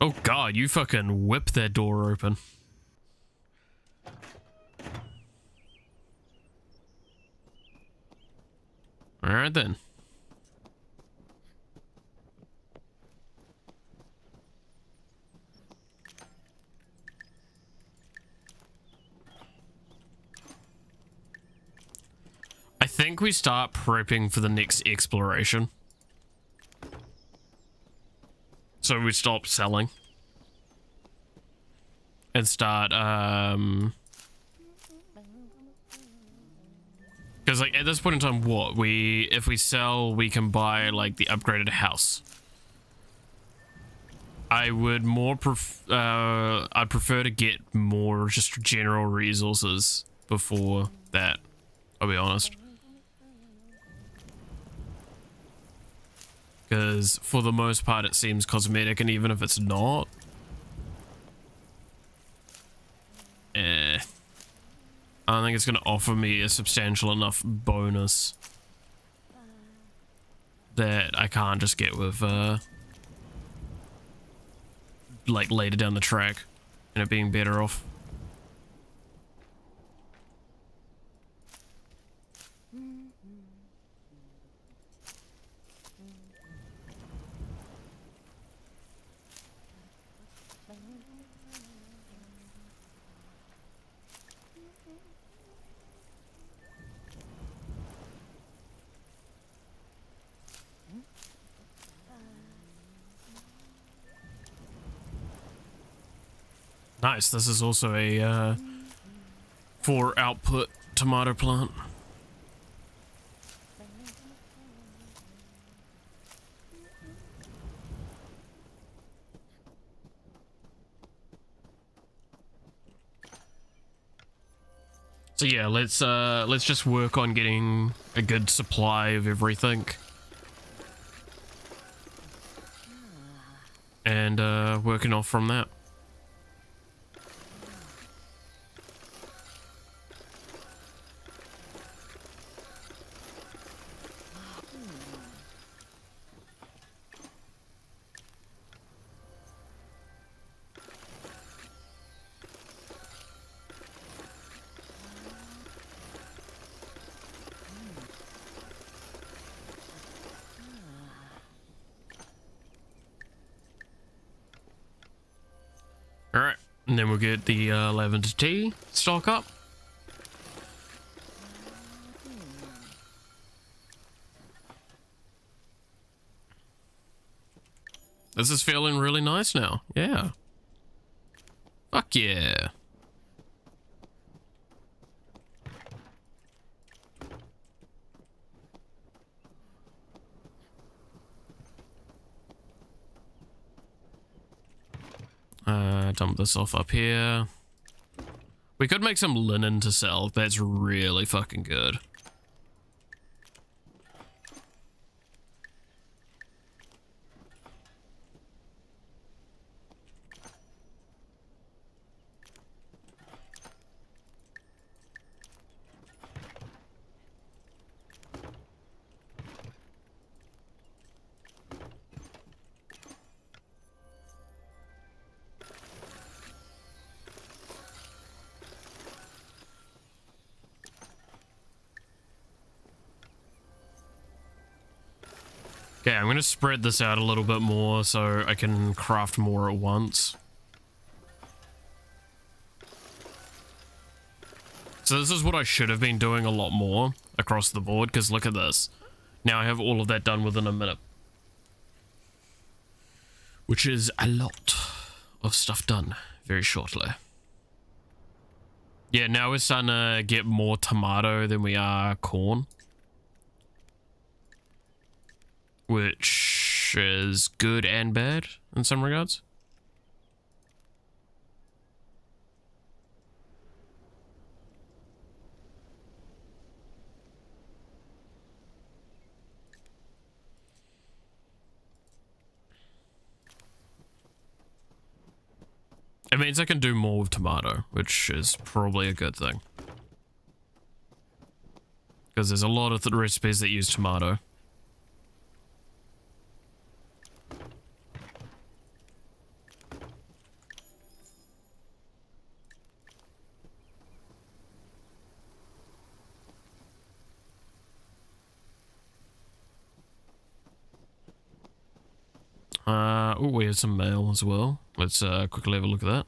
Oh god, you fucking whip that door open. Alright then. I think we start prepping for the next exploration. So we stop selling. And start, because, like, at this point in time, if we sell, we can buy, like, the upgraded house. I would I'd prefer to get more just general resources before that, I'll be honest. Because for the most part it seems cosmetic, and even if it's not, I don't think it's going to offer me a substantial enough bonus that I can't just get with like later down the track and it being better off. Nice. This is also a 4 output tomato plant. So yeah, let's just work on getting a good supply of everything. And working off from that. Alright, and then we'll get the lavender tea stock up. This is feeling really nice now. Yeah. Fuck yeah. Dump this off up here. We could make some linen to sell. That's really fucking good. Okay, I'm gonna spread this out a little bit more so I can craft more at once. So this is what I should have been doing a lot more across the board, because look at this. Now I have all of that done within a minute. Which is a lot of stuff done very shortly. Yeah, now we're starting to get more tomato than we are corn. Which is good and bad in some regards. It means I can do more with tomato, which is probably a good thing. Because there's a lot of the recipes that use tomato. Oh, we have some mail as well. Let's quickly have a look at that.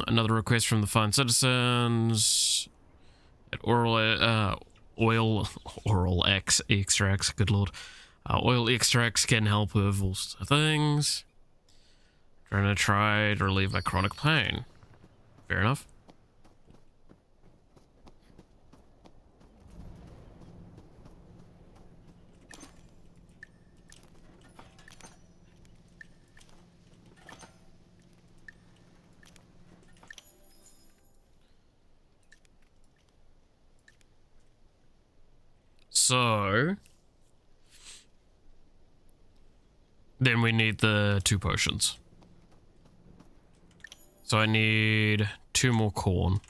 Another request from the fine citizens. At oil extracts. Good lord. Oil extracts can help with all sorts of things. Try to relieve my chronic pain. Fair enough. So then we need the 2 potions. So I need 2 more corn.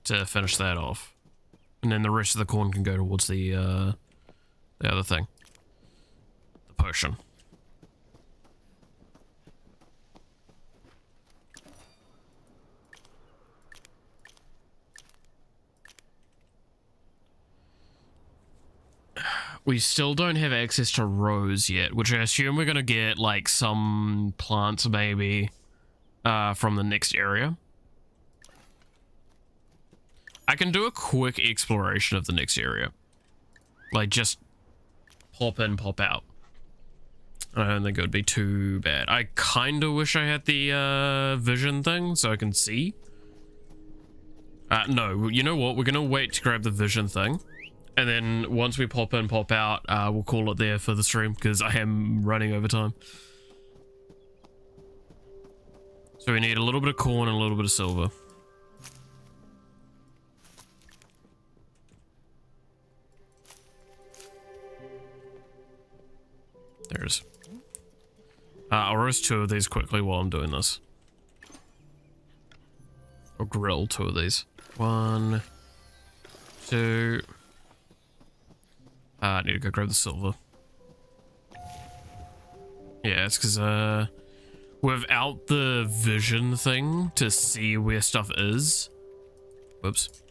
To finish that off. And then the rest of the corn can go towards the other thing. The potion. We still don't have access to rose yet, which I assume we're going to get, like, some plants, maybe, from the next area. I can do a quick exploration of the next area. Like, just pop in, pop out. I don't think it would be too bad. I kind of wish I had the vision thing so I can see. No, you know what? We're going to wait to grab the vision thing. And then once we pop in, pop out, we'll call it there for the stream because I am running over time. So we need a little bit of corn and a little bit of silver. There's. I'll roast 2 of these quickly while I'm doing this. Or grill 2 of these. 1, 2. I need to go grab the silver. Yeah, it's because, without the vision thing to see where stuff is. Whoops.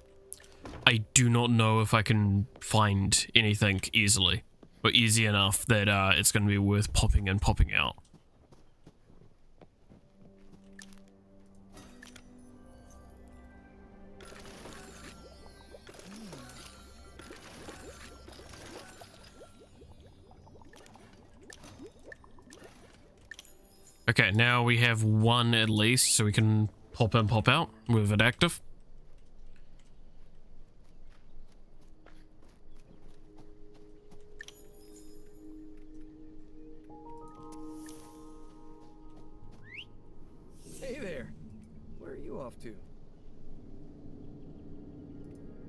I do not know if I can find anything easily. Or easy enough that, it's going to be worth popping in, popping out. Okay, now we have 1 at least, so we can pop in, pop out with it active. Hey there. Where are you off to?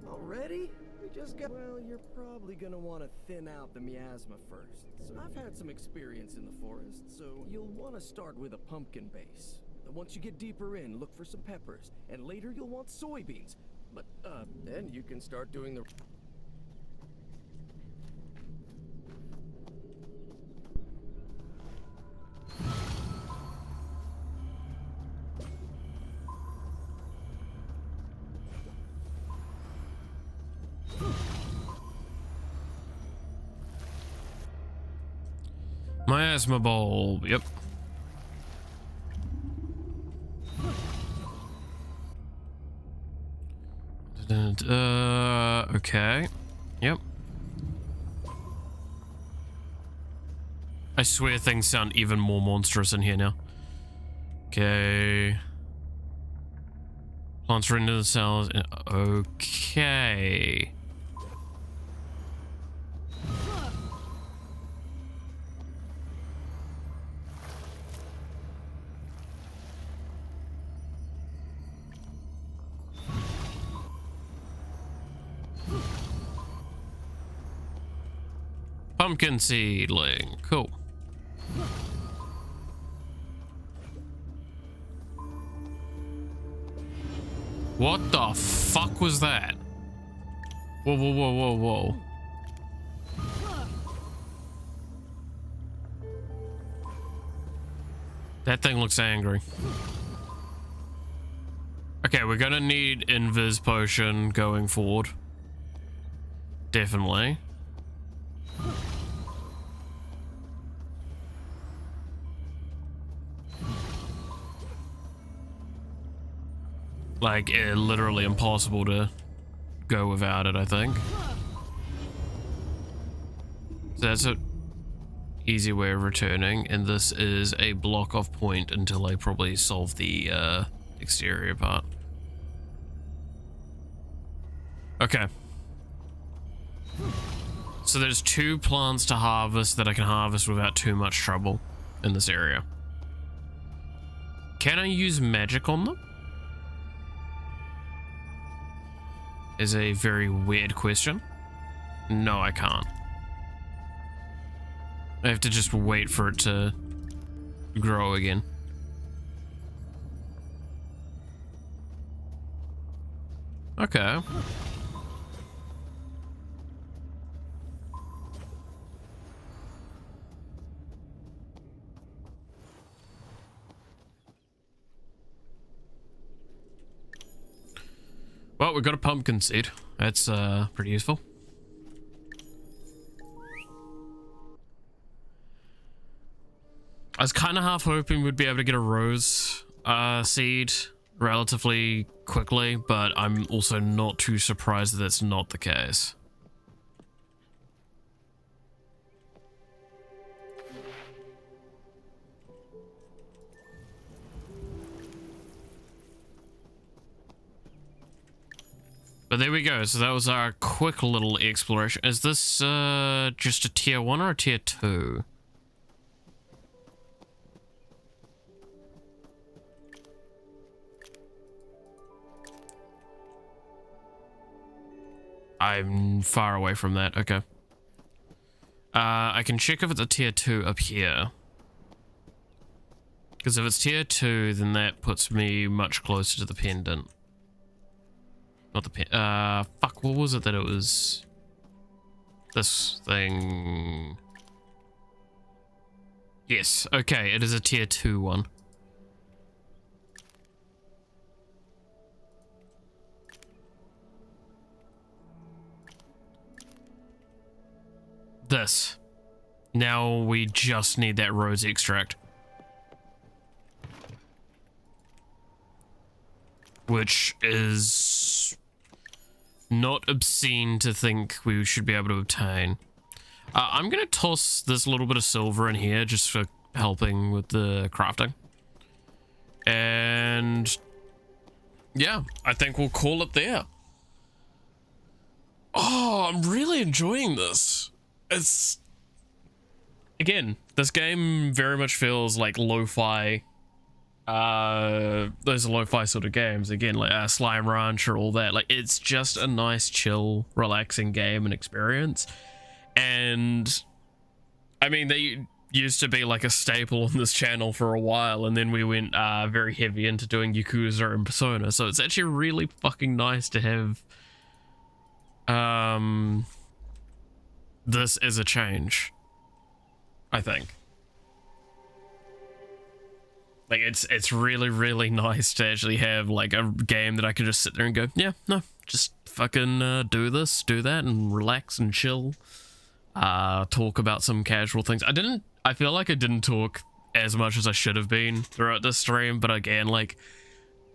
Already? We just got... Well, you're probably gonna want to thin out the miasma first. So I've had some experience in the forest, so you'll want to start with a pumpkin base. Once you get deeper in, look for some peppers, and later you'll want soybeans. But, then you can start doing the... Miasma bulb, yep. Okay. Yep. I swear things sound even more monstrous in here now. Okay. Plants are into the cells. Okay. Pumpkin seedling. Cool. What the fuck was that? Whoa, whoa, whoa, whoa, whoa. That thing looks angry. Okay, we're gonna need invis potion going forward. Definitely. Like, literally impossible to go without it, I think. So that's an easy way of returning, and this is a block off point until I probably solve the exterior part. Okay. So there's 2 plants to harvest that I can harvest without too much trouble in this area. Can I use magic on them? Is a very weird question. No, I can't. I have to just wait for it to grow again. Okay. Well, we've got a pumpkin seed. That's pretty useful. I was kind of half hoping we'd be able to get a rose seed relatively quickly, but I'm also not too surprised that that's not the case. But there we go. So that was our quick little exploration. Is this just a tier 1 or a tier 2? I'm far away from that. Okay. I can check if it's a tier 2 up here. Because if it's tier 2, then that puts me much closer to the pendant. Not the fuck, what was it that it was? This thing. Yes, okay, it is a tier 2 one. This. Now we just need that rose extract. Which is not obscene to think we should be able to obtain. I'm gonna toss this little bit of silver in here just for helping with the crafting. And yeah, I think we'll call it there. Oh, I'm really enjoying this. It's, again, this game very much feels like lo-fi. Those lo-fi sort of games, again, like Slime Ranch or all that. Like, it's just a nice, chill, relaxing game and experience. And I mean, they used to be like a staple on this channel for a while, and then we went very heavy into doing Yakuza and Persona. So it's actually really fucking nice to have this as a change, I think. Like, it's really, really nice to actually have like a game that I could just sit there and go, yeah, no, just fucking do this, do that, and relax and chill. Talk about some casual things. I feel like I didn't talk as much as I should have been throughout this stream, but again, like,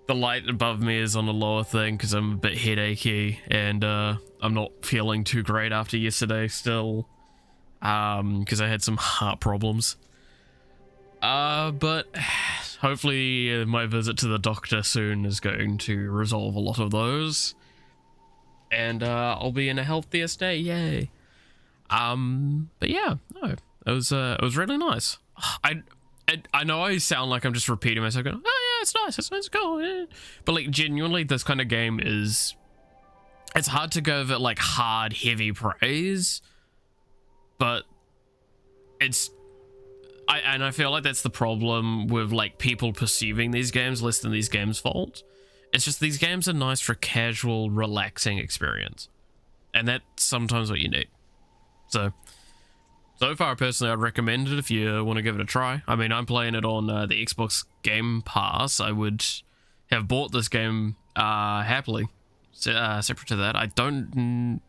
the light above me is on a lower thing because I'm a bit headachy, and I'm not feeling too great after yesterday still, because I had some heart problems. But hopefully my visit to the doctor soon is going to resolve a lot of those, and I'll be in a healthier state. Yay. But yeah, no, it was really nice. I know I sound like I'm just repeating myself, going, oh yeah, it's nice, it's cool, yeah. But like, genuinely, this kind of game is, it's hard to give it like hard, heavy praise, but it's, I feel like that's the problem with like people perceiving these games less than these games' fault. It's just these games are nice for casual, relaxing experience, and that's sometimes what you need. So far, personally, I'd recommend it if you want to give it a try. I mean, I'm playing it on the Xbox Game Pass. I would have bought this game happily. Separate to that, I don't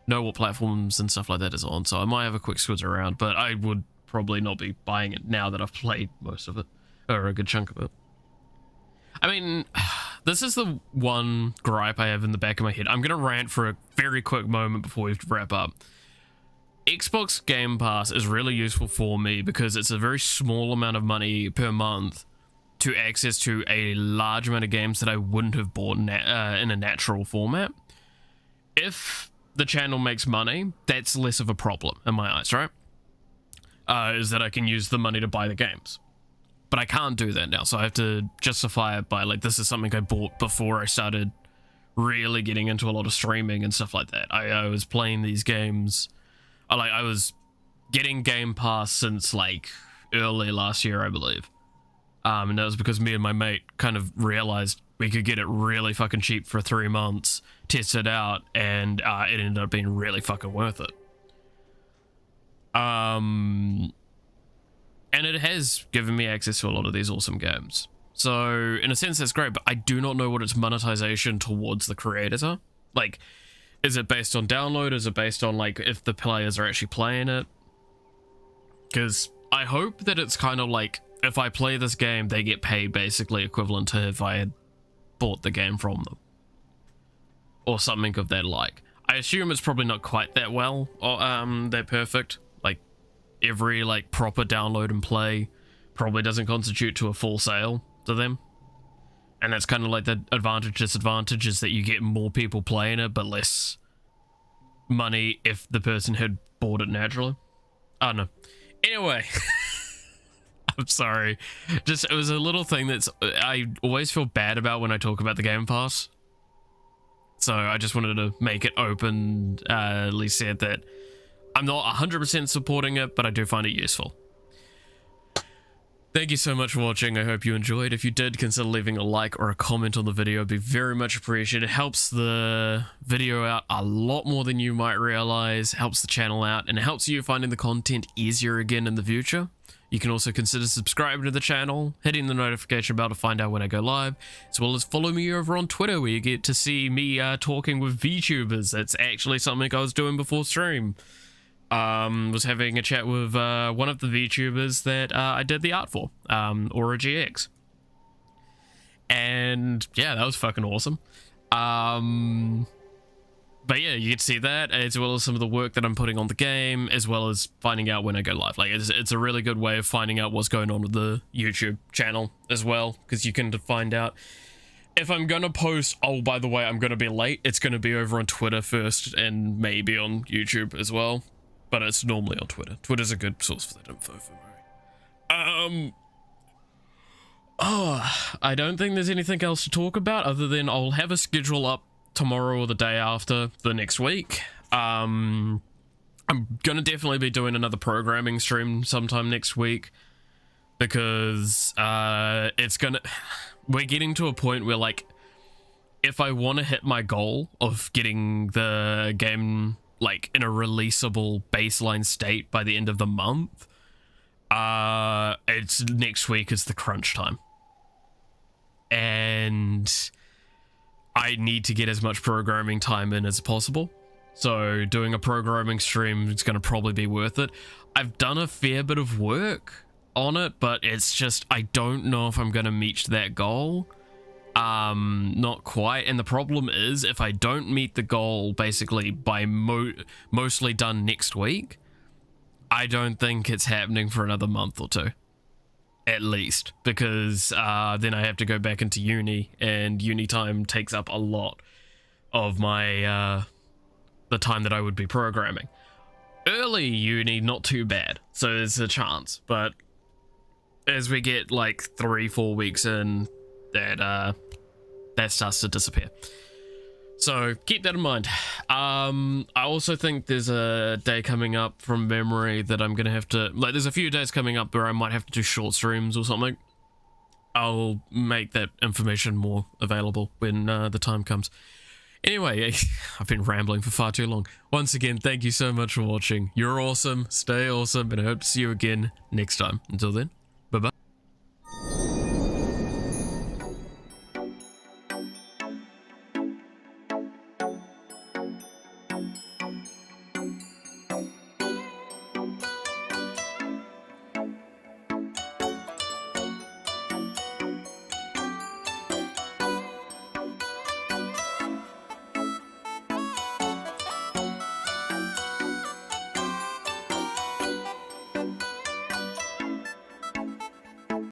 know what platforms and stuff like that is on, so I might have a quick squiz around, but I would probably not be buying it now that I've played most of it, or a good chunk of it. I mean, this is the one gripe I have in the back of my head. I'm going to rant for a very quick moment before we wrap up. Xbox Game Pass is really useful for me because it's a very small amount of money per month to access to a large amount of games that I wouldn't have bought in a natural format. If the channel makes money, that's less of a problem in my eyes, right? Is that I can use the money to buy the games. But I can't do that now, so I have to justify it by, like, this is something I bought before I started really getting into a lot of streaming and stuff like that. I was playing these games... I was getting Game Pass since like early last year, I believe. And that was because me and my mate kind of realized we could get it really fucking cheap for 3 months, test it out, and it ended up being really fucking worth it. And it has given me access to a lot of these awesome games. So in a sense, that's great, but I do not know what its monetization towards the creators are. Like, is it based on download? Is it based on, like, if the players are actually playing it? Because I hope that it's kind of like, if I play this game, they get paid basically equivalent to if I had bought the game from them. Or something of that like. I assume it's probably not quite that well, or that perfect. Like, every, like, proper download and play probably doesn't constitute to a full sale to them. And that's kind of like the advantage disadvantage, is that you get more people playing it, but less money if the person had bought it naturally. I don't know. Anyway, I'm sorry. Just, it was a little thing that's, I always feel bad about when I talk about the Game Pass. So I just wanted to make it open, at least said that I'm not 100% supporting it, but I do find it useful. Thank you so much for watching. I hope you enjoyed. If you did, consider leaving a like or a comment on the video. It'd be very much appreciated. It helps the video out a lot more than you might realize, helps the channel out, and it helps you finding the content easier again in the future. You can also consider subscribing to the channel, hitting the notification bell to find out when I go live, as well as follow me over on Twitter, where you get to see me talking with VTubers. That's actually something I was doing before stream. Was having a chat with one of the VTubers that I did the art for, Aura GX. And yeah, that was fucking awesome. But yeah, you get to see that, as well as some of the work that I'm putting on the game, as well as finding out when I go live. Like, it's a really good way of finding out what's going on with the YouTube channel as well, because you can find out if I'm gonna post, oh, by the way, I'm gonna be late, it's gonna be over on Twitter first, and maybe on YouTube as well. But it's normally on Twitter. Twitter's a good source for that info for me. I don't think there's anything else to talk about other than I'll have a schedule up tomorrow or the day after the next week. I'm gonna definitely be doing another programming stream sometime next week, because we're getting to a point where, like, if I want to hit my goal of getting the game like in a releasable baseline state by the end of the month, it's next week is the crunch time, and I need to get as much programming time in as possible. So doing a programming stream is going to probably be worth it. I've done a fair bit of work on it, but it's just, I don't know if I'm going to meet that goal. Not quite. And the problem is, if I don't meet the goal basically by mostly done next week, I don't think it's happening for another month or two, at least, because then I have to go back into uni, and uni time takes up a lot of my the time that I would be programming. Early uni, not too bad, so there's a chance, but as we get like 3-4 weeks in, that starts to disappear. So keep that in mind. I also think there's a day coming up from memory that I'm gonna have to, like, there's a few days coming up where I might have to do short streams or something. I'll make that information more available when the time comes. Anyway, I've been rambling for far too long. Once again, thank you so much for watching. You're awesome, stay awesome, and I hope to see you again next time. Until then,